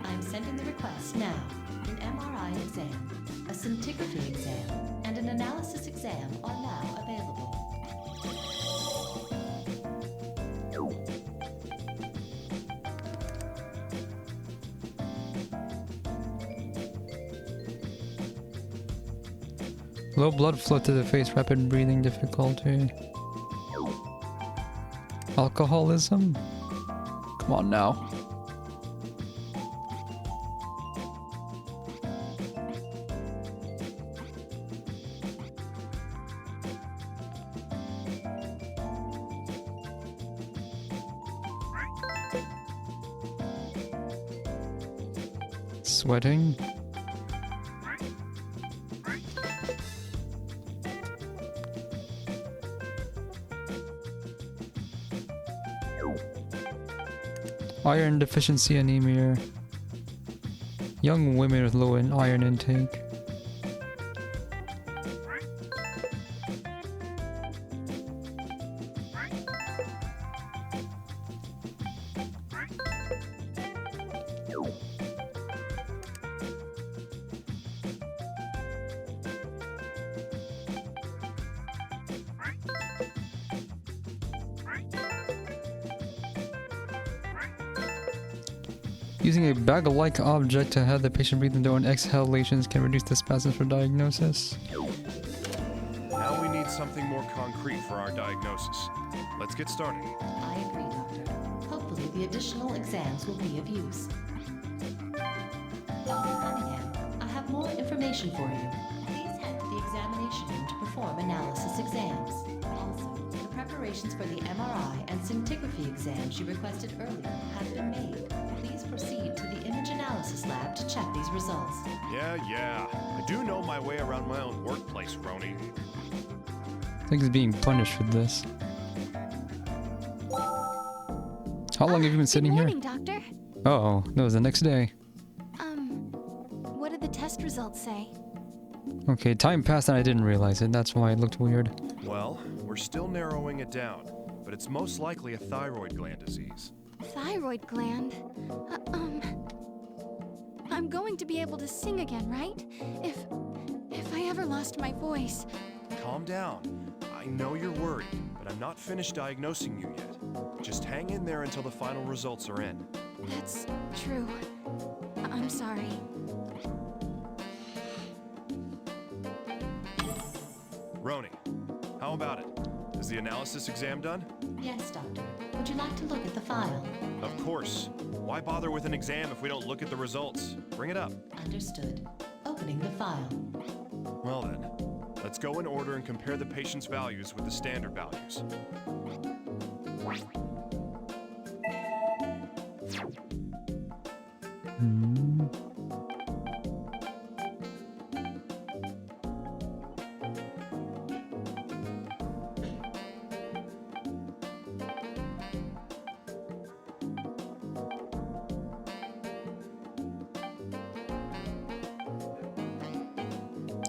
I'm sending the request now. An MRI exam, a scintigraphy exam, and an analysis exam are now available. Low blood flow to the face, rapid breathing difficulty. Alcoholism? Come on now. Sweating? Iron deficiency anemia. Young women with low iron intake. Using a bag-like object to have the patient breathe in their own exhalations can reduce the spasms for diagnosis. Now we need something more concrete for our diagnosis. Let's get started. I agree, Doctor. Hopefully the additional exams will be of use. Dr. Cunningham, I have more information for you. Please head to the examination room to perform analysis exams. Also, the preparations for the MRI and scintigraphy exams you requested earlier have been made. Please proceed to the image analysis lab to check these results. Yeah. I do know my way around my own workplace, Roni. I think he's being punished for this. How long have you been sitting Good here? morning, Doctor. Oh, that was the next day. What did the test results say? Okay, time passed and I didn't realize it. That's why it looked weird. Well, we're still narrowing it down, but it's most likely a thyroid gland disease. Thyroid gland? I'm going to be able to sing again, right? If I ever lost my voice. Calm down. I know you're worried, but I'm not finished diagnosing you yet. Just hang in there until the final results are in. That's true. I'm sorry. Roni, how about it? Is the analysis exam done? Yes, Doctor. Would you like to look at the file? Of course. Why bother with an exam if we don't look at the results? Bring it up. Understood. Opening the file. Well then, let's go in order and compare the patient's values with the standard values.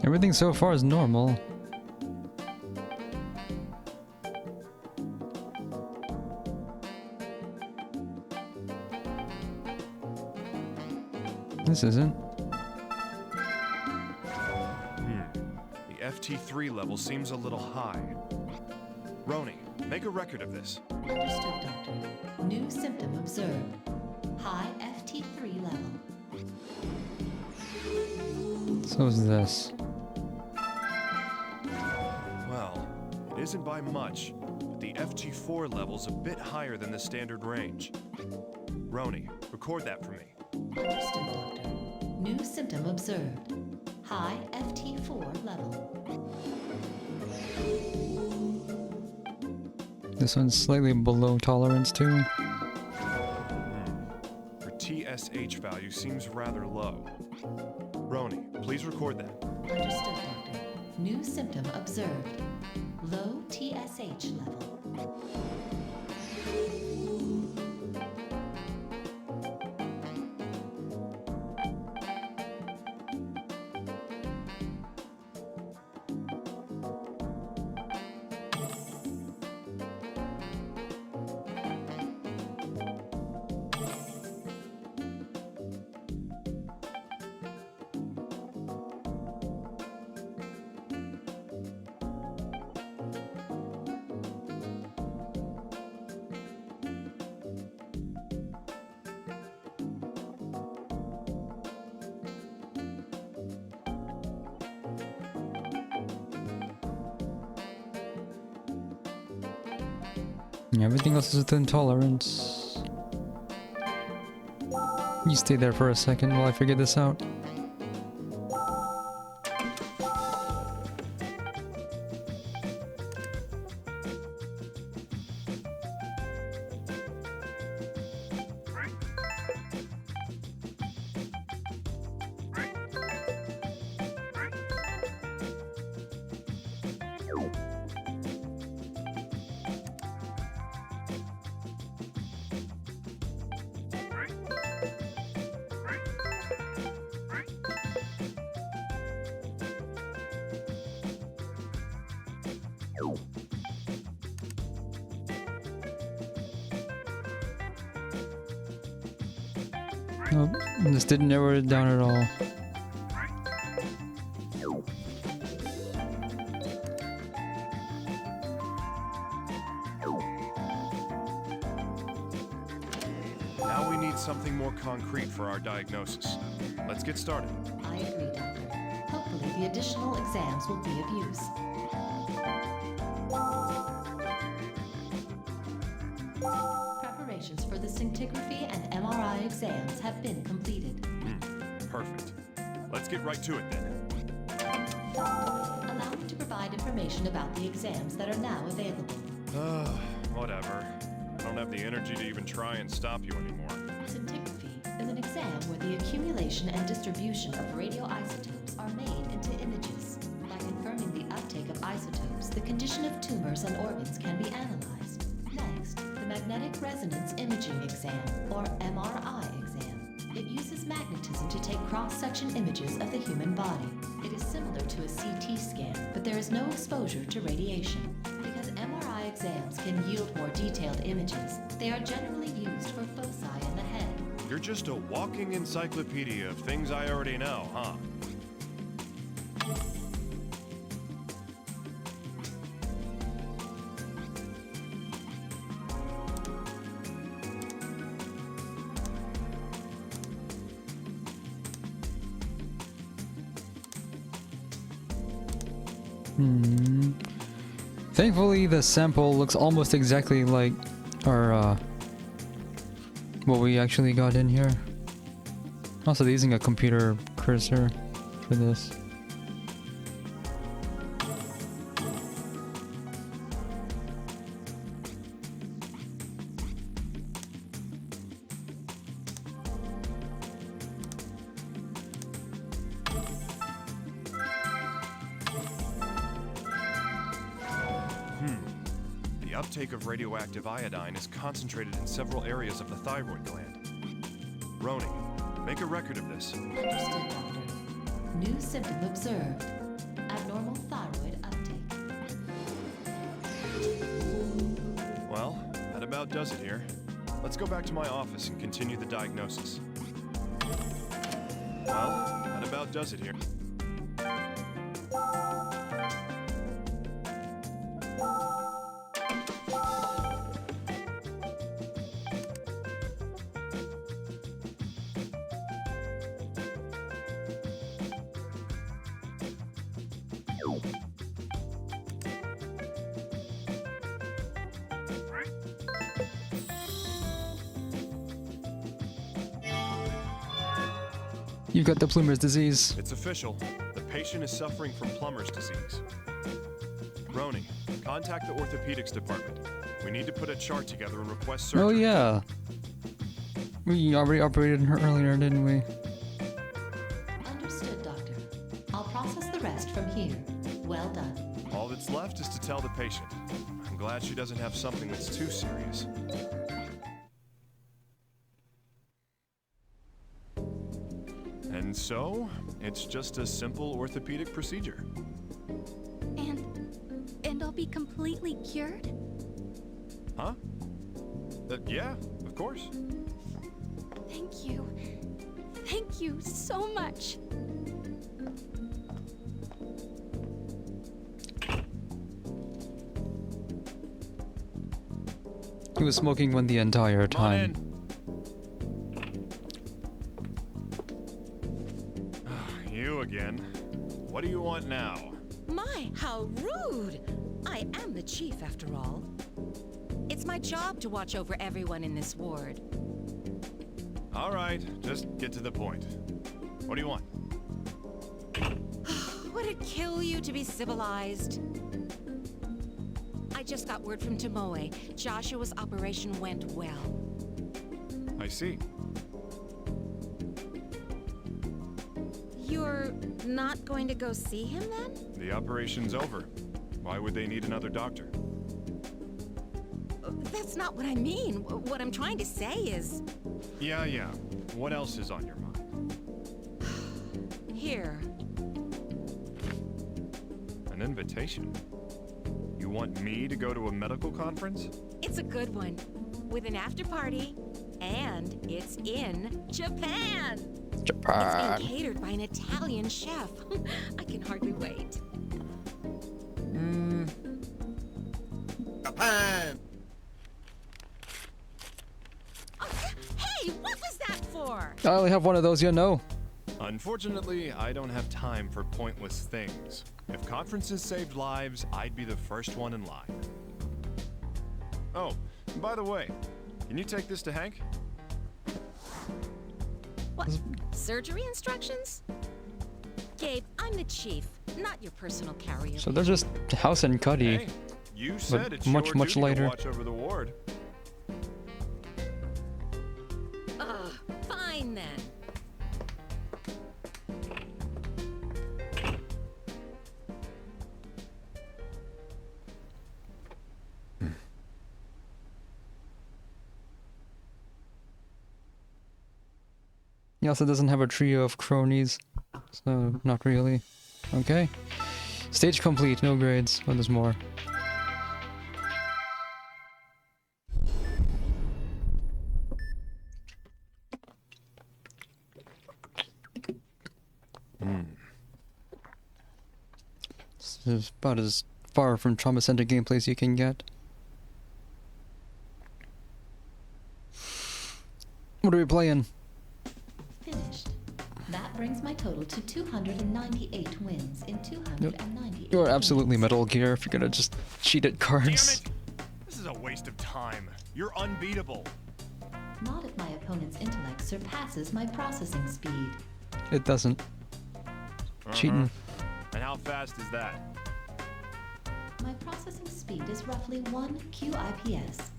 Everything so far is normal. This isn't. The FT3 level seems a little high. Roni, make a record of this. Understood, Doctor. New symptom observed. High FT3 level. So is this. Well, it isn't by much, but the FT4 level's a bit higher than the standard range. Roni, record that for me. Understood, Doctor. New symptom observed. High FT4 level. This one's slightly below tolerance too. Her TSH value seems rather low. Roni, please record that. Understood, Doctor. New symptom observed. Low TSH level. Everything else is within tolerance. You stay there for a second while I figure this out. Nope, this didn't narrow it down at all. Now we need something more concrete for our diagnosis. Let's get started. I agree, Doctor. Hopefully the additional exams will be of use. Preparations for the scintigraphy and MRI exams have been completed. Perfect. Let's get right to it then. Allow classified information about the exams that are now available. Whatever. I don't have the energy to even try and stop you anymore. Scintigraphy is an exam where the accumulation and distribution of radioisotopes are made into images. By confirming the uptake of isotopes, the condition of tumors and organs can be analyzed. Next, the magnetic resonance imaging exam, or MRI exam. It uses magnetism to take cross-section images of the human body. It is similar to a CT scan, but there is no exposure to radiation. Because MRI exams can yield more detailed images, they are generally used for foci in the head. You're just a walking encyclopedia of things I already know, huh? Thankfully, the sample looks almost exactly like our, what we actually got in here. Also, they're using a computer cursor for this. The uptake of radioactive iodine is concentrated in several areas of the thyroid gland. Roni, make a record of this. Understood, Doctor. New symptom observed. Abnormal thyroid uptake. Well, that about does it here. Let's go back to my office and continue the diagnosis. Well, that about does it here. You've got the Plummer's disease. It's official. The patient is suffering from Plummer's disease. Roni, contact the orthopedics department. We need to put a chart together and request surgery. Oh yeah. We already operated on her earlier, didn't we? Understood, Doctor. I'll process the rest from here. Well done. All that's left is to tell the patient. I'm glad she doesn't have something that's too serious. And so, it's just a simple orthopedic procedure. And I'll be completely cured? Huh? Yeah, of course. Thank you. Thank you so much. He was smoking one the entire time. You again. What do you want now? My, how rude! I am the chief, after all. It's my job to watch over everyone in this ward. All right, just get to the point. What do you want? Would it kill you to be civilized? I just got word from Tomoe. Joshua's operation went well. I see. You're not going to go see him then? The operation's over. Why would they need another doctor? That's not what I mean. What I'm trying to say is... Yeah. What else is on your mind? Here. An invitation? You want me to go to a medical conference? It's a good one. With an after party. And it's in Japan. Japan. It's being catered by an Italian chef. I can hardly wait. Japan! Oh, hey, what was that for? I only have one of those, you know. Unfortunately, I don't have time for pointless things. If conferences saved lives, I'd be the first one in line. Oh, and by the way, can you take this to Hank? What? Surgery instructions? Gabe, I'm the chief. not your personal carrier. So they're just House and Cuddy. Hey, you said but it's much, your much duty lighter. to watch over the ward. Fine then. He also doesn't have a trio of cronies, so not really. Okay. Stage complete, no grades. Oh, there's more. This is about as far from Trauma Center gameplay as you can get. What are we playing? Finished. That brings my total to 298 wins in 298. You're absolutely Metal Gear if you're gonna just cheat at cards. Damn it! This is a waste of time. You're unbeatable. Not if my opponent's intellect surpasses my processing speed. It doesn't. Cheating. And how fast is that? My processing speed is roughly 1 QIPS.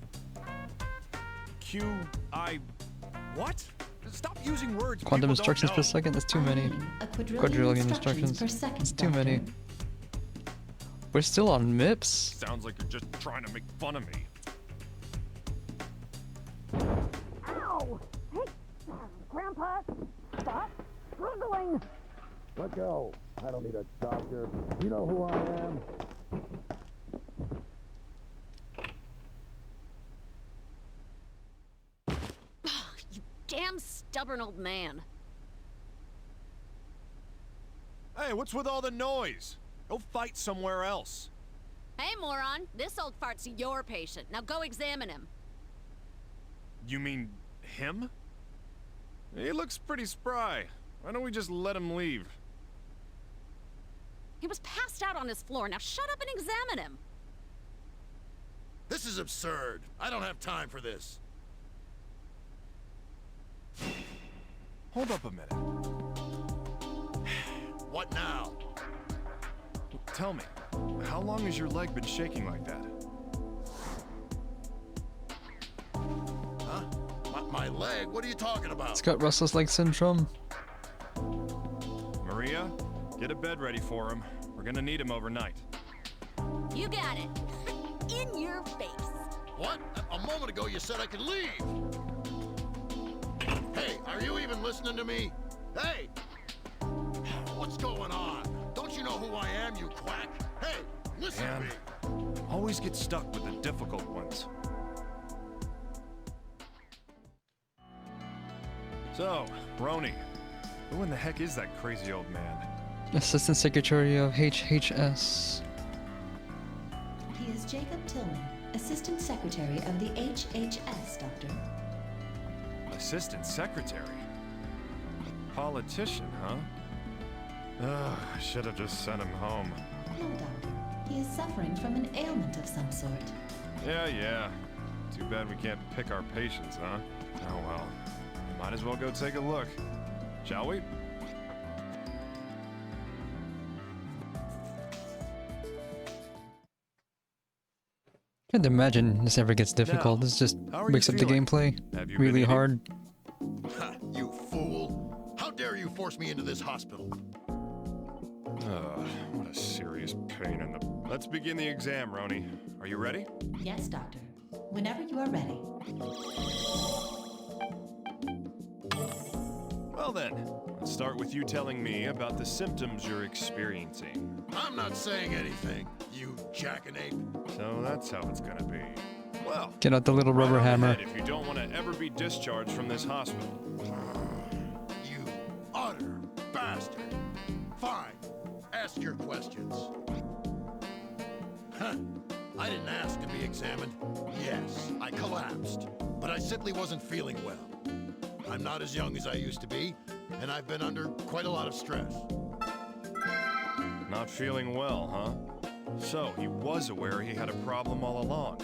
What? Stop using words. Quantum people instructions don't per know. second, that's too many. A Quadrillion instructions. per second, It's too Doctor. many. We're still on MIPS? Sounds like you're just trying to make fun of me. Ow! Hey, Grandpa, stop struggling. Let go. I don't need a doctor. You know who I am. You damn stubborn old man. Hey, what's with all the noise? Go fight somewhere else. Hey, moron. This old fart's your patient. Now go examine him. You mean him? He looks pretty spry. Why don't we just let him leave? He was passed out on his floor. Now shut up and examine him. This is absurd. I don't have time for this. Hold up a minute. What now? Tell me, how long has your leg been shaking like that? Huh? My leg? What are you talking about? It's got restless leg syndrome. Maria, get a bed ready for him. We're gonna need him overnight. You got it. In your face. What? A moment ago you said I could leave. Hey, are you even listening to me? Hey! What's going on? Don't you know who I am, you quack? Hey, listen to me. Always get stuck with the difficult ones. So, Roni, who in the heck is that crazy old man? Assistant Secretary of HHS. He is Jacob Tillman, Assistant Secretary of the HHS, Doctor. Assistant Secretary? Politician, huh? Ugh, I should have just sent him home. No, Doctor. He is suffering from an ailment of some sort. Yeah. Too bad we can't pick our patients, huh? Oh well. Might as well go take a look. Shall we? Can't imagine this ever gets difficult. This just how are you makes up the feeling? gameplay Have you really been eating? hard. Ha, you fool. How dare you force me into this hospital? What a serious pain in the... Let's begin the exam, Roni. Are you ready? Yes, Doctor. Whenever you are ready. Well then, let's start with you telling me about the symptoms you're experiencing. I'm not saying anything, you jackanape. So that's how it's gonna be. Well, Get out the little rubber right on hammer. ahead if you don't want to ever be discharged from this hospital. You utter bastard. Fine. Ask your questions. Huh. I didn't ask to be examined. Yes, I collapsed. But I simply wasn't feeling well. I'm not as young as I used to be, and I've been under quite a lot of stress. Not feeling well, huh? So, he was aware he had a problem all along.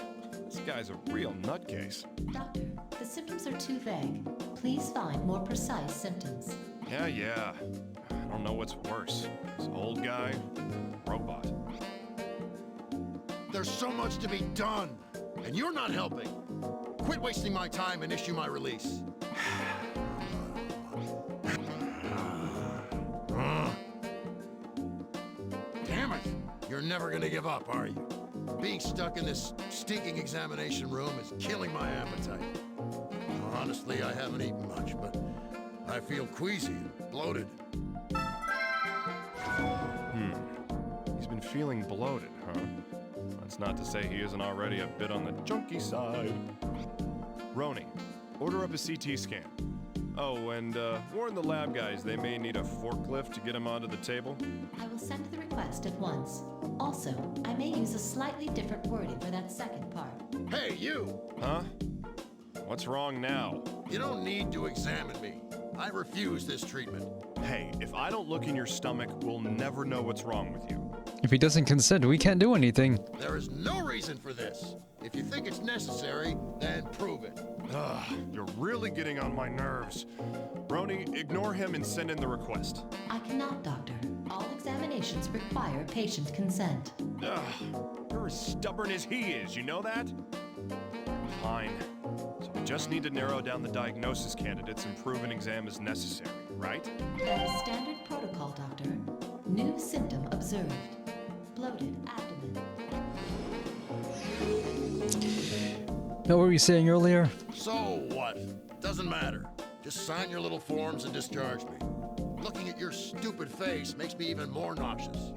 This guy's a real nutcase. Doctor, the symptoms are too vague. Please find more precise symptoms. Yeah. I don't know what's worse. This old guy, robot. There's so much to be done, and you're not helping. Quit wasting my time and issue my release. Damn it! You're never gonna give up, are you? Being stuck in this stinking examination room is killing my appetite. Honestly, I haven't eaten much, but I feel queasy and bloated. He's been feeling bloated, huh? That's not to say he isn't already a bit on the junky side. Roni, order up a CT scan. Oh, and warn the lab guys they may need a forklift to get him onto the table. I will send the request at once. Also, I may use a slightly different wording for that second part. Hey, you! Huh? What's wrong now? You don't need to examine me. I refuse this treatment. Hey, if I don't look in your stomach, we'll never know what's wrong with you. If he doesn't consent, we can't do anything. There is no reason for this. If you think it's necessary, then prove it. You're really getting on my nerves. Roni, ignore him and send in the request. I cannot, Doctor. All examinations require patient consent. You're as stubborn as he is, you know that? Fine. So we just need to narrow down the diagnosis candidates and prove an exam is necessary, right? That is standard protocol, Doctor. New symptom observed. Bloated abdomen. What were you saying earlier? So what? Doesn't matter. Just sign your little forms and discharge me. Looking at your stupid face makes me even more nauseous.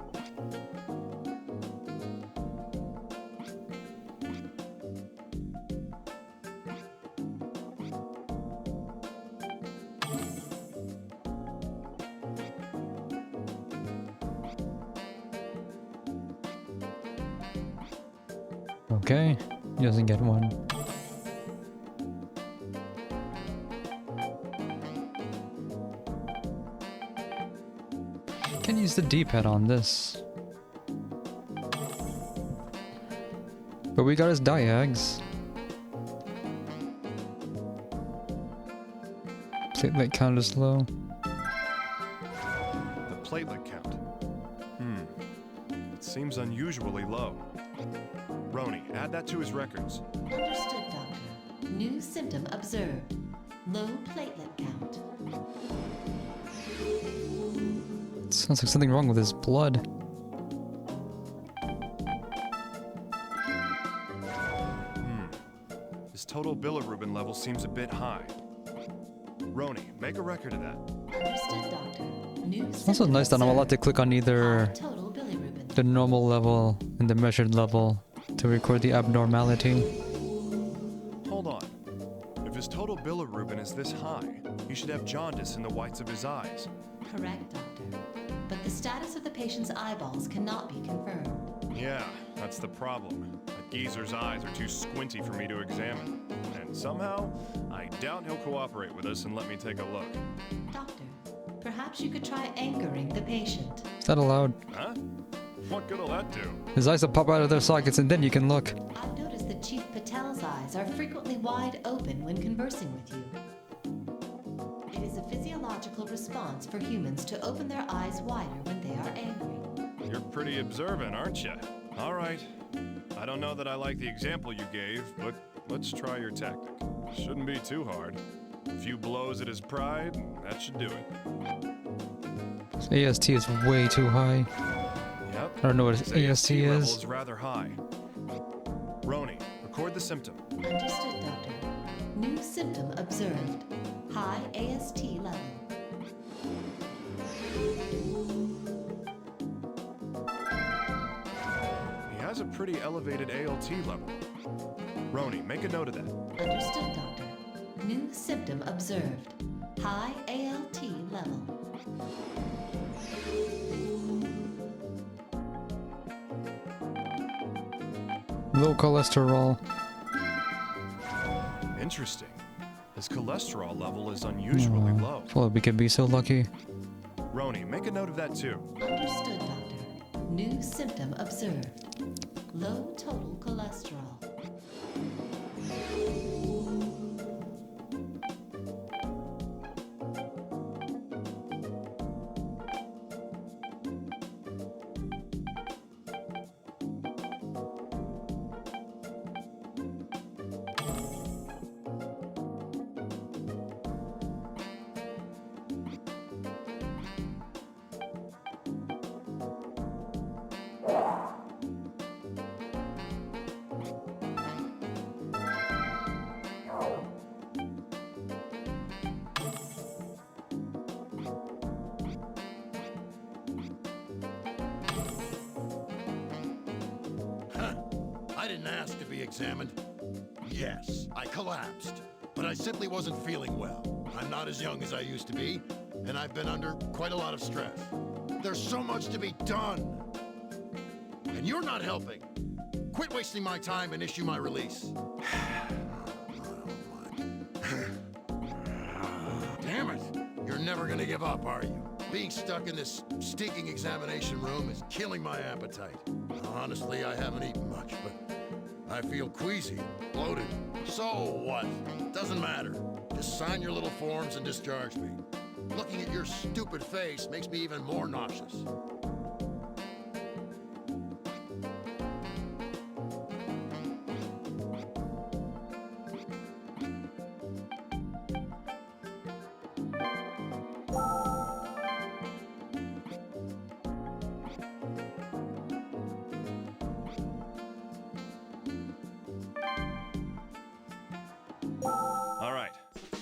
Okay, he doesn't get one. Can use the D-pad on this. But we got his diags. Platelet count is low. The platelet count. It seems unusually low. Roni, add that to his records. Understood, Doctor. New symptom observed. Low platelet count. Sounds like something wrong with his blood. His total bilirubin level seems a bit high. Roni, make a record of that. Understood, Doctor. New It's also nice that I'm allowed to click on either total bilirubin. the normal level and the measured level to record the abnormality. Hold on. If his total bilirubin is this high, he should have jaundice in the whites of his eyes. Correct, Doctor. But the status of the patient's eyeballs cannot be confirmed. Yeah, that's the problem. That geezer's eyes are too squinty for me to examine. And somehow, I doubt he'll cooperate with us and let me take a look. Doctor, perhaps you could try anchoring the patient. Is that allowed? Huh? What good'll that do? His eyes will pop out of their sockets and then you can look. I've noticed that Chief Patel's eyes are frequently wide open when conversing with you. It is a physiological response for humans to open their eyes wider when they are angry. You're pretty observant, aren't you? All right. I don't know that I like the example you gave, but let's try your tactic. Shouldn't be too hard. A few blows at his pride, that should do it. His AST is way too high. Yep. I don't know what his AST level is. is rather high. Roni, record the symptom. Understood, Doctor. New symptom observed. High AST level. He has a pretty elevated ALT level. Roni, make a note of that. Understood, Doctor. New symptom observed. High ALT level. Low cholesterol. Interesting. His cholesterol level is unusually low. Well, we could be so lucky. Roni, make a note of that too. Understood, Doctor. New symptom observed. Low total cholesterol. I didn't ask to be examined. Yes, I collapsed, but I simply wasn't feeling well. I'm not as young as I used to be, and I've been under quite a lot of stress. There's so much to be done, and you're not helping. Quit wasting my time and issue my release. Damn it! You're never gonna give up, are you? Being stuck in this stinking examination room is killing my appetite. Honestly, I haven't eaten much, but I feel queasy, bloated. So what? Doesn't matter. Just sign your little forms and discharge me. Looking at your stupid face makes me even more nauseous. All right,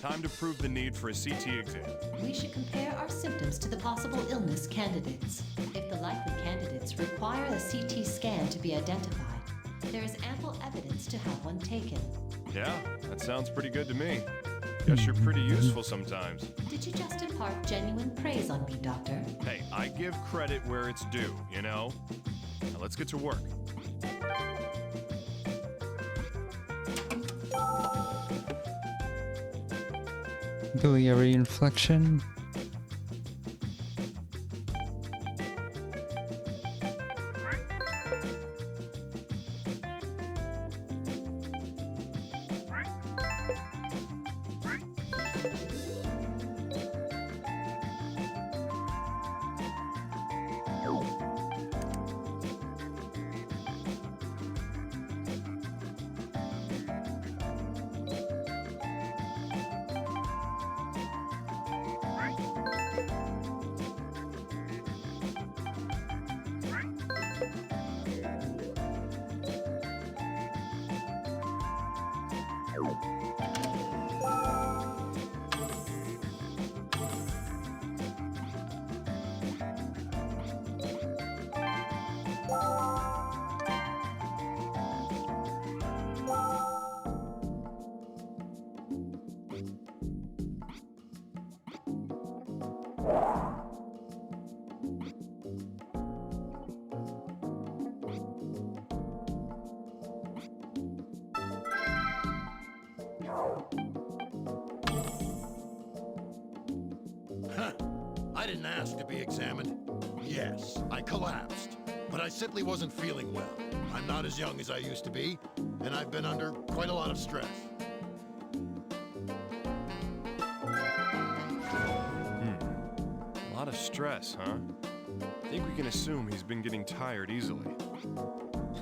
time to prove the need for a CT exam. We should compare our symptoms to the possible illness candidates. If the likely candidates require a CT scan to be identified, there is ample evidence to have one taken. Yeah, that sounds pretty good to me. Guess you're pretty useful sometimes. Did you just impart genuine praise on me, Doctor? Hey, I give credit where it's due, you know? Now let's get to work. Biliary inflection. I didn't ask to be examined. Yes, I collapsed, but I simply wasn't feeling well. I'm not as young as I used to be, and I've been under quite a lot of stress. A lot of stress, huh? I think we can assume he's been getting tired easily.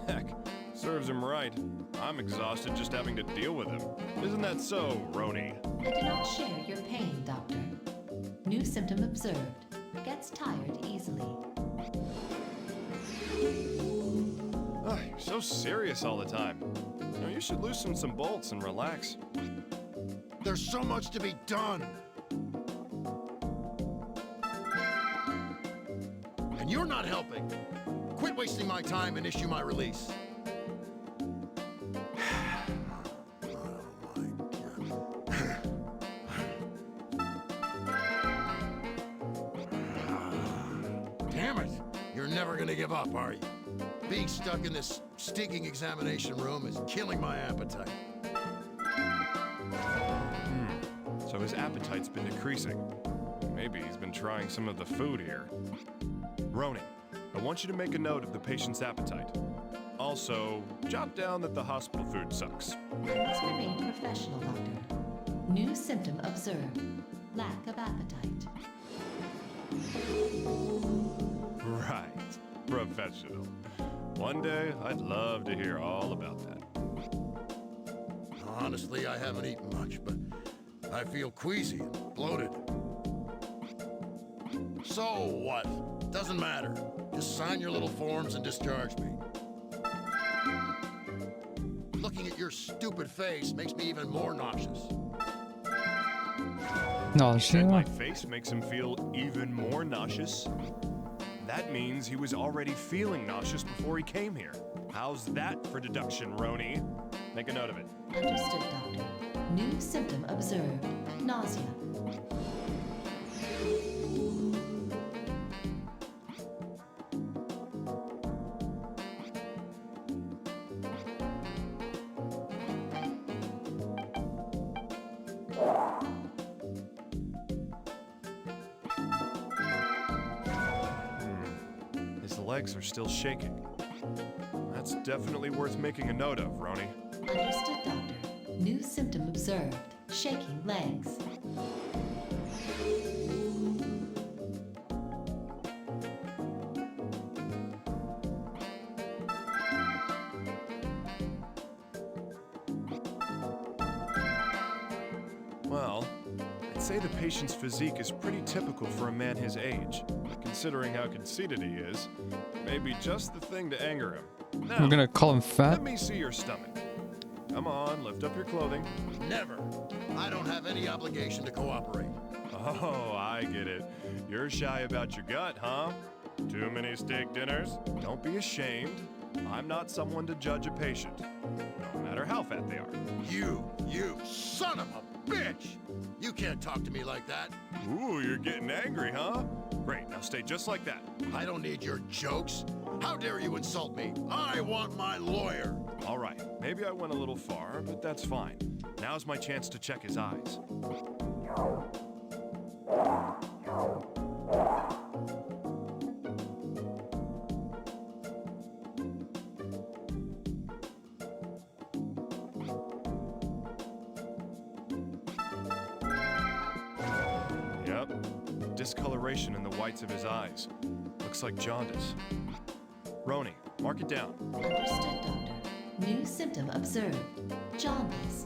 Heck, serves him right. I'm exhausted just having to deal with him. Isn't that so, Roni? I do not share your pain, Doctor. New symptom observed. Gets tired easily. Oh, you're so serious all the time. You know, you should loosen some bolts and relax. There's so much to be done. And you're not helping. Quit wasting my time and issue my release. Damn it! You're never gonna give up, are you? Being stuck in this stinking examination room is killing my appetite. So his appetite's been decreasing. Maybe he's been trying some of the food here. Roni, I want you to make a note of the patient's appetite. Also, jot down that the hospital food sucks. I must remain professional, Doctor. New symptom observed. Lack of appetite. Right, professional. One day, I'd love to hear all about that. Honestly, I haven't eaten much, but I feel queasy and bloated. So what? Doesn't matter. Just sign your little forms and discharge me. Looking at your stupid face makes me even more nauseous. Nausea? My face makes him feel even more nauseous. That means he was already feeling nauseous before he came here. How's that for deduction, Roni? Make a note of it. Understood, Doctor. New symptom observed. Nausea. His legs are still shaking. That's definitely worth making a note of, Roni. Understood, Doctor. New symptom observed. Shaking legs. Well, I'd say the patient's physique is pretty typical for a man his age. But considering how conceited he is, maybe just the thing to anger him. Now, We're gonna call him fat? let me see your stomach. Come on, lift up your clothing. Never. I don't have any obligation to cooperate. Oh, I get it. You're shy about your gut, huh? Too many steak dinners? Don't be ashamed. I'm not someone to judge a patient, no matter how fat they are. You son of a bitch! You can't talk to me like that. Ooh, you're getting angry, huh? Great, now stay just like that. I don't need your jokes. How dare you insult me? I want my lawyer. All right, maybe I went a little far, but that's fine. Now's my chance to check his eyes. Yep, discoloration in the whites of his eyes. Looks like jaundice. Roni, mark it down. Understood, Doctor. New symptom observed. Jaundice.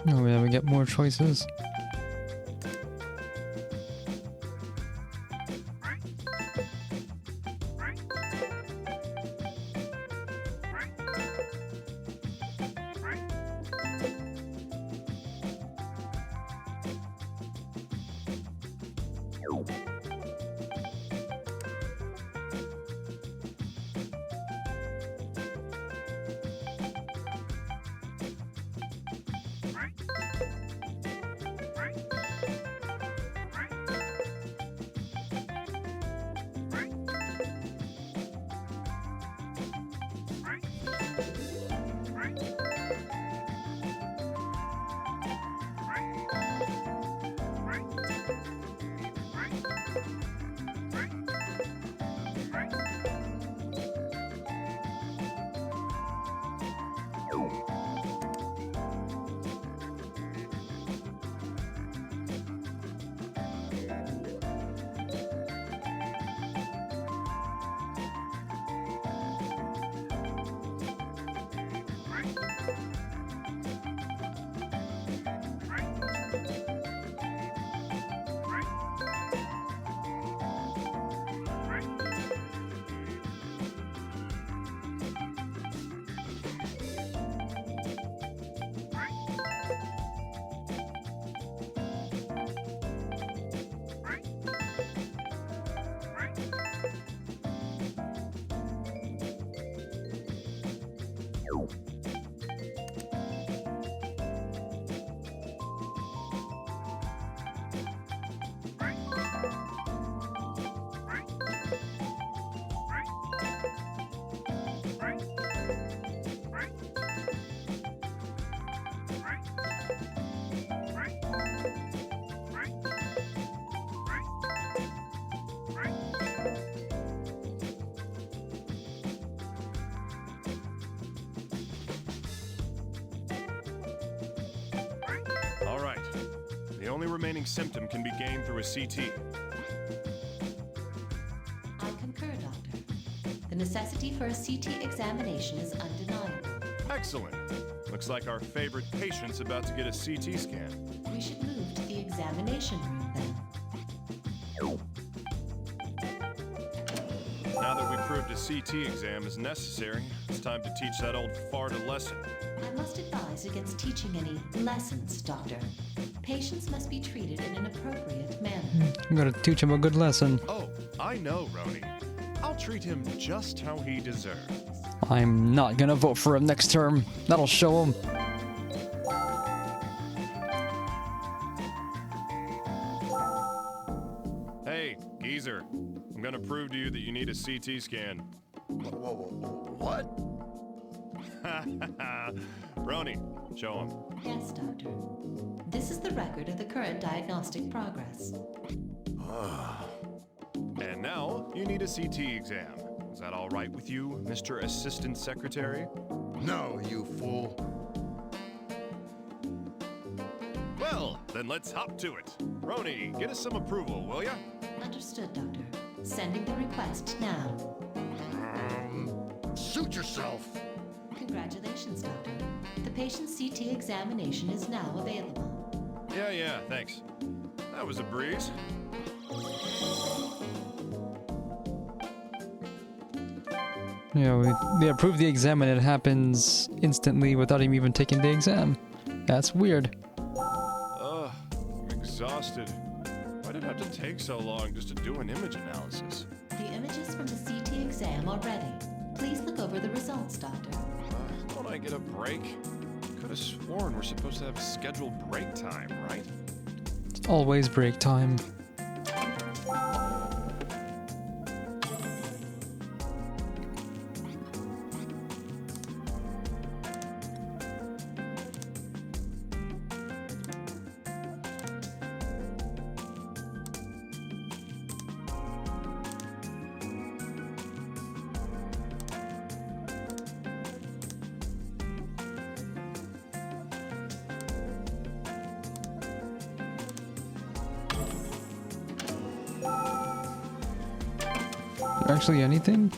Oh yeah, we get more choices. All right. The only remaining symptom can be gained through a CT. I concur, Doctor. The necessity for a CT examination is undeniable. Excellent. Looks like our favorite patient's about to get a CT scan. We should move to the examination room then. Now that we proved a CT exam is necessary, it's time to teach that old fart a lesson. I must advise against teaching any lessons, Doctor. Patients must be treated in an appropriate manner. I'm gonna teach him a good lesson. Oh, I know, Roni. I'll treat him just how he deserves. I'm not gonna vote for him next term. That'll show him. Hey, geezer. I'm gonna prove to you that you need a CT scan. What? Roni, show him. Yes, Doctor. This is the record of the current diagnostic progress. And now, you need a CT exam. Is that all right with you, Mr. Assistant Secretary? No, you fool. Well, then let's hop to it. Roni, get us some approval, will ya? Understood, Doctor. Sending the request now. Suit yourself. Congratulations, Doctor. The patient's CT examination is now available. Yeah, thanks. That was a breeze. Yeah, they approve the exam and it happens instantly without him even taking the exam. That's weird. Ugh, I'm exhausted. Why did it have to take so long just to do an image analysis? The images from the CT exam are ready. Please look over the results, Doctor. Don't I get a break? Could have sworn we're supposed to have scheduled break time, right? It's always break time. Actually anything?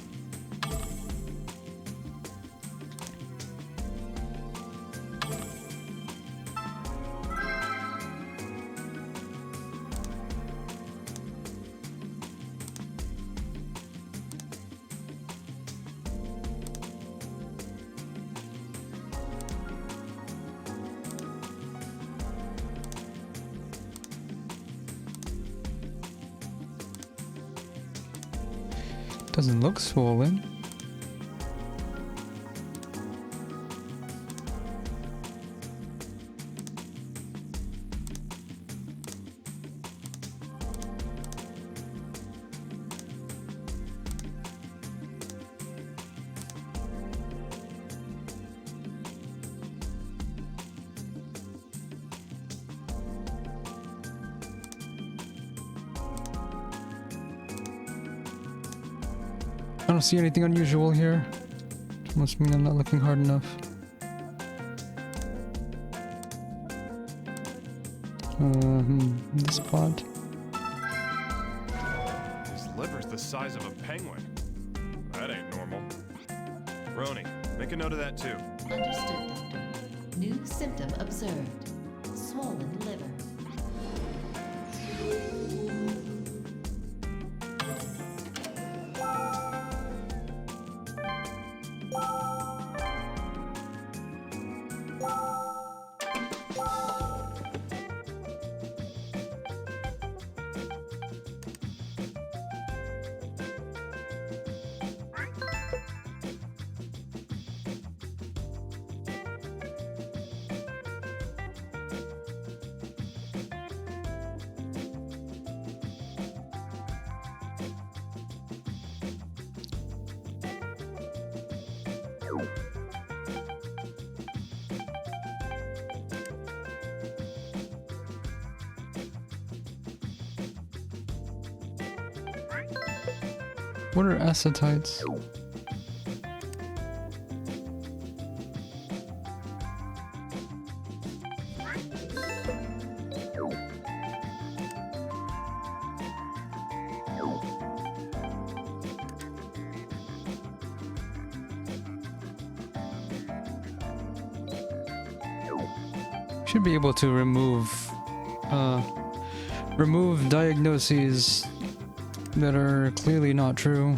Doesn't look swollen. I don't see anything unusual here. Which must mean I'm not looking hard enough. This spot. His liver's the size of a penguin. That ain't normal. Roni, make a note of that too. Understood, Doctor. New symptom observed. Swollen liver. What are acetites? Should be able to remove diagnoses that are clearly not true.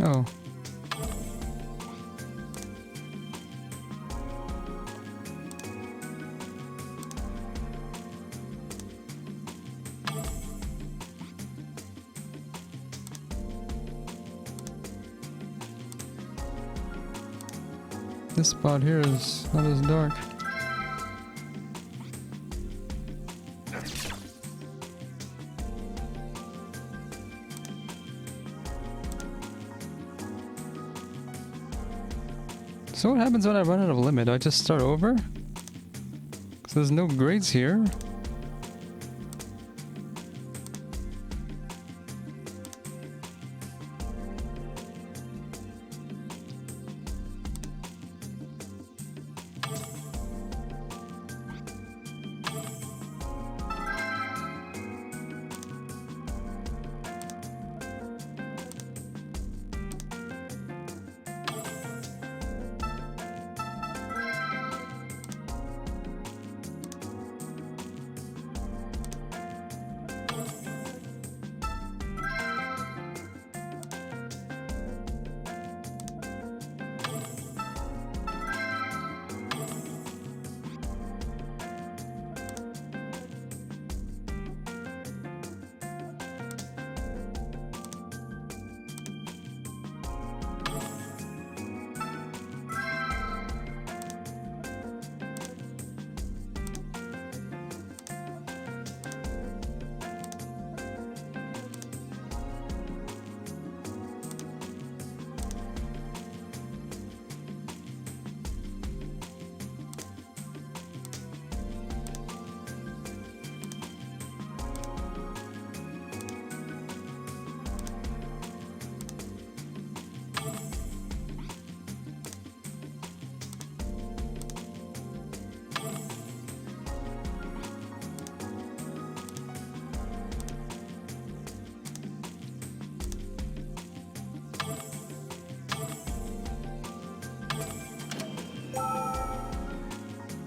Oh. This spot here is not as dark. So what happens when I run out of limit? Do I just start over? Because there's no grades here.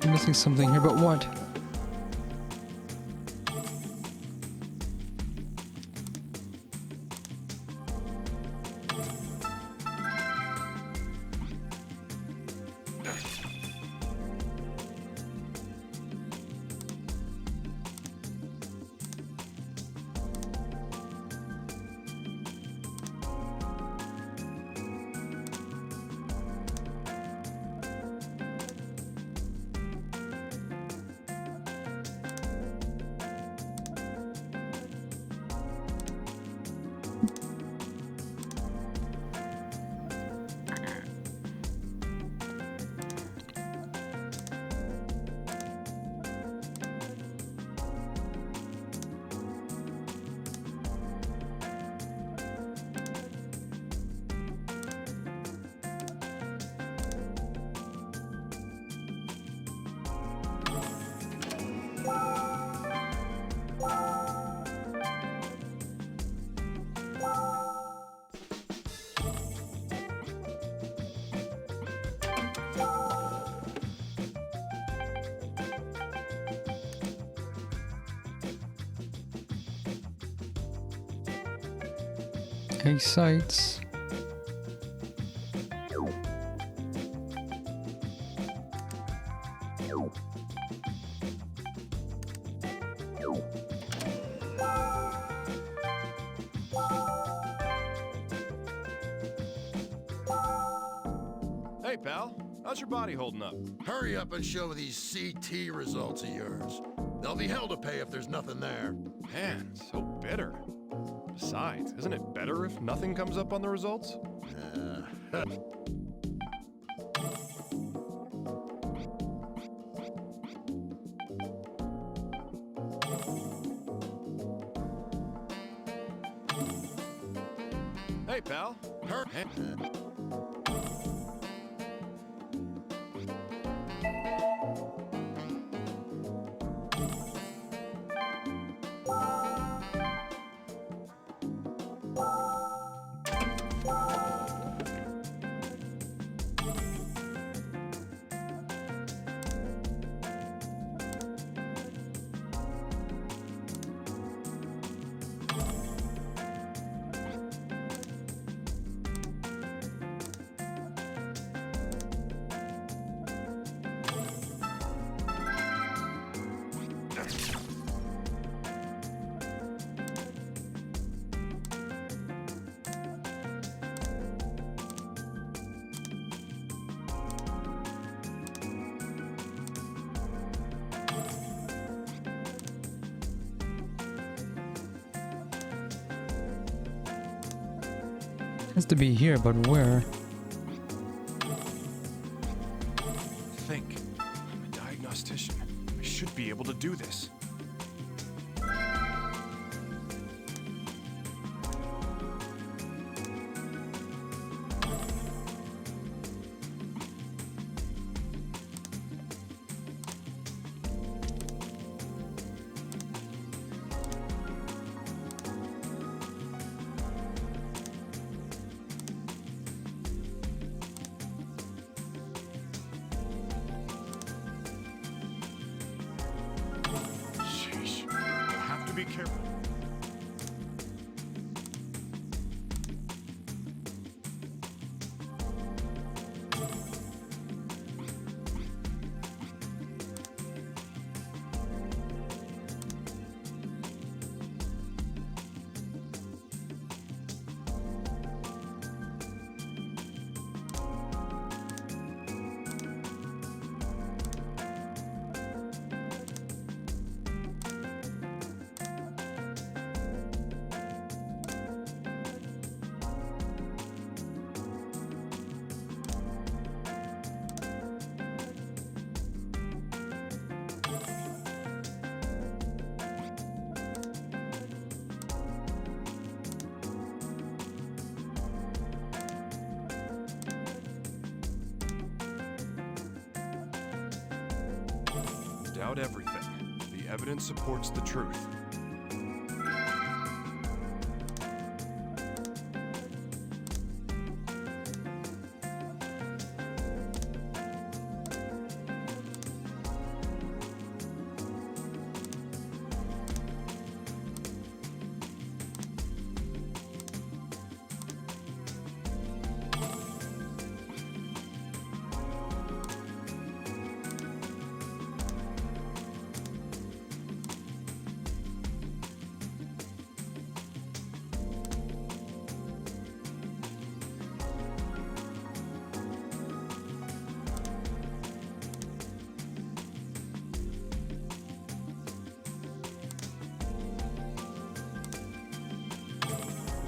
I'm missing something here, but what? Egg sites. Hey, pal. How's your body holding up? Hurry up and show these CT results of yours. They'll be hell to pay if there's nothing there. Man, so bitter. Besides, isn't it better if nothing comes up on the results? Hey, pal. Has to be here, but where? Think. I'm a diagnostician. I should be able to do this. Be careful. Doubt everything. The evidence supports the truth.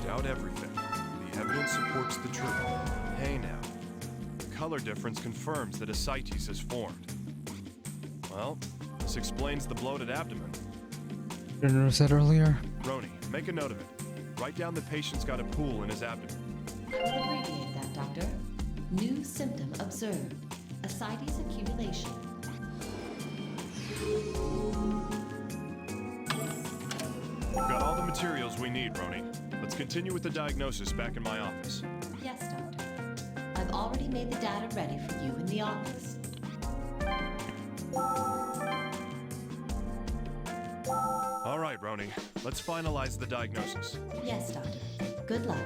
Doubt everything. The evidence supports the truth. Hey now. The color difference confirms that ascites has formed. Well, this explains the bloated abdomen. Didn't know said earlier. Roni, make a note of it. Write down the patient's got a pool in his abdomen. I will abbreviate that, Doctor. New symptom observed. Ascites accumulation. We've got all the materials we need, Roni. Let's continue with the diagnosis back in my office. Yes, Doctor. I've already made the data ready for you in the office. All right, Roni. Let's finalize the diagnosis. Yes, Doctor. Good luck.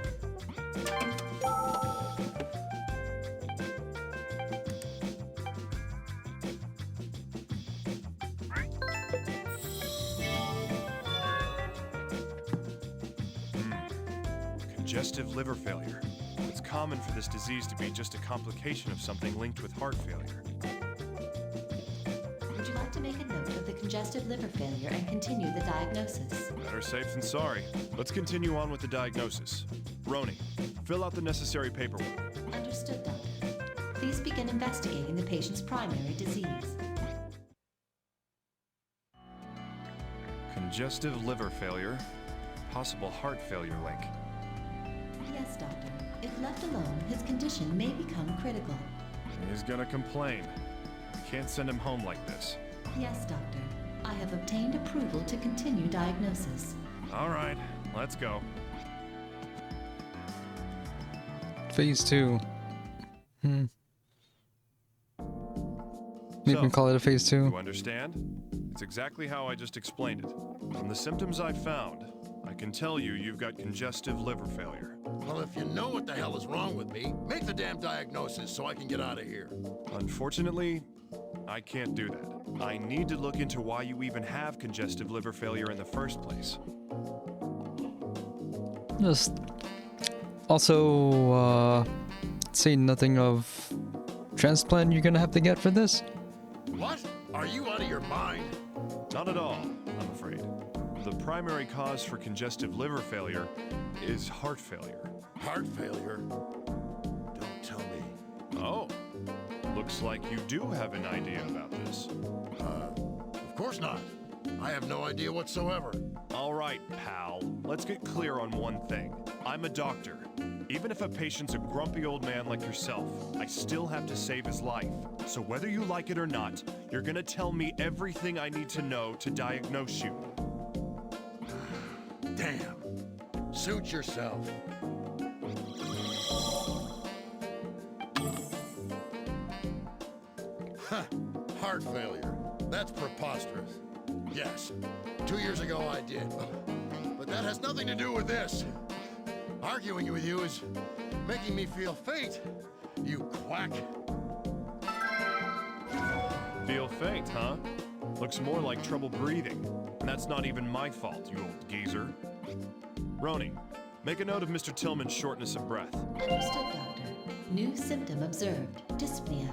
Congestive liver failure. It's common for this disease to be just a complication of something linked with heart failure. Would you like to make a note of the congestive liver failure and continue the diagnosis? Better safe than sorry. Let's continue on with the diagnosis. Roni, fill out the necessary paperwork. Understood, Doctor. Please begin investigating the patient's primary disease. Congestive liver failure. Possible heart failure link. Yes, Doctor. If left alone, his condition may become critical. He's gonna complain. Can't send him home like this. Yes, Doctor. I have obtained approval to continue diagnosis. All right, let's go. Phase 2. Maybe we can call it a phase 2. You understand? It's exactly how I just explained it. From the symptoms I found, I can tell you you've got congestive liver failure. Well, if you know what the hell is wrong with me, make the damn diagnosis so I can get out of here. Unfortunately, I can't do that. I need to look into why you even have congestive liver failure in the first place. Just also say nothing of transplant you're gonna have to get for this. What? Are you out of your mind? Not at all, I'm afraid. The primary cause for congestive liver failure is heart failure. Heart failure? Don't tell me. Oh, looks like you do have an idea about this. Of course not. I have no idea whatsoever. All right, pal. Let's get clear on one thing. I'm a doctor. Even if a patient's a grumpy old man like yourself, I still have to save his life. So whether you like it or not, you're gonna tell me everything I need to know to diagnose you. Damn. Suit yourself. Heart failure. That's preposterous. Yes, 2 years ago I did. But that has nothing to do with this. Arguing with you is making me feel faint, you quack. Feel faint, huh? Looks more like trouble breathing. And that's not even my fault, you old geezer. Roni, make a note of Mr. Tillman's shortness of breath. Understood, Doctor. New symptom observed. Dyspnea.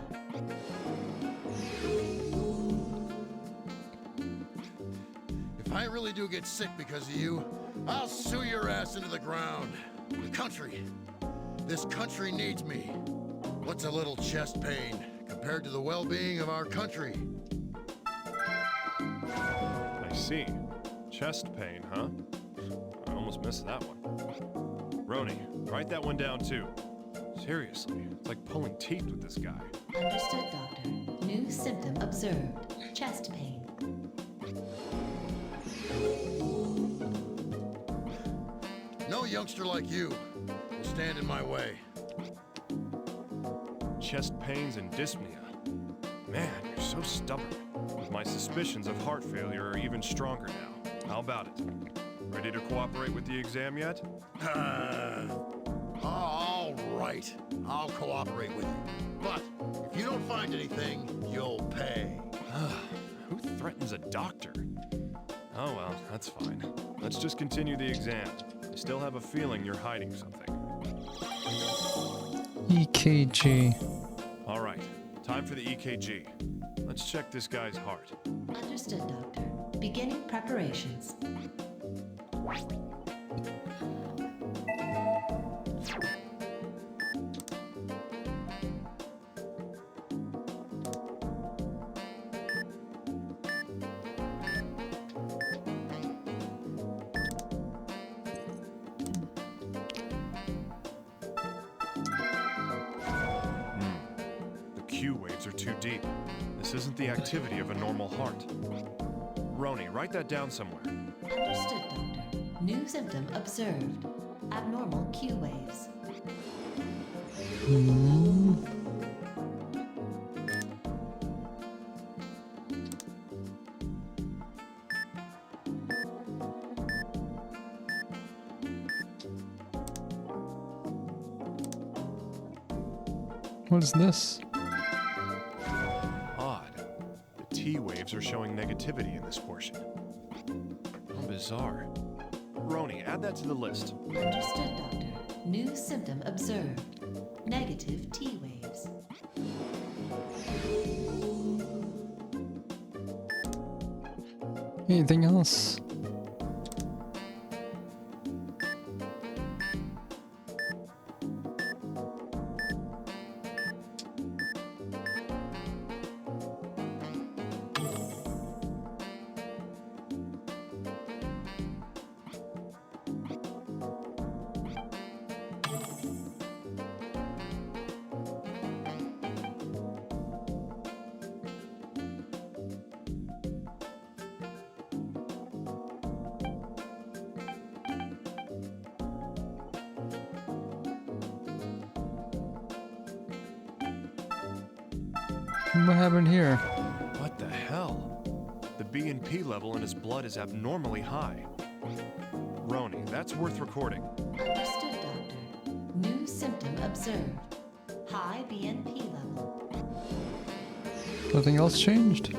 If I really do get sick because of you, I'll sue your ass into the ground. The country. This country needs me. What's a little chest pain compared to the well-being of our country? I see. Chest pain, huh? I almost missed that one. Roni, write that one down too. Seriously, it's like pulling teeth with this guy. Understood, Doctor. New symptom observed. Chest pain. No youngster like you will stand in my way. Chest pains and dyspnea. Man, you're so stubborn. My suspicions of heart failure are even stronger now. How about it? Ready to cooperate with the exam yet? All right. I'll cooperate with you. But if you don't find anything, you'll pay. Who threatens a doctor? Oh well, that's fine. Let's just continue the exam. I still have a feeling you're hiding something. EKG. All right, time for the EKG. Let's check this guy's heart. Understood, Doctor. Beginning preparations. Q waves are too deep. This isn't the activity of a normal heart. Roni, write that down somewhere. Understood, Doctor. New symptom observed. Abnormal Q waves. What is this? Odd. The T waves are showing negativity in this portion. How bizarre. Roni, add that to the list. Understood, Doctor. New symptom observed. Negative T waves. Anything else? What happened here? What the hell? The BNP level in his blood is abnormally high. Roni, that's worth recording. Understood, Doctor. New symptom observed. High BNP level. Nothing else changed?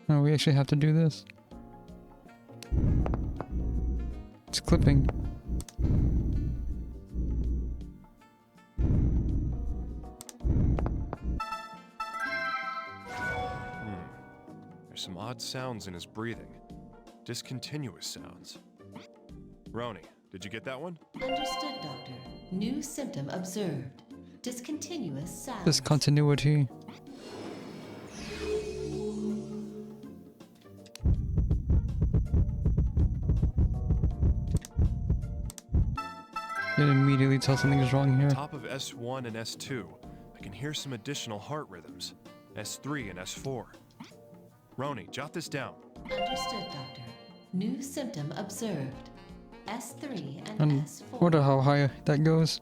Oh, we actually have to do this. It's clipping. There's some odd sounds in his breathing. Discontinuous sounds. Roni, did you get that one? Understood, Doctor. New symptom observed. Discontinuous sound. Discontinuity. It immediately tells something's wrong here. Top of S1 and S2, I can hear some additional heart rhythms. S3 and S4. Roni, jot this down. Understood, Doctor. New symptom observed. S3 and And S4. wonder how high that goes.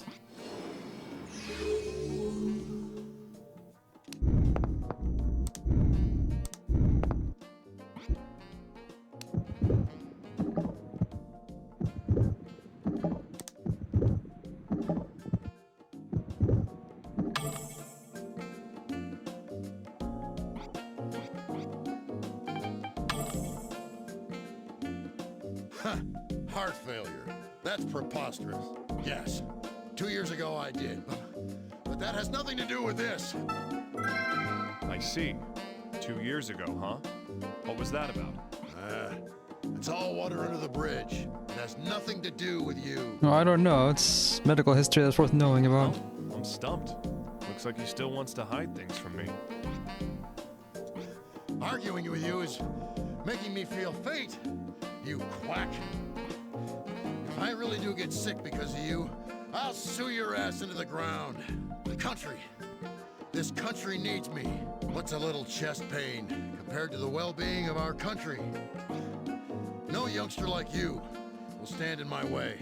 Heart failure. That's preposterous. Yes. 2 years ago I did. But that has nothing to do with this. I see. 2 years ago, huh? What was that about? It's all water under the bridge. It has nothing to do with you. No, I don't know. It's medical history that's worth knowing about. I'm stumped. Looks like he still wants to hide things from me. Arguing with you is making me feel faint. You quack. If I really do get sick because of you, I'll sue your ass into the ground. The country. This country needs me. What's a little chest pain compared to the well-being of our country? No youngster like you will stand in my way.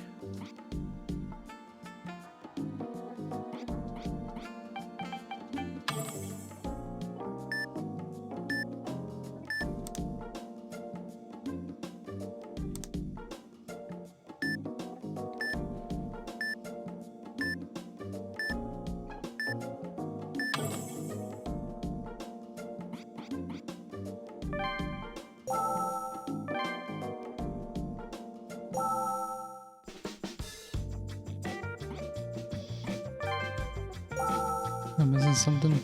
I'm missing something.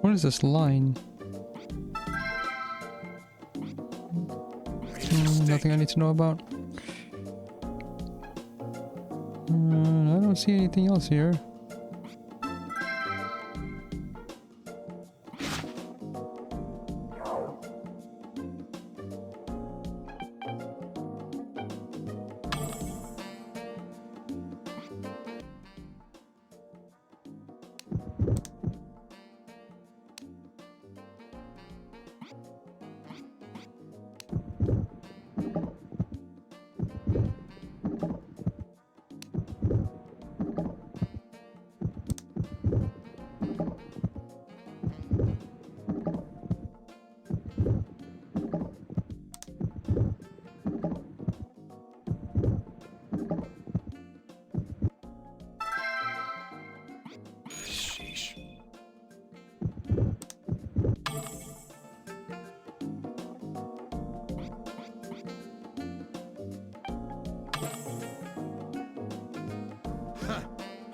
What is this line? Nothing I need to know about. I don't see anything else here.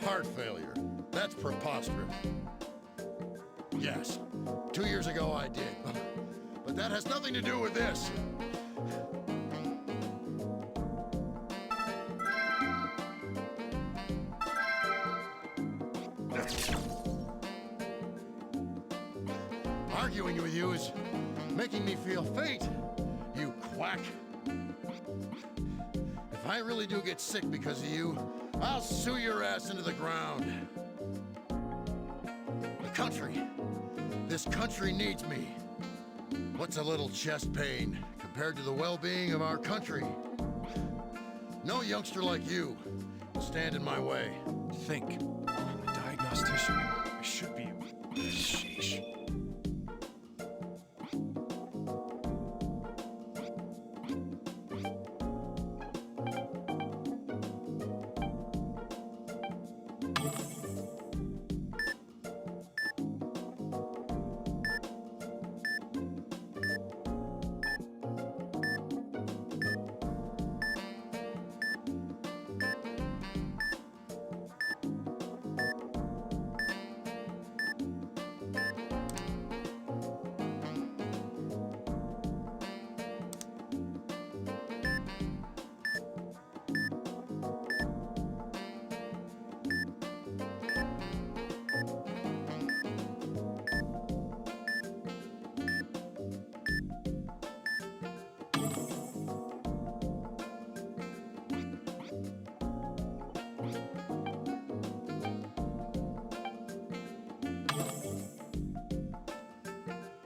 Heart failure. That's preposterous. Yes, 2 years ago I did. But that has nothing to do with this. Arguing with you is making me feel faint, you quack. If I really do get sick because of you, I'll sue your ass into the ground. The country. This country needs me. What's a little chest pain compared to the well-being of our country? No youngster like you will stand in my way. Think. I'm a diagnostician. I should be... Sheesh.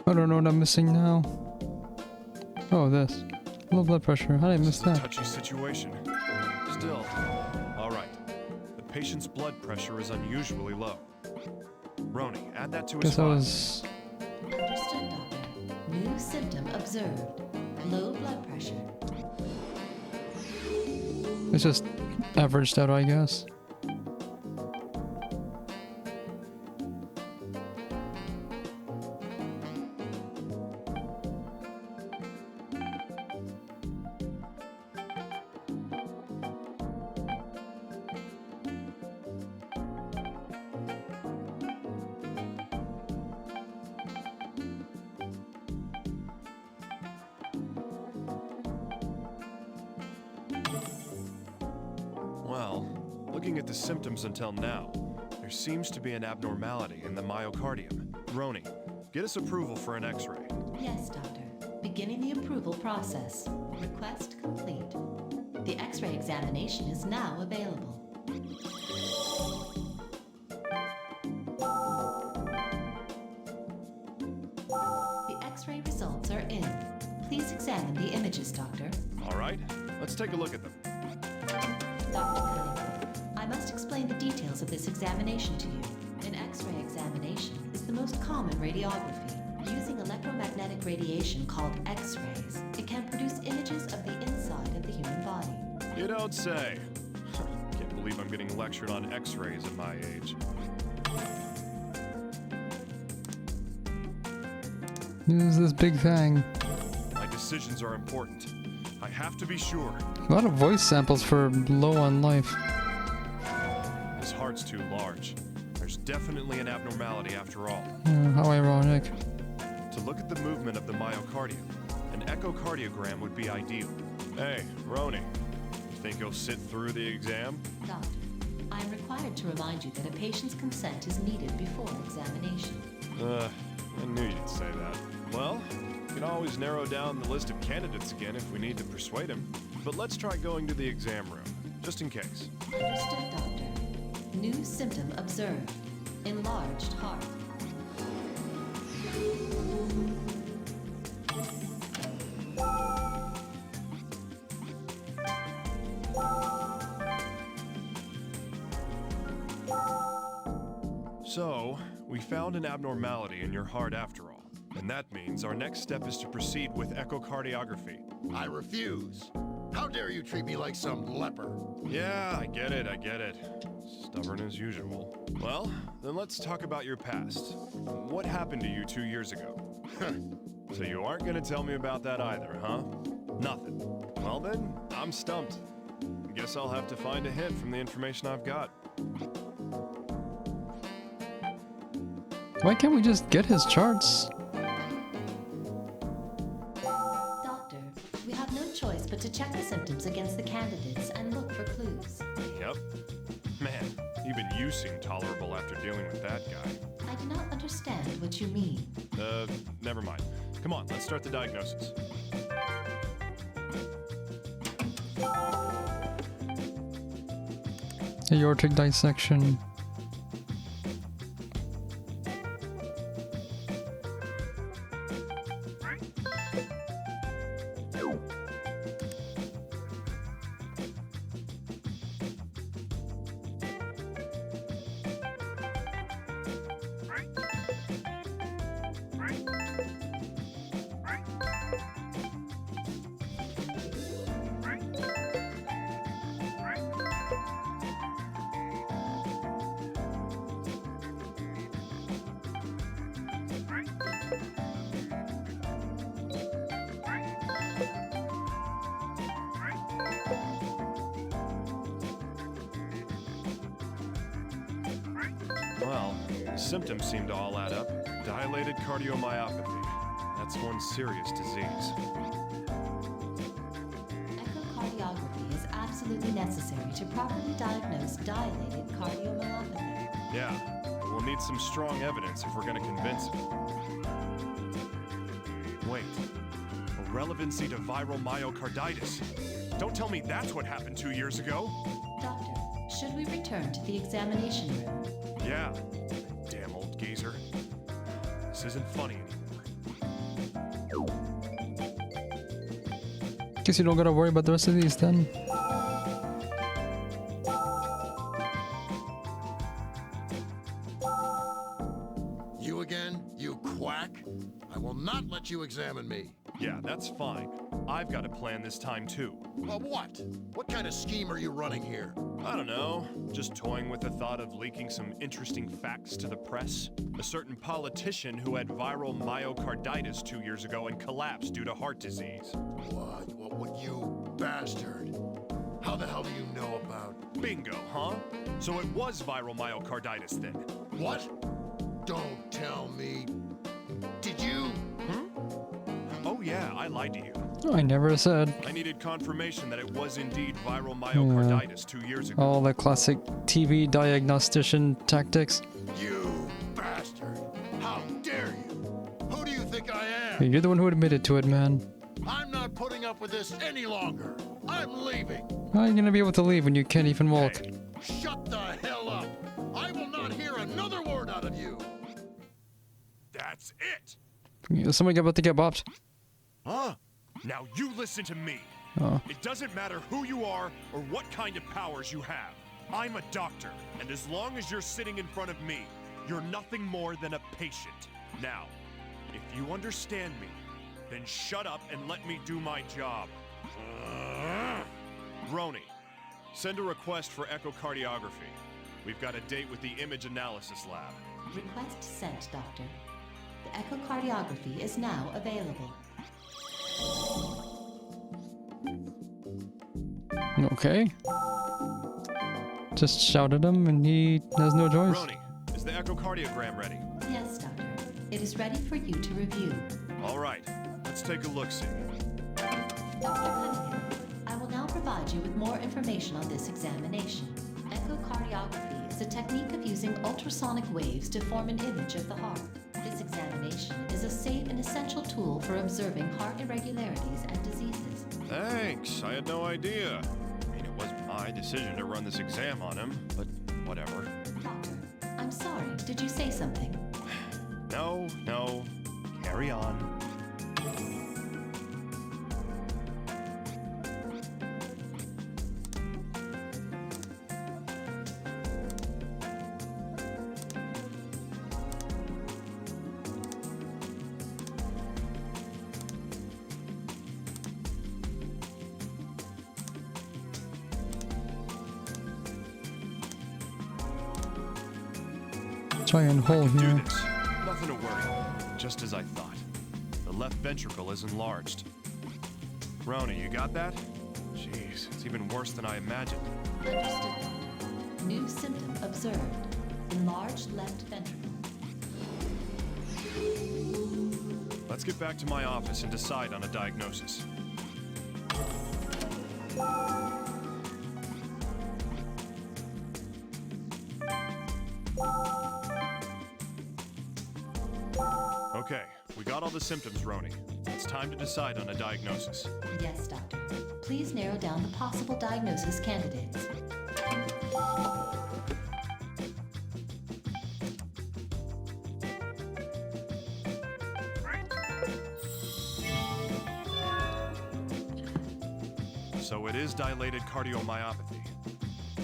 I don't know what I'm missing now. Oh, this. Low blood pressure. How did I miss that? Touchy situation. Still, all right. The patient's blood pressure is unusually low. Roni, add that to his Guess I file. was... Understood, Doctor. New symptom observed. Low blood pressure. It's just averaged out, I guess. Well, looking at the symptoms until now, there seems to be an abnormality in the myocardium. Roni, get us approval for an X-ray. Yes, Doctor. Beginning the approval process. Request complete. The X-ray examination is now available. The X-ray results are in. Please examine the images, Doctor. All right, let's take a look at them. Dr. Cunningham, I must explain the details of this examination to you. An X-ray examination is the most common radiography. Using electromagnetic radiation called X-rays, it can produce images of the inside of the human body. You don't say. Can't believe I'm getting lectured on X-rays at my age. Use this big thing. My decisions are important. I have to be sure. A lot of voice samples for low on life. His heart's too large. There's There's definitely an abnormality after all. How ironic. To look at the movement of the myocardium, an echocardiogram would be ideal. Hey, Roni, you think you'll sit through the exam? Doctor, I am required to remind you that a patient's consent is needed before examination. I knew you'd say that. Well, we can always narrow down the list of candidates again if we need to persuade him. But let's try going to the exam room, just in case. Understood, Doctor. New symptom observed. Enlarged heart. So, we found an abnormality in your heart after all. And that means our next step is to proceed with echocardiography. I refuse. How dare you treat me like some leper? Yeah, I get it. Stubborn as usual. Well, then let's talk about your past. What happened to you 2 years ago? So you aren't gonna tell me about that either, huh? Nothing. Well then, I'm stumped. Guess I'll have to find a hint from the information I've got. Why can't we just get his charts? Doctor, we have no choice but to check the symptoms against the candidates and look for clues. Yep. Man, even you seem tolerable after dealing with that guy. I do not understand what you mean. Never mind. Come on, let's start the diagnosis. Aortic dissection. Well, symptoms seem to all add up. Dilated cardiomyopathy. That's one serious disease. Echocardiography is absolutely necessary to properly diagnose dilated cardiomyopathy. Yeah, but we'll need some strong evidence if we're going to convince him. Wait, a relevancy to viral myocarditis. Don't tell me that's what happened 2 years ago. Doctor, should we return to the examination room? Yeah, damn old geezer. This isn't funny anymore. Guess you don't gotta worry about the rest of these then. You again, you quack? I will not let you examine me. Yeah, that's fine. I've got a plan this time too. Well, what? What kind of scheme are you running here? I don't know, just toying with the thought of leaking some interesting facts to the press. A certain politician who had viral myocarditis 2 years ago and collapsed due to heart disease. What? What would you bastard? How the hell do you know about? Bingo, huh? So it was viral myocarditis then. What? Don't tell me. Did you? Oh yeah, I lied to you. I never said. I needed confirmation that it was indeed viral myocarditis 2 years ago. All the classic TV diagnostician tactics. You bastard! How dare you? Who do you think I am? You're the one who admitted to it, man. I'm not putting up with this any longer. I'm leaving. How are you gonna be able to leave when you can't even walk? Hey, shut the hell up! I will not hear another word out of you. That's it. Is somebody about to get bopped? Huh? Now you listen to me. Oh. It doesn't matter who you are or what kind of powers you have. I'm a doctor, and as long as you're sitting in front of me, you're nothing more than a patient. Now, if you understand me, then shut up and let me do my job. Roni, send a request for echocardiography. We've got a date with the image analysis lab. Request sent, Doctor. The echocardiography is now available. Okay. Just shout at him and he has no choice. Roni, is the echocardiogram ready? Yes, Doctor. It is ready for you to review. All right, let's take a look-see. Dr. Cunningham, I will now provide you with more information on this examination. Echocardiography is a technique of using ultrasonic waves to form an image of the heart. This examination is a safe and essential tool for observing heart irregularities and diseases. Thanks, I had no idea. I mean, it wasn't my decision to run this exam on him, but whatever. Doctor, I'm sorry, did you say something? No, carry on. Giant hole here. Nothing to worry. Just as I thought. The left ventricle is enlarged. Roni, you got that? Jeez, it's even worse than I imagined. Understood. New symptom observed. Enlarged left ventricle. Let's get back to my office and decide on a diagnosis. Okay, we got all the symptoms, Roni. It's time to decide on a diagnosis. Yes, Doctor. Please narrow down the possible diagnosis candidates. So it is dilated cardiomyopathy.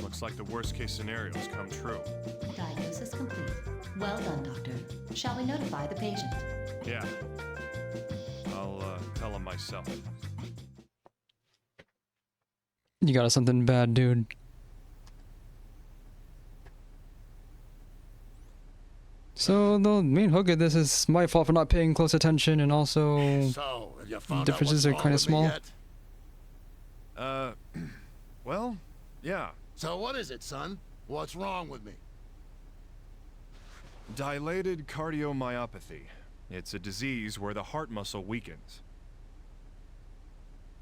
Looks like the worst-case scenarios come true. Diagnosis complete. Well done, Doctor. Shall we notify the patient? Yeah. I'll tell him myself. You got us something bad, dude. So the main hook of this is my fault for not paying close attention, and also So, have you found differences out are what's kind of wrong with me small. yet? Well, yeah. So what is it, son? What's wrong with me? Dilated cardiomyopathy. It's a disease where the heart muscle weakens.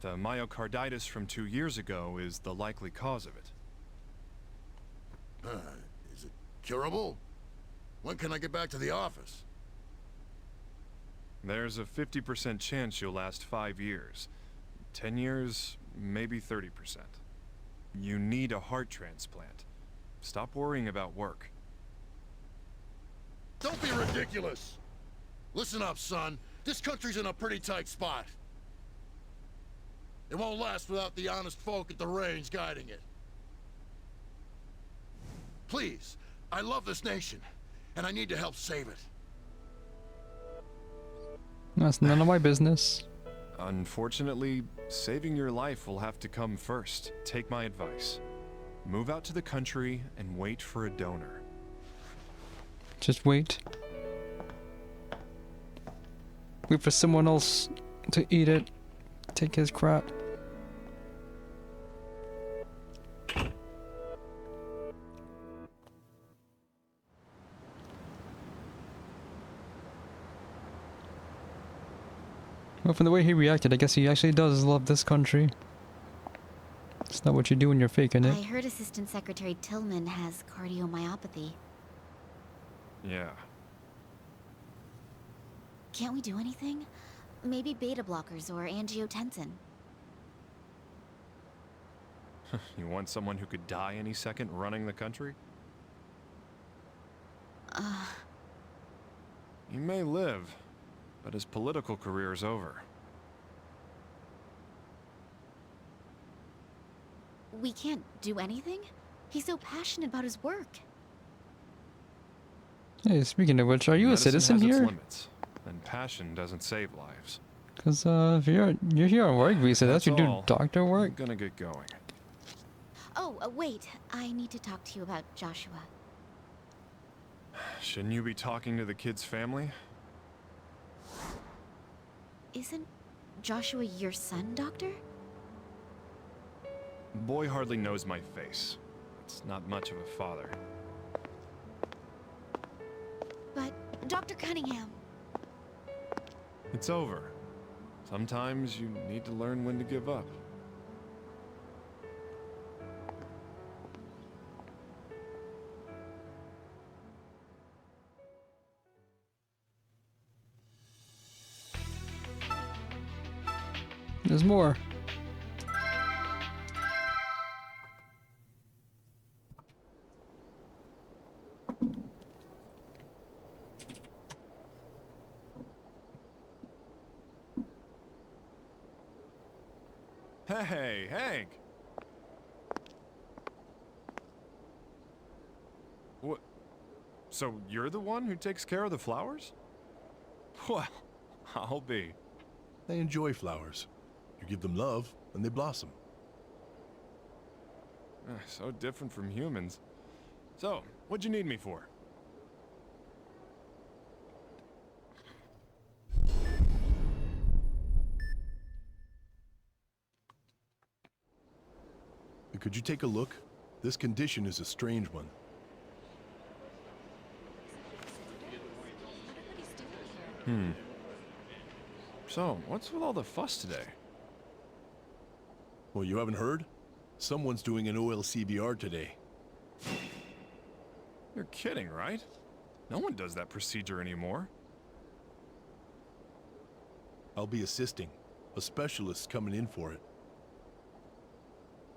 The myocarditis from 2 years ago is the likely cause of it. Is it curable? When can I get back to the office? There's a 50% chance you'll last 5 years. 10 years, maybe 30%. You need a heart transplant. Stop worrying about work. Don't be ridiculous! Listen up, son. This country's in a pretty tight spot. It won't last without the honest folk at the range guiding it. Please, I love this nation, and I need to help save it. That's none of my business. Unfortunately, saving your life will have to come first. Take my advice. Move out to the country and wait for a donor. Just wait. Wait for someone else to eat it. Take his crap. Well, from the way he reacted, I guess he actually does love this country. It's not what you do when you're faking it. I heard Assistant Secretary Tillman has cardiomyopathy. Yeah. Can't we do anything? Maybe beta blockers or angiotensin. You want someone who could die any second running the country? He may live, but his political career is over. We can't do anything? He's so passionate about his work. Hey, speaking of which, are you a Medicine citizen has its here? limits, and passion doesn't save lives. Because if you're here on work visa, that's you do all. doctor work. I'm gonna get going. Oh, wait. I need to talk to you about Joshua. Shouldn't you be talking to the kid's family? Isn't Joshua your son, Doctor? Boy hardly knows my face. It's not much of a father. Dr. Cunningham. It's over. Sometimes you need to learn when to give up. There's more. Hey, Hank! What? So you're the one who takes care of the flowers? Well, I'll be. They enjoy flowers. You give them love, and they blossom. So different from humans. So, what'd you need me for? Could you take a look? This condition is a strange one. So, what's with all the fuss today? Well, you haven't heard? Someone's doing an OLCVR today. You're kidding, right? No one does that procedure anymore. I'll be assisting. A specialist's coming in for it.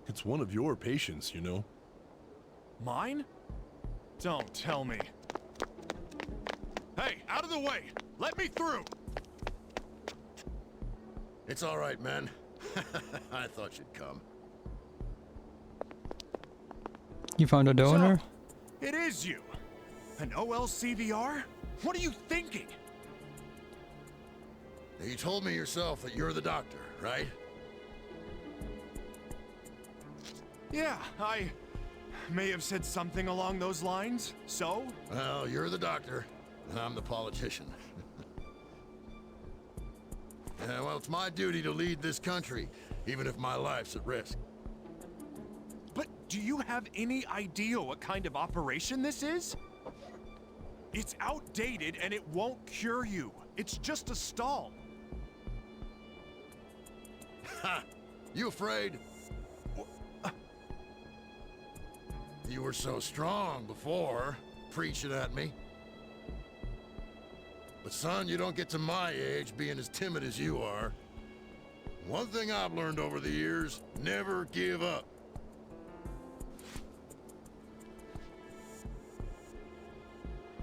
It's one of your patients, you know. Mine? Don't tell me. Hey, out of the way! Let me through! It's all right, man. I thought you'd come. You found a donor? So, it is you! An OLCVR? What are you thinking? You told me yourself that you're the doctor, right? Yeah, I may have said something along those lines, so? Well, you're the doctor, and I'm the politician. Yeah, well, it's my duty to lead this country, even if my life's at risk. But do you have any idea what kind of operation this is? It's outdated and it won't cure you. It's just a stall. Ha! You afraid? You were so strong before, preaching at me. But son, you don't get to my age being as timid as you are. One thing I've learned over the years, never give up.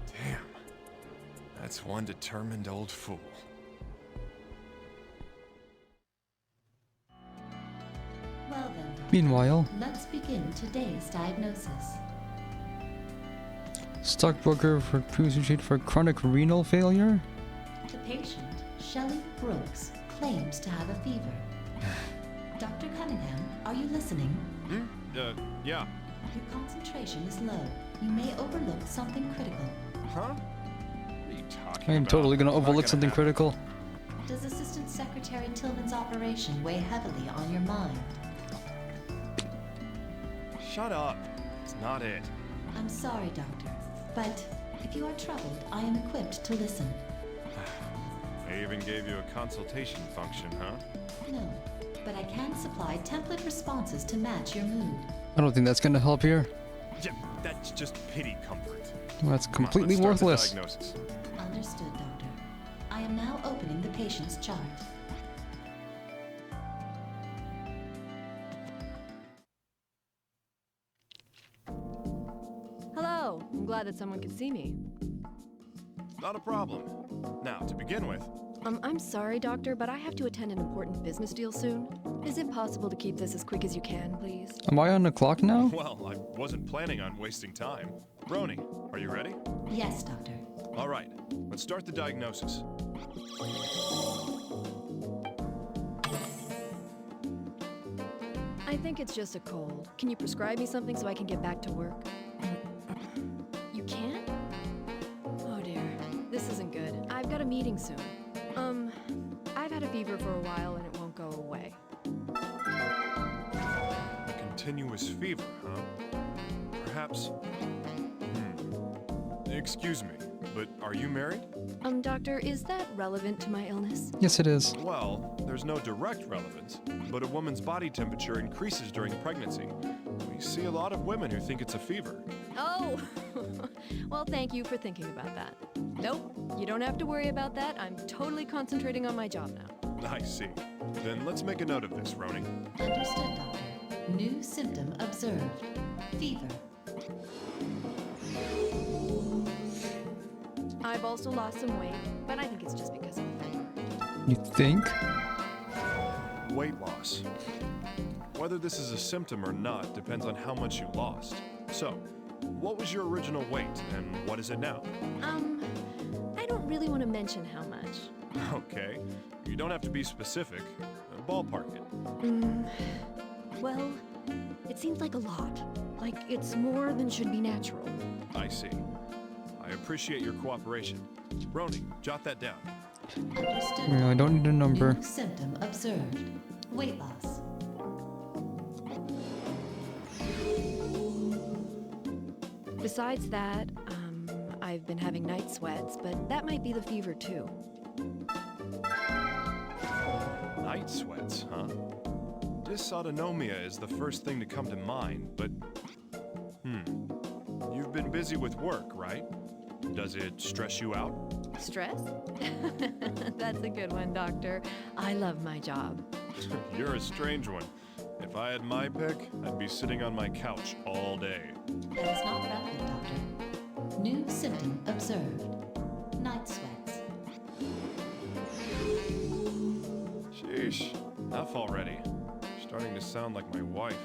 Damn. That's one determined old fool. Well then, Meanwhile, let's begin today's diagnosis. stockbroker for previously treated for chronic renal failure? The patient, Shelley Brooks, claims to have a fever. Dr. Cunningham, are you listening? Yeah. Your concentration is low. You may overlook something critical. Huh? What are you talking I am about? totally gonna overlook something happen. critical. Does Assistant Secretary Tillman's operation weigh heavily on your mind? Shut up. It's not it. I'm sorry, Doctor, but if you are troubled, I am equipped to listen. I even gave you a consultation function, huh? No, but I can supply template responses to match your mood. I don't think that's gonna help here. Yeah, that's just pity comfort. That's Come on, completely let's start the worthless. diagnosis. Understood, Doctor. I am now opening the patient's chart. Hello. I'm glad that someone could see me. Not a problem. Now, to begin with, I'm sorry, Doctor, but I have to attend an important business deal soon. Is it possible to keep this as quick as you can, please? Am I on the clock now? well, I wasn't planning on wasting time. Roni, are you ready? Yes, Doctor. All right, let's start the diagnosis. I think it's just a cold. Can you prescribe me something so I can get back to work? You can? Oh dear, this isn't good. I've got a meeting soon. I've had a fever for a while and it won't go away. A continuous fever, huh? Perhaps... Excuse me, but are you married? Doctor, is that relevant to my illness? Yes, it is. Well, there's no direct relevance, but a woman's body temperature increases during pregnancy. We see a lot of women who think it's a fever. Oh! Well, thank you for thinking about that. Nope, you don't have to worry about that. I'm totally concentrating on my job now. I see. Then let's make a note of this, Roni. Understood, Doctor. New symptom observed. Fever. I've also lost some weight, but I think it's just because of the fever. You think? Weight loss. Whether this is a symptom or not depends on how much you lost. So, what was your original weight, and what is it now? I don't really want to mention how much. Okay. You don't have to be specific. Ballpark it. Well, it seems like a lot. Like it's more than should be natural. I see. I appreciate your cooperation. Roni, jot that down. Understood. Yeah, I don't need a number. New symptom observed. Weight loss. Besides that, I've been having night sweats, but that might be the fever too. Night sweats, huh? Dysautonomia is the first thing to come to mind, but... You've been busy with work, right? Does it stress you out? Stress? That's a good one, Doctor. I love my job. You're a strange one. If I had my pick, I'd be sitting on my couch all day. That is not relevant, Doctor. New symptom observed. Night sweats. Sheesh. Enough already. Starting to sound like my wife.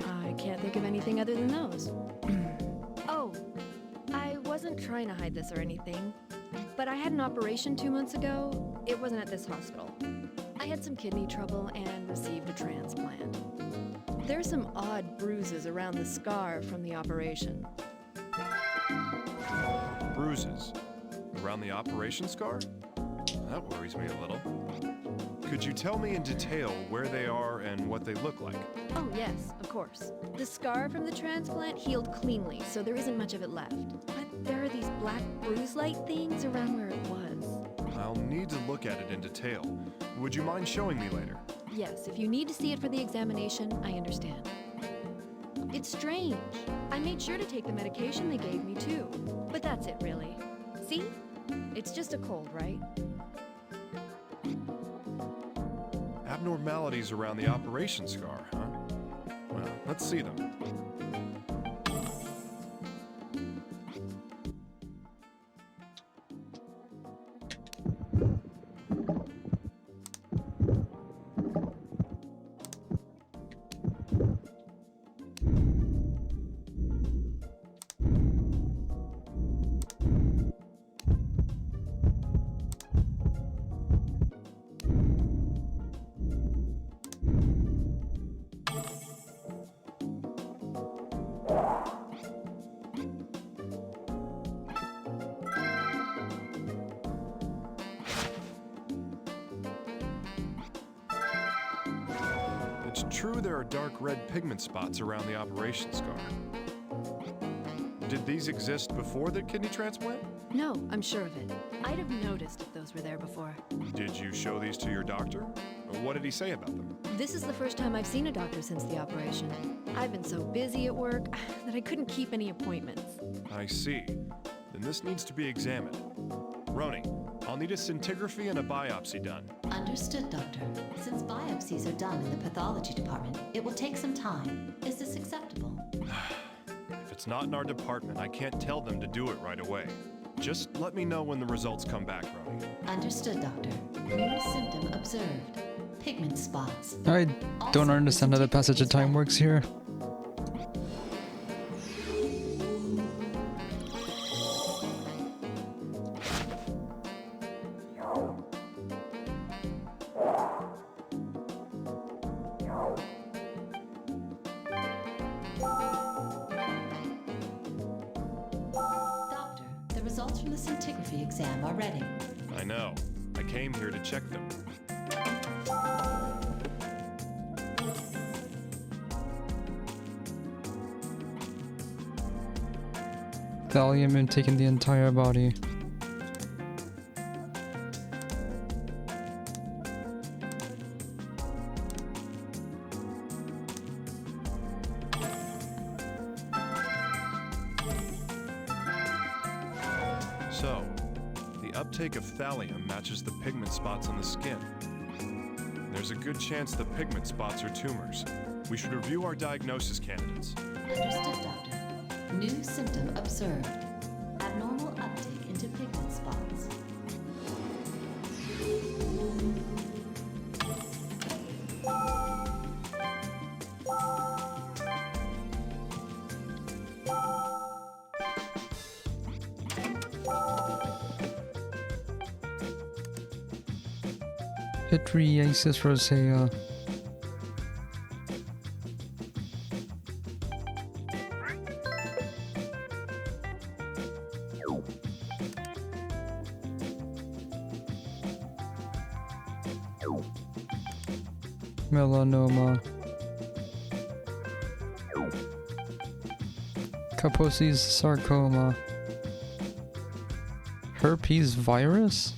I can't think of anything other than those. Oh, I wasn't trying to hide this or anything, but I had an operation 2 months ago. It wasn't at this hospital. I had some kidney trouble and received a transplant. There's some odd bruises around the scar from the operation. Bruises? Around the operation scar? That worries me a little. Could you tell me in detail where they are and what they look like? Oh, yes, of course. The scar from the transplant healed cleanly, so there isn't much of it left. But there are these black bruise-like things around where it was. I'll need to look at it in detail. Would you mind showing me later? Yes, if you need to see it for the examination, I understand. It's strange. I made sure to take the medication they gave me, too. But that's it, really. See? It's just a cold, right? Abnormalities around the operation scar, huh? Well, let's see them. It's true there are dark red pigment spots around the operation scar. Did these exist before the kidney transplant? No, I'm sure of it. I'd have noticed if those were there before. Did you show these to your doctor? What did he say about them? This is the first time I've seen a doctor since the operation. I've been so busy at work that I couldn't keep any appointments. I see. Then this needs to be examined. Roni, I'll need a scintigraphy and a biopsy done. Understood, Doctor. Since biopsies are done in the pathology department, it will take some time. Is this acceptable? If it's not in our department, I can't tell them to do it right away. Just let me know when the results come back, Roni. Understood, Doctor. New symptom observed. Pigment spots. I don't understand how the passage of time works here. Doctor, the results from the scintigraphy exam are ready. I know. I came here to check them. thallium and taking the entire body. So, the uptake of thallium matches the pigment spots on the skin. There's a good chance the pigment spots are tumors. We should review our diagnosis candidates. Understood, Doctor. New symptom observed. Abnormal uptake into pigment spots. Pityriasis rosea. Melanoma. Kaposi's sarcoma. Herpes virus?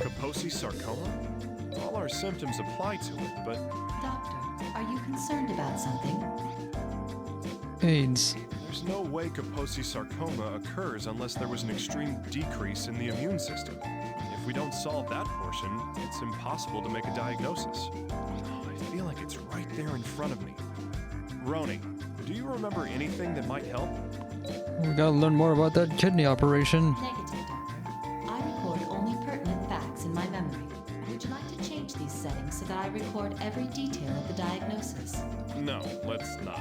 Kaposi sarcoma? All our symptoms apply to it, but... Doctor, are you concerned about something? AIDS. There's no way Kaposi sarcoma occurs unless there was an extreme decrease in the immune system. If we don't solve that portion, it's impossible to make a diagnosis. Oh, I feel like it's right there in front of me. Roni, do you remember anything that might help? We gotta learn more about that kidney operation. Negative, Doctor. I record only pertinent facts in my memory. Would you like to change these settings so that I record every detail of the diagnosis? No, let's not.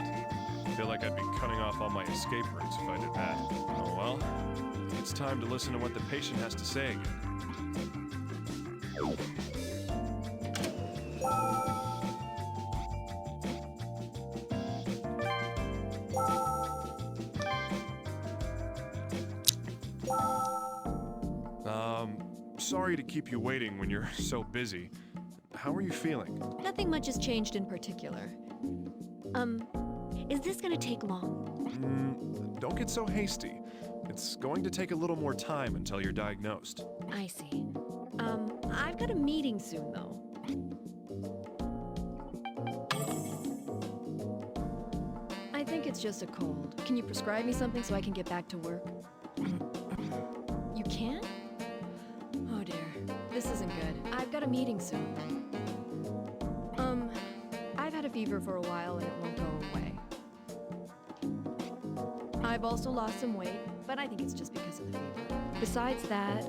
I feel like I'd be cutting off all my escape routes if I did that. Oh well. It's time to listen to what the patient has to say again. Sorry to keep you waiting when you're so busy. How are you feeling? Nothing much has changed in particular. Is this gonna take long? Don't get so hasty. It's going to take a little more time until you're diagnosed. I see. I've got a meeting soon, though. I think it's just a cold. Can you prescribe me something so I can get back to work? You can? Oh dear, this isn't good. I've got a meeting soon. I've had a fever for a while and it won't go away. I've also lost some weight, but I think it's just because of the fever. Besides that,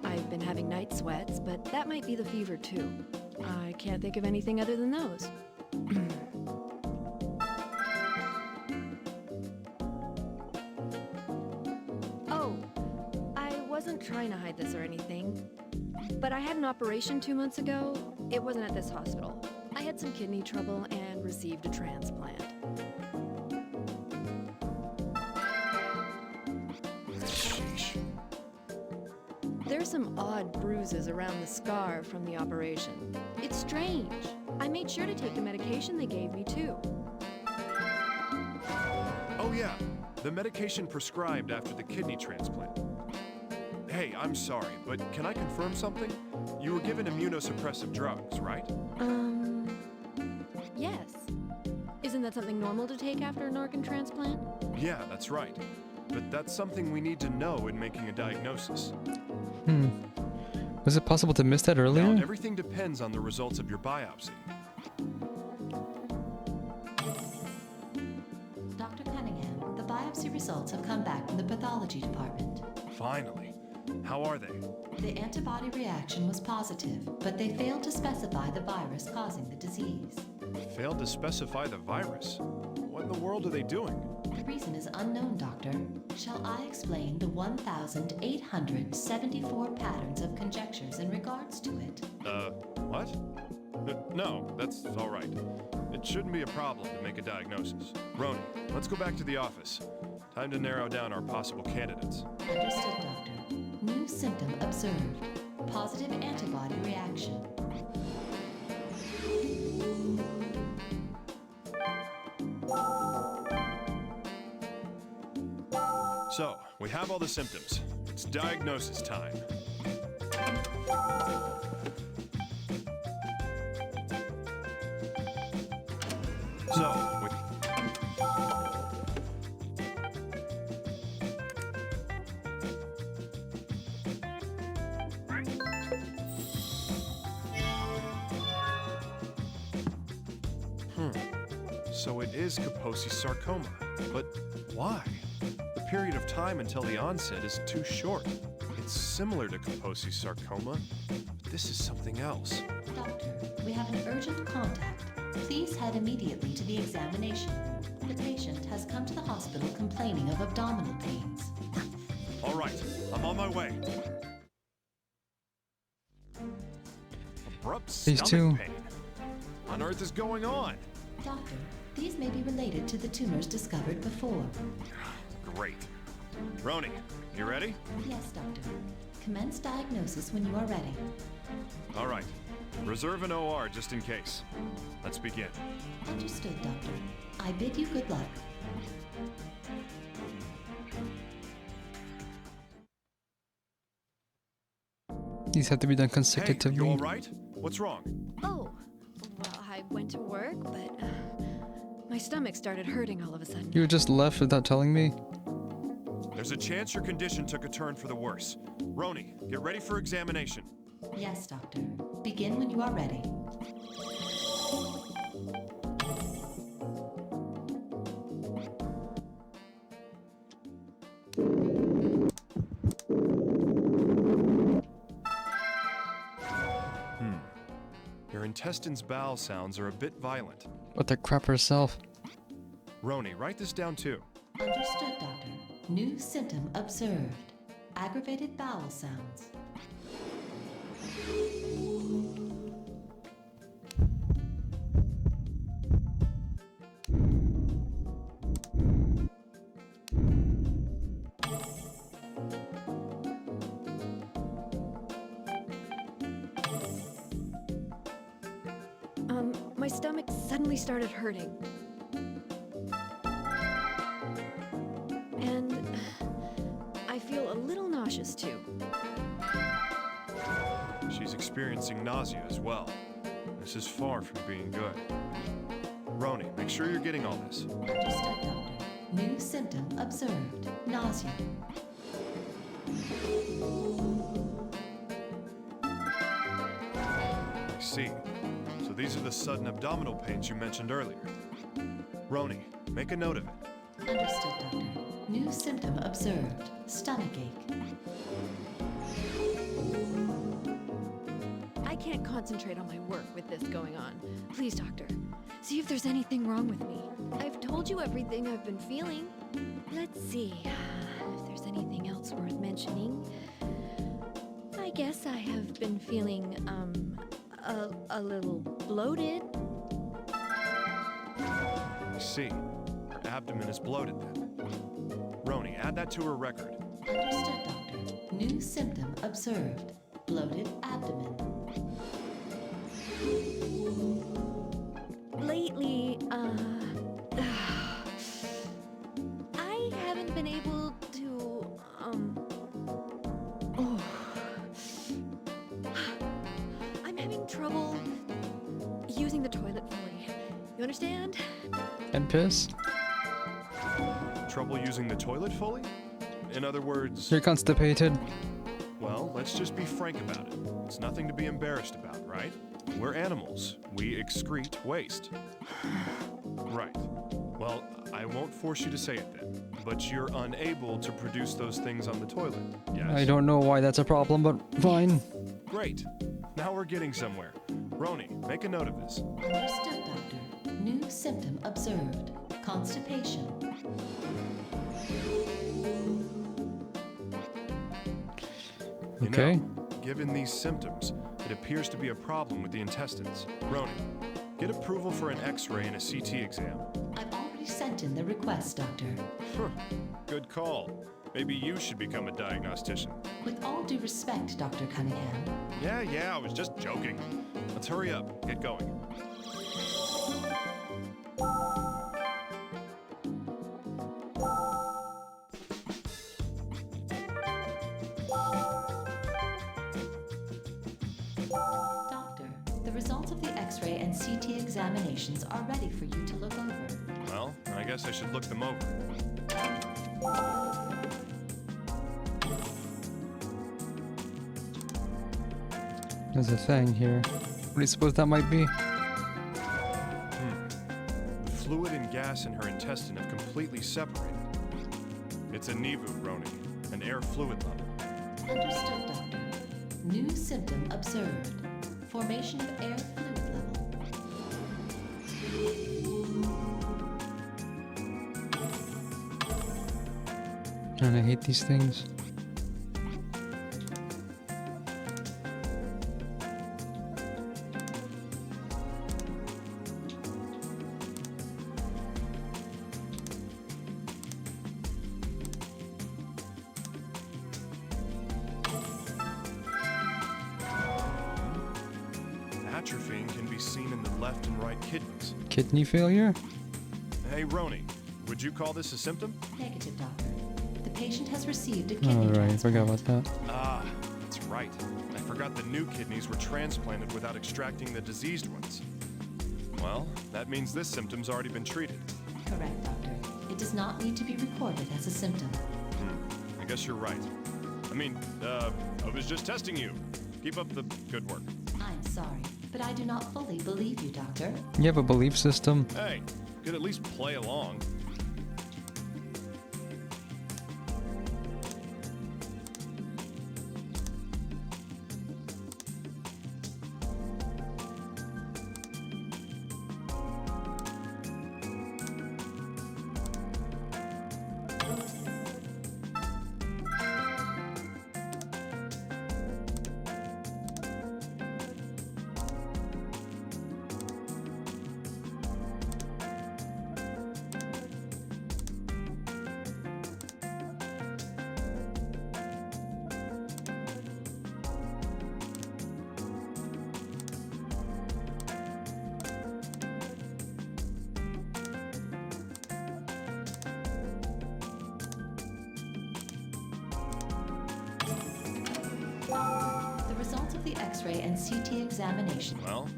I've been having night sweats, but that might be the fever too. I can't think of anything other than those. Oh, I wasn't trying to hide this or anything, but I had an operation 2 months ago. It wasn't at this hospital. I had some kidney trouble and received a transplant. Sheesh. There's some odd bruises around the scar from the operation. It's strange. I made sure to take the medication they gave me too. Oh yeah, the medication prescribed after the kidney transplant. Hey, I'm sorry, but can I confirm something? You were given immunosuppressive drugs, right? Yes. Isn't that something normal to take after an organ transplant? Yeah, that's right. But that's something we need to know in making a diagnosis. Was it possible to miss that earlier? Now, everything depends on the results of your biopsy. Dr. Cunningham, the biopsy results have come back from the pathology department. Finally. How are they? The antibody reaction was positive, but they failed to specify the virus causing the disease. Failed to specify the virus? What in the world are they doing? The reason is unknown, Doctor. Shall I explain the 1,874 patterns of conjectures in regards to it? What? No, that's all right. It shouldn't be a problem to make a diagnosis. Roni, let's go back to the office. Time to narrow down our possible candidates. Understood, Doctor. New symptom observed. positive antibody reaction. So, we have all the symptoms. It's diagnosis time. So, we... So it is Kaposi sarcoma. But why? The period of time until the onset is too short. It's similar to Kaposi sarcoma, but this is something else. Doctor, we have an urgent contact. Please head immediately to the examination. The patient has come to the hospital complaining of abdominal pains. All right, I'm on my way. Abrupt These stomach two. pain. What on earth is going on? Doctor, these may be related to the tumors discovered before. Great. Roni, you ready? Yes, Doctor. Commence diagnosis when you are ready. All right. Reserve an OR just in case. Let's begin. Understood, Doctor. I bid you good luck. These have to be done Hey, consecutively. you all right? What's wrong? Oh, well, I went to work, but my stomach started hurting all of a sudden. You just left without telling me? There's a chance your condition took a turn for the worse. Roni, get ready for examination. Yes, Doctor. Begin when you are ready. Your intestines' bowel sounds are a bit violent. What the crap herself? Roni, write this down too. Understood, Doctor. New symptom observed. Aggravated bowel sounds. My stomach suddenly started hurting. And I feel a little nauseous too. She's experiencing nausea as well. This is far from being good. Roni, make sure you're getting all this. Understood, Doctor. New symptom observed. Nausea. I see. So these are the sudden abdominal pains you mentioned earlier. Roni, make a note of it. Understood, Doctor. New symptom observed. Stomachache. I can't concentrate on my work with this going on. Please, doctor, see if there's anything wrong with me. I've told you everything I've been feeling. Let's see if there's anything else worth mentioning. I guess I have been feeling, a little bloated. I see. Her abdomen is bloated then. Roni, add that to her record. Understood, Doctor. New symptom observed. Bloated abdomen. Lately, I haven't been able to, I'm having trouble using the toilet fully. You understand? And piss? Trouble using the toilet fully? In other words... You're constipated. Well, let's just be frank about it. It's nothing to be embarrassed about, right? We're animals. We excrete waste. Right. Well, I won't force you to say it then, but you're unable to produce those things on the toilet, yes? I don't know why that's a problem, but fine. Great. Now we're getting somewhere. Roni, make a note of this. Understood, Doctor. New symptom observed. Constipation. Okay. You know, given these symptoms, it appears to be a problem with the intestines. Roni, get approval for an X-ray and a CT exam. I've already sent in the request, Doctor. Good call. Maybe you should become a diagnostician. With all due respect, Dr. Cunningham. Yeah, I was just joking. Let's hurry up. Get going. Doctor, the results of the X-ray and CT examinations are ready for you to look over. Well, I guess I should look them over. There's a thing here. What do you suppose that might be? The fluid and gas in her intestine have completely separated. It's a NIVU, Roni, an air fluid level. Understood, Doctor. New symptom observed. Formation of air fluid level. And I hate these things. Atrophying can be seen in the left and right kidneys. Kidney failure? Hey, Roni, would you call this a symptom? Negative, Doctor. The patient has received a Oh, kidney right. I transplant. forgot about that. Ah, that's right. I forgot the new kidneys were transplanted without extracting the diseased ones. Well, that means this symptom's already been treated. Correct, Doctor. It does not need to be recorded as a symptom. I guess you're right. I was just testing you. Keep up the good work. I'm sorry, but I do not fully believe you, Doctor. You have a belief system? Hey, could at least play along. The results of the X-ray and CT examination. Well,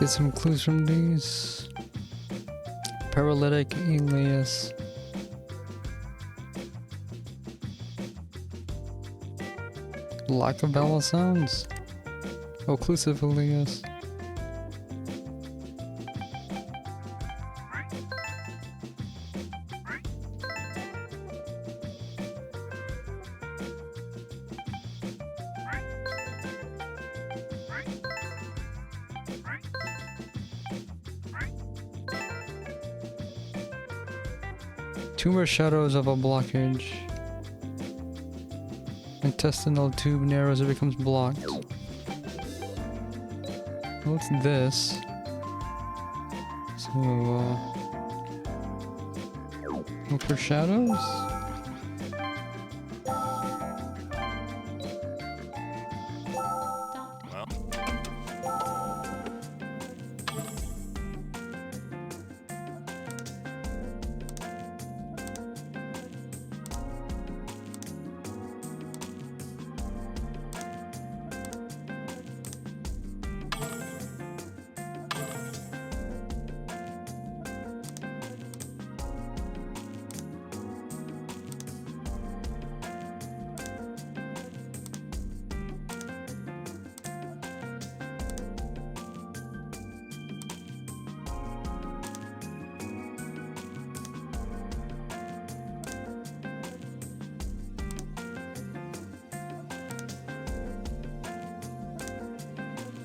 Get some clues from these. Paralytic alias. Lack of vowel sounds. Occlusive alias. Tumor shadows of a blockage. Intestinal tube narrows, it becomes blocked. What's this? So, look for shadows?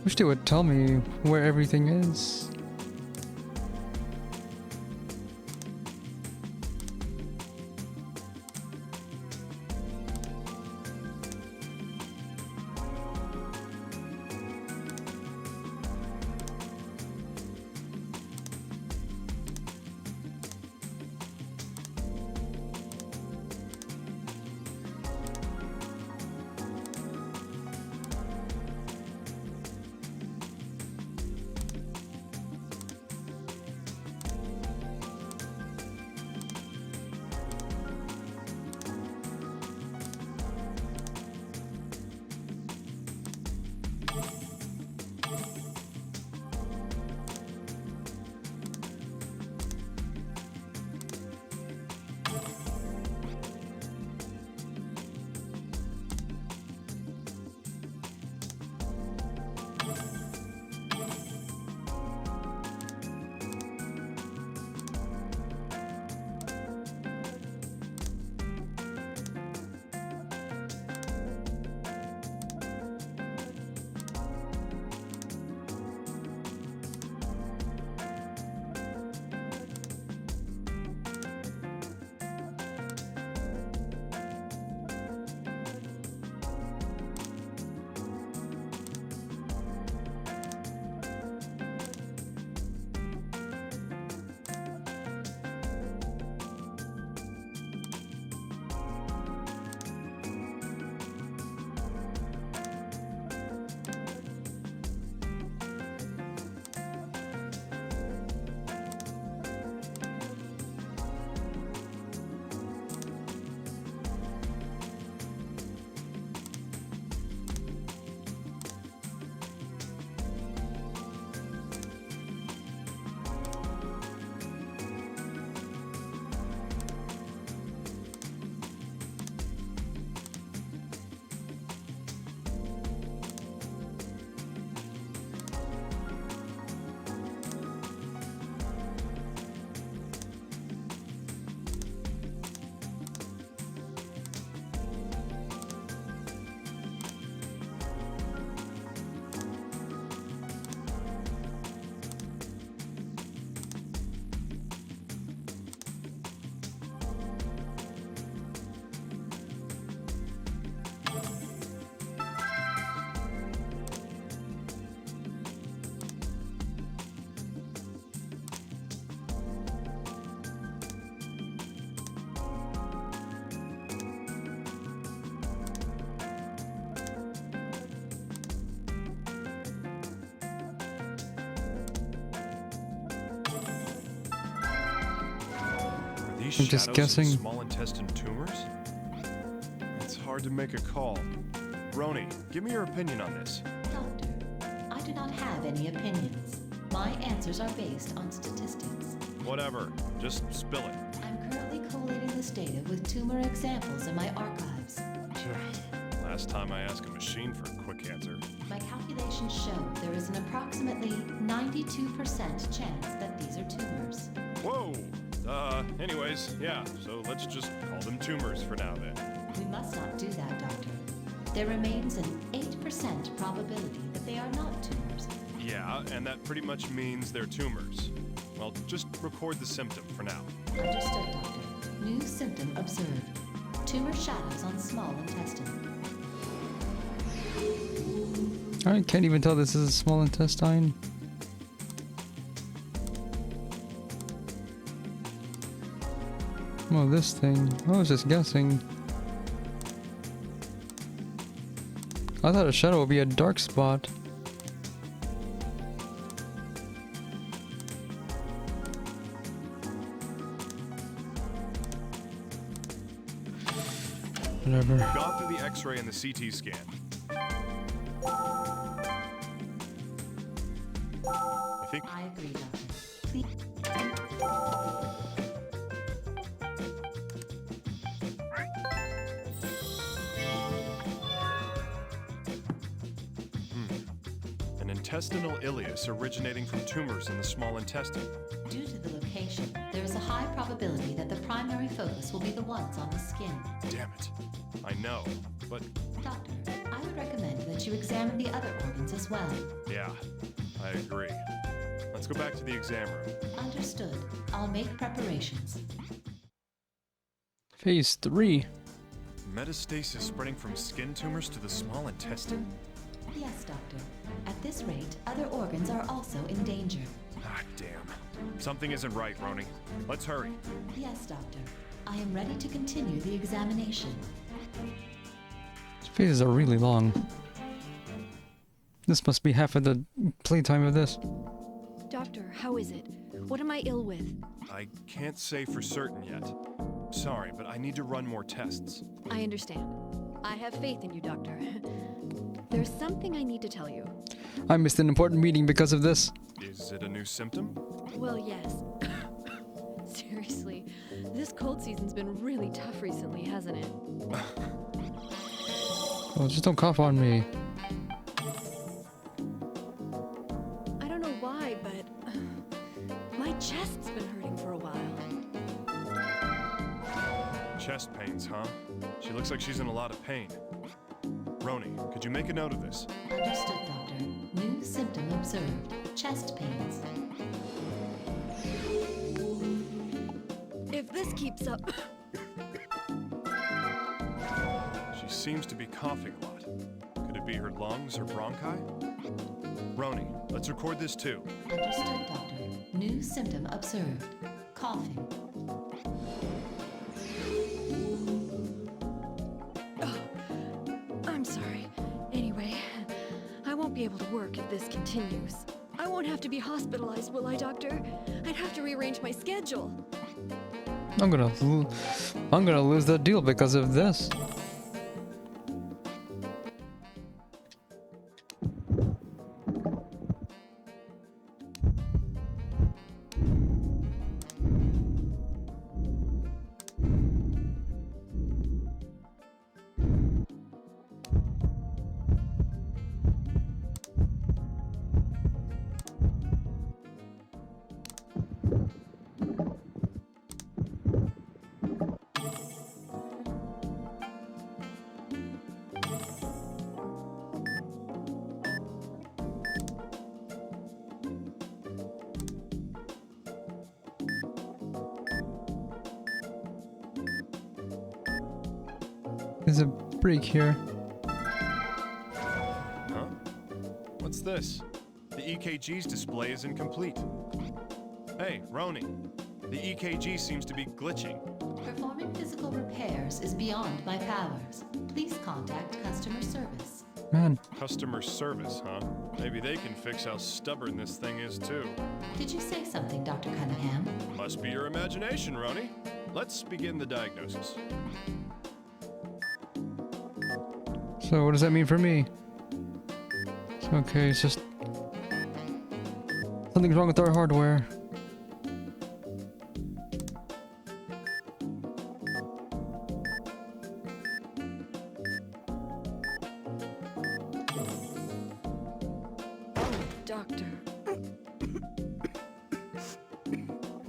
Wish they would tell me where everything is. These I'm just shadows guessing. and small intestine tumors? It's hard to make a call. Roni, give me your opinion on this. Doctor, I do not have any opinions. My answers are based on statistics. Whatever, just spill it. I'm currently collating this data with tumor examples in my archives. Last time I asked a machine for a quick answer. My calculations show there is an approximately 92% chance that these are tumors. Whoa! Anyways, yeah, so let's just call them tumors for now then. We must not do that, Doctor. There remains an 8% probability that they are not tumors. Yeah, and that pretty much means they're tumors. Well, just record the symptom for now. Understood, Doctor. New symptom observed. Tumor shadows on small intestine. I can't even tell this is a small intestine. Oh, this thing. I was just guessing. I thought a shadow would be a dark spot. Whatever. We've gone through the X-ray and the CT scan. I think I agree, Doctor. Please. An intestinal ileus originating from tumors in the small intestine. Due to the location, there is a high probability that the primary focus will be the ones on the skin. Damn it. I know, but Doctor, I would would recommend that you examine the other organs as well. Yeah, I agree. Let's go back to the exam room. Understood. I'll make preparations. Phase 3. Metastasis spreading from skin tumors to the small intestine? Yes, Doctor. At this rate, other organs are also in danger. Ah, damn. Something isn't right, Roni. Let's hurry. Yes, Doctor. I am ready to continue the examination. These phases are really long. This must be half of the playtime of this. Doctor, how is it? What am I ill with? I can't say for certain yet. Sorry, but I need to run more tests. I understand. I have faith in you, Doctor. There's something I need to tell you. I missed an important meeting because of this. Is it a new symptom? Well, yes. Seriously, this cold season's been really tough recently, hasn't it? Oh, just don't cough on me. I don't know why, but my chest's been hurting for a while. Chest pains, huh? She looks like she's in a lot of pain. Roni, could you make a note of this? Understood, Doctor. New symptom observed. Chest pains. If this keeps up... She seems to be coughing a lot. Could it be her lungs or bronchi? Roni, let's record this too. Understood, Doctor. New symptom observed. Coughing. I'm sorry. Anyway, I won't be able to work if this continues. I won't have to be hospitalized, will I, Doctor? I'd have to rearrange my schedule. I'm gonna lose the deal because of this. There's a break here. Huh? What's this? The EKG's display is incomplete. Hey, Roni. The EKG seems to be glitching. Performing physical repairs is beyond my powers. Please contact customer service. Man. Customer service, huh? Maybe they can fix how stubborn this thing is, too. Did you say something, Dr. Cunningham? Must be your imagination, Roni. Let's begin the diagnosis. So what does that mean for me? Okay, it's just... something's wrong with our hardware. Doctor.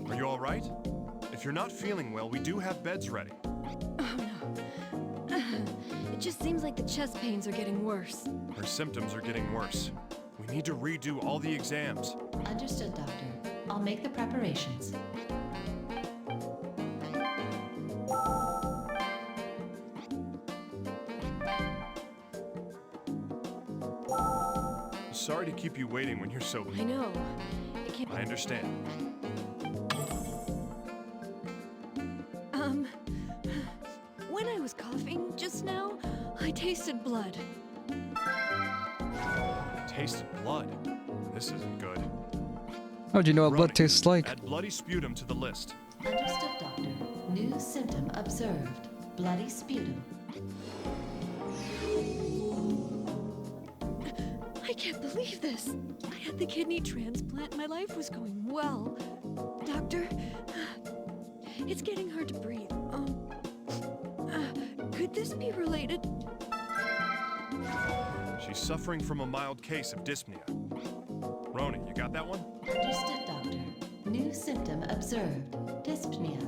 Are you all right? If you're not feeling well, we do have beds ready. It just seems like the chest pains are getting worse. Her symptoms are getting worse. We need to redo all the exams. Understood, Doctor. I'll make the preparations. Sorry to keep you waiting when you're so... I know. I understand. When I was coughing just now, I tasted blood. Tasted blood? This isn't good. How'd you know what blood Roni, tastes like? Add bloody sputum to the list. Understood, Doctor. New symptom observed. Bloody sputum. I can't believe this. I had the kidney transplant. My life was going well. Doctor, it's getting hard to breathe. Could this be related? She's suffering from a mild case of dyspnea. Roni, you got that one? Understood, Doctor. New symptom observed. Dyspnea.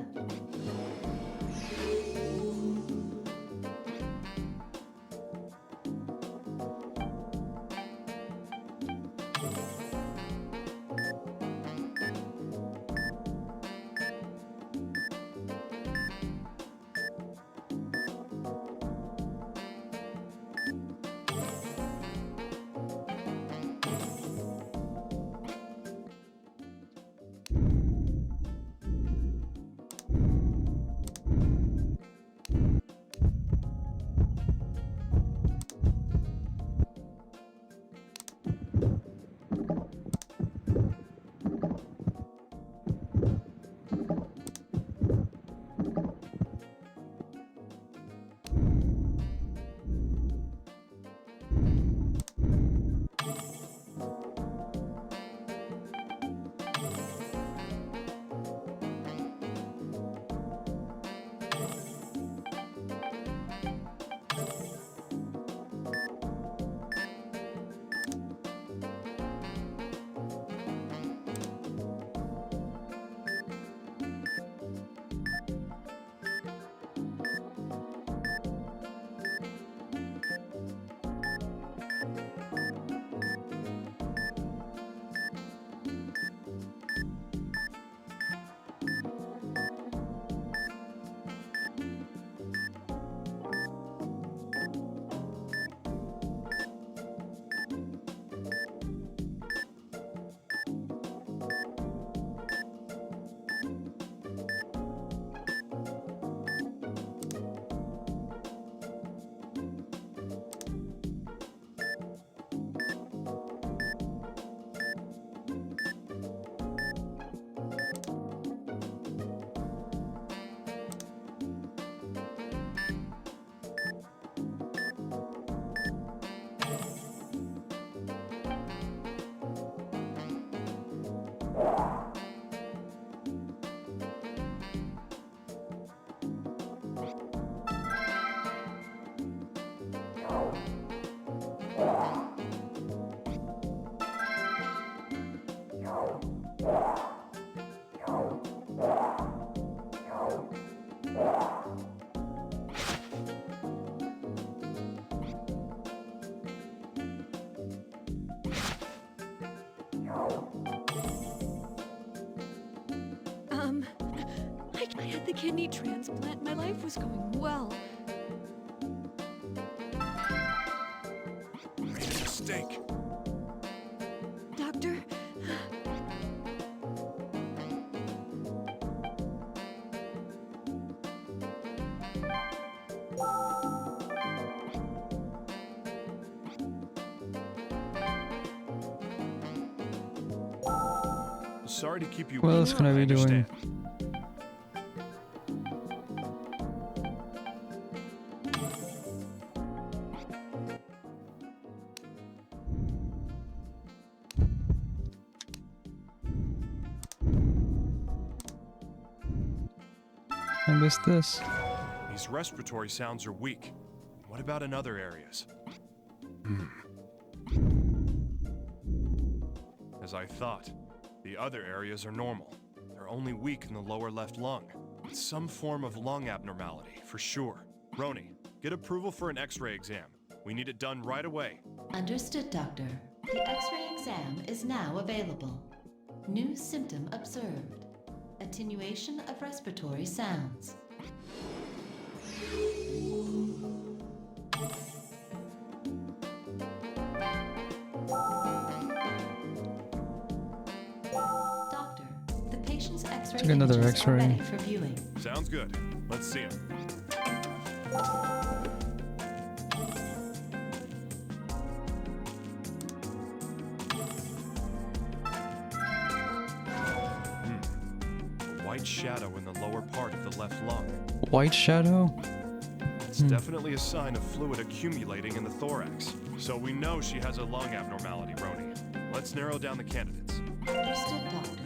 I had the kidney transplant. My life was going well. Made a mistake. Doctor? Sorry to keep you. What else can I be doing? I missed this. These respiratory sounds are weak. What about in other areas? As I thought, the other areas are normal. They're only weak in the lower left lung. It's some form of lung abnormality, for sure. Roni, get approval for an X-ray exam. We need it done right away. Understood, Doctor. The X-ray exam is now available. New symptom observed. Attenuation of respiratory sounds. Doctor, the patient's X-ray Took another images are X-ray. ready for viewing. Sounds good. Let's see him. A white shadow in the lower part of the left lung. White shadow? It's definitely a sign of fluid accumulating in the thorax. So we know she has a lung abnormality, Roni. Let's narrow down the candidates. Understood, Doctor.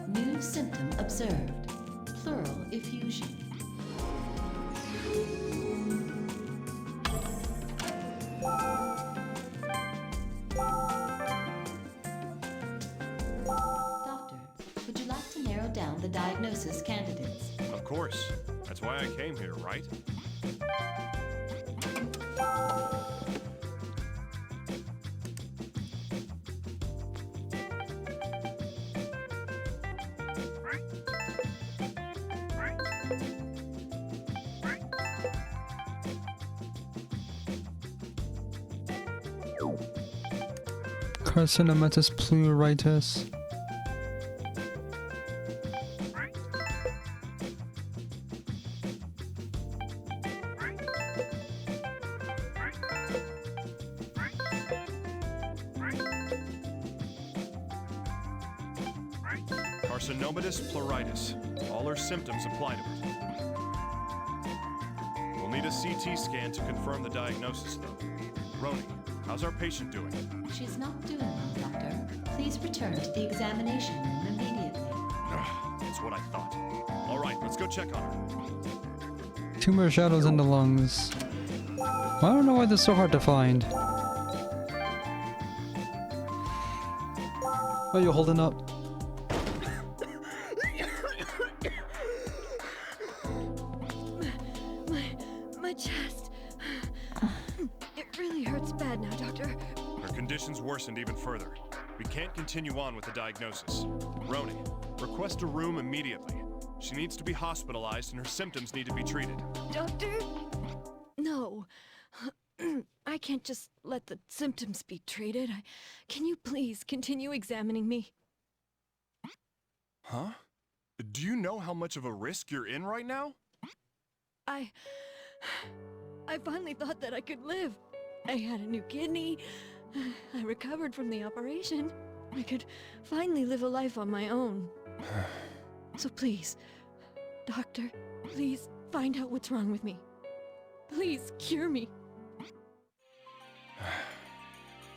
New symptom observed. Pleural effusion. Doctor, would you like to narrow down the diagnosis candidates? Of course. That's why I came here, right? Carcinomatous pleuritis. Carcinomatous pleuritis. All her symptoms apply to it. We'll need a CT scan to confirm the diagnosis, though. Roni, how's our patient doing? She's not doing well, Doctor. Please return to the examination room immediately. That's what I thought. All right, let's go check on her. Tumor shadows in the lungs. I don't know why this is so hard to find. What are you holding up? My chest. It really hurts bad now, Doctor. Her condition's worsened even further. We can't continue on with the diagnosis. Roni, request a room immediately. She needs to be hospitalized and her symptoms need to be treated. Doctor? No. I can't just let the symptoms be treated. Can you please continue examining me? Huh? Do you know how much of a risk you're in right now? I finally thought that I could live. I had a new kidney. I recovered from the operation. I could finally live a life on my own. So please, Doctor, please find out what's wrong with me. Please cure me.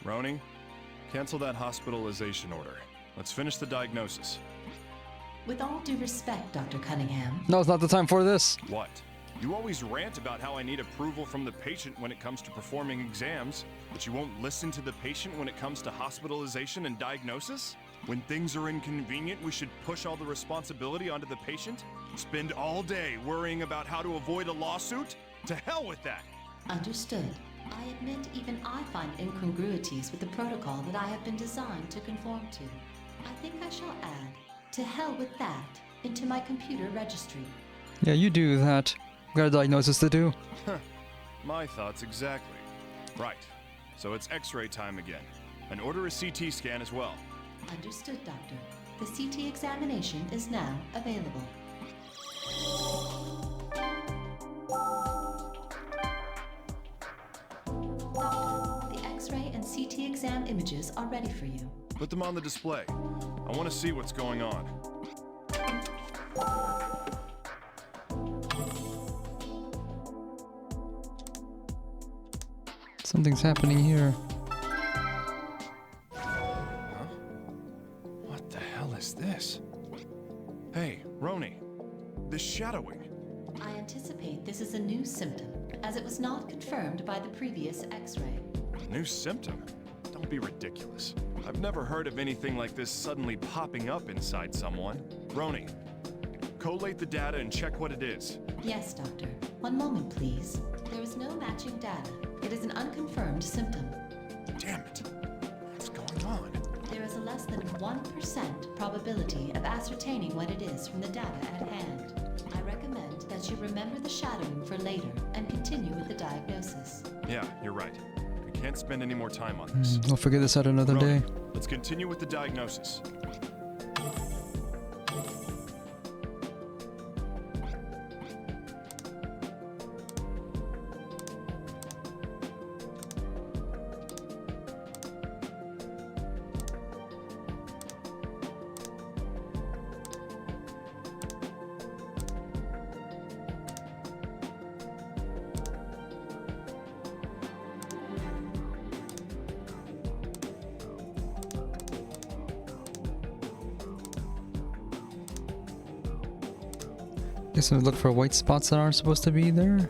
Roni, cancel that hospitalization order. Let's finish the diagnosis. With all due respect, Dr. Cunningham. No, it's not the time for this. What? You always rant about how I need approval from the patient when it comes to performing exams, but you won't listen to the patient when it comes to hospitalization and diagnosis? When things are inconvenient, we should push all the responsibility onto the patient? Spend all day worrying about how to avoid a lawsuit? To hell with that! Understood. I admit even I find incongruities with the protocol that I have been designed to conform to. I think I shall add, to hell with that, into my computer registry. Yeah, you do that. Got a diagnosis to do. My thoughts exactly. Right. So it's X-ray time again. And order a CT scan as well. Understood, Doctor. The CT examination is now available. Doctor, the X-ray and CT exam images are ready for you. Put them on the display. I want to see what's going on. Something's happening here. Huh? What the hell is this? Hey, Roni. This shadowing. I anticipate this is a new symptom, as it was not confirmed by the previous X-ray. New symptom? Don't be ridiculous. I've never heard of anything like this suddenly popping up inside someone. Roni, collate the data and check what it is. Yes, Doctor. One moment, please. There is no matching data. It is an unconfirmed symptom. Damn it. What's going on? There is a less than 1% probability of ascertaining what it is from the data at hand. I recommend that you remember the shadowing for later and continue with the diagnosis. Yeah, you're right. We can't spend any more time on this. I'll figure this out another day. Let's continue with the diagnosis. Guess we look for white spots that aren't supposed to be there.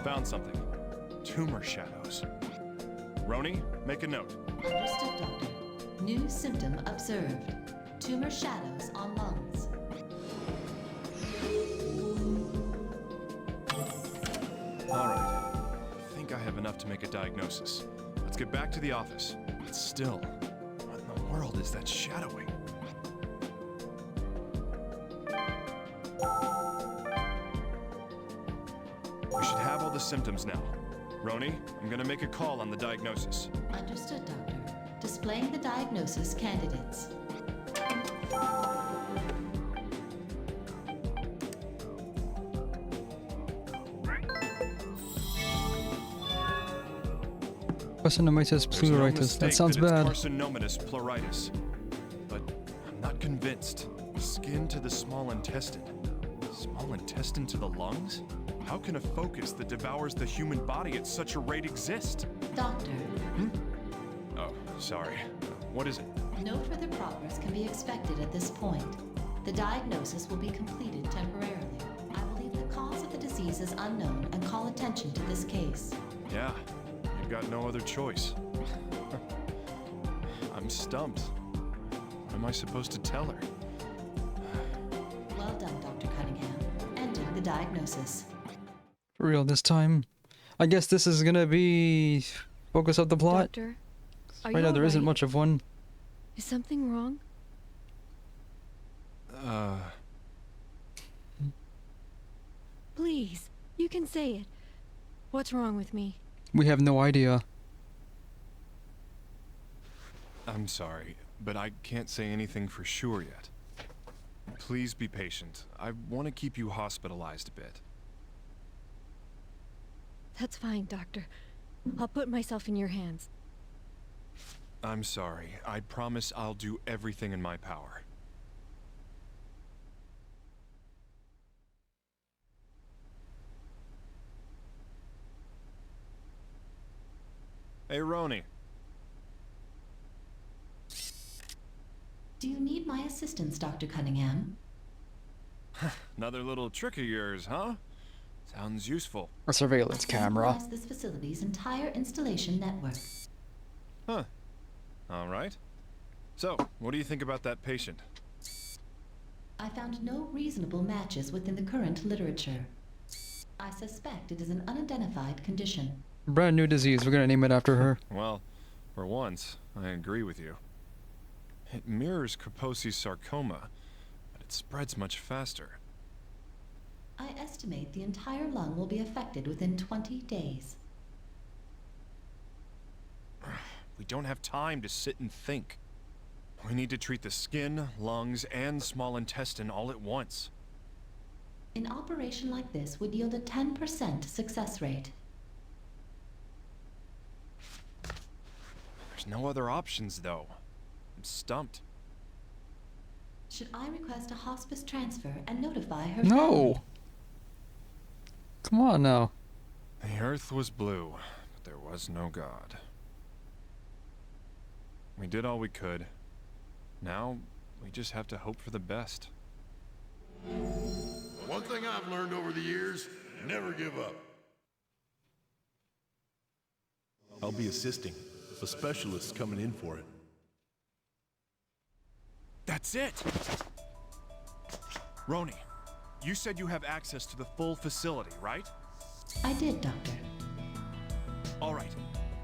Found something. Tumor shadows. Roni, make a note. Understood, Doctor. New symptom observed. Tumor shadows on lungs. All right. I think I have enough to make a diagnosis. Let's get back to the office. But still, what in the world is that shadowing? We should have all the symptoms now. Roni, I'm gonna make a call on the diagnosis. Understood, Doctor. Displaying the diagnosis candidates. Carcinomatosis pleuritis. That sounds bad. Carcinomatous pleuritis. But I'm not convinced. Skin to the small intestine. Small intestine to the lungs? How can a focus that devours the human body at such a rate exist? Doctor. Oh, sorry. What is it? No further progress can be expected at this point. The diagnosis will be completed temporarily. I will leave the cause of the disease as unknown and call attention to this case. Yeah, you've got no other choice. I'm stumped. What am I supposed to tell her? Well done, Dr. Cunningham. Ending the diagnosis. For real this time. I guess this is gonna be focus of the plot. Doctor, are right you now there isn't alright? much of one. Is something wrong? Please, you can say it. What's wrong with me? We have no idea. I'm sorry, but I can't say anything for sure yet. Please be patient. I want to keep you hospitalized a bit. That's fine, Doctor. I'll put myself in your hands. I'm sorry. I promise I'll do everything in my power. Hey, Roni. Do you need my assistance, Dr. Cunningham? Another little trick of yours, huh? Sounds useful. A surveillance camera. Analyze this facility's entire installation network. Huh. All right. So, what do you think about that patient? I found no reasonable matches within the current literature. I suspect it is an unidentified condition. Brand new disease. We're gonna name it after her. Well, for once, I agree with you. It mirrors Kaposi's sarcoma, but it spreads much faster. I estimate the entire lung will be affected within 20 days. We don't have time to sit and think. We need to treat the skin, lungs, and small intestine all at once. An operation like this would yield a 10% success rate. There's no other options, though. I'm stumped. Should I request a hospice transfer and notify her No! family? Come on now. The earth was blue, but there was no God. We did all we could. Now, we just have to hope for the best. One thing I've learned over the years, never give up. I'll be assisting. A specialist's coming in for it. That's it! Roni, you said you have access to the full facility, right? I did, Doctor. All right.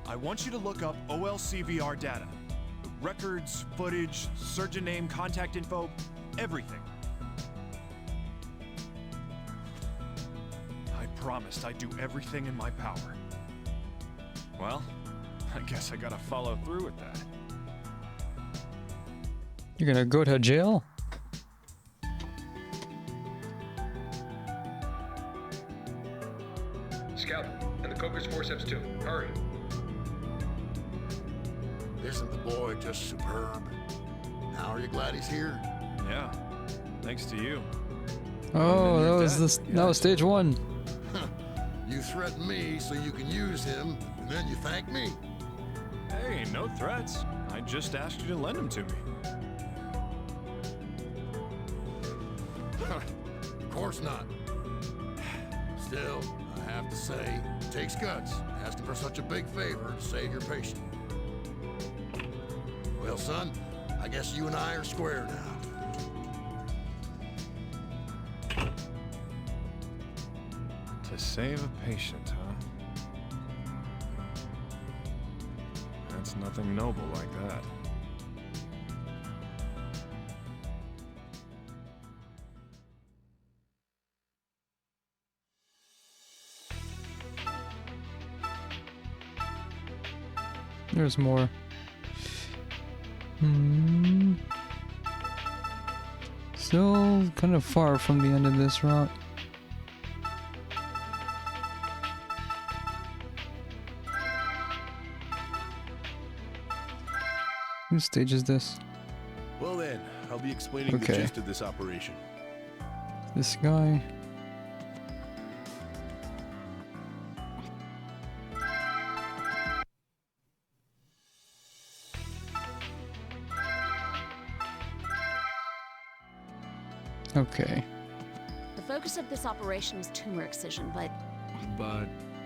I want you to look up OLCVR data. Records, footage, surgeon name, contact info, everything. I promised I'd do everything in my power. Well, I guess I gotta follow through with that. You're gonna go to jail? Scout, and the Cocos forceps too. Hurry. Isn't the boy just superb? Now are you glad he's here? Yeah, thanks to you. Oh, that was this. That was stage one. You threaten me so you can use him, and then you thank me. Hey, no threats. I just asked you to lend him to me. Of course not. Still, I have to say, it takes guts asking for such a big favor to save your patient. Well, son, I guess you and I are square now. To save a patient, huh? That's nothing noble like that. There's more. Still kind of far from the end of this route. Whose stage is this? Well then, I'll be explaining the gist of this operation. This guy. Okay. The focus of this operation is tumor excision, but...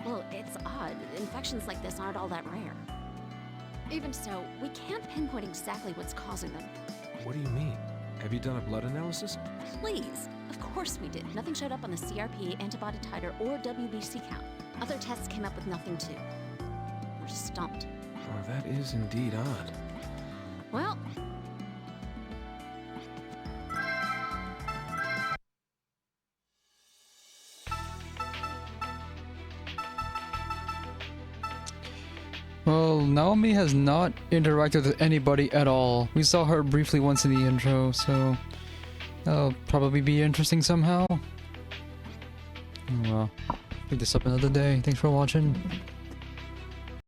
Well, it's odd. Infections like this aren't all that rare. Even so, we can't pinpoint exactly what's causing them. What do you mean? Have you done a blood analysis? Please! Of course we did. Nothing showed up on the CRP, antibody titer, or WBC count. Other tests came up with nothing too. We're stumped. Oh, that is indeed odd. Well... Well, Naomi has not interacted with anybody at all. We saw her briefly once in the intro, so that'll probably be interesting somehow. Oh well, pick this up another day. Thanks for watching.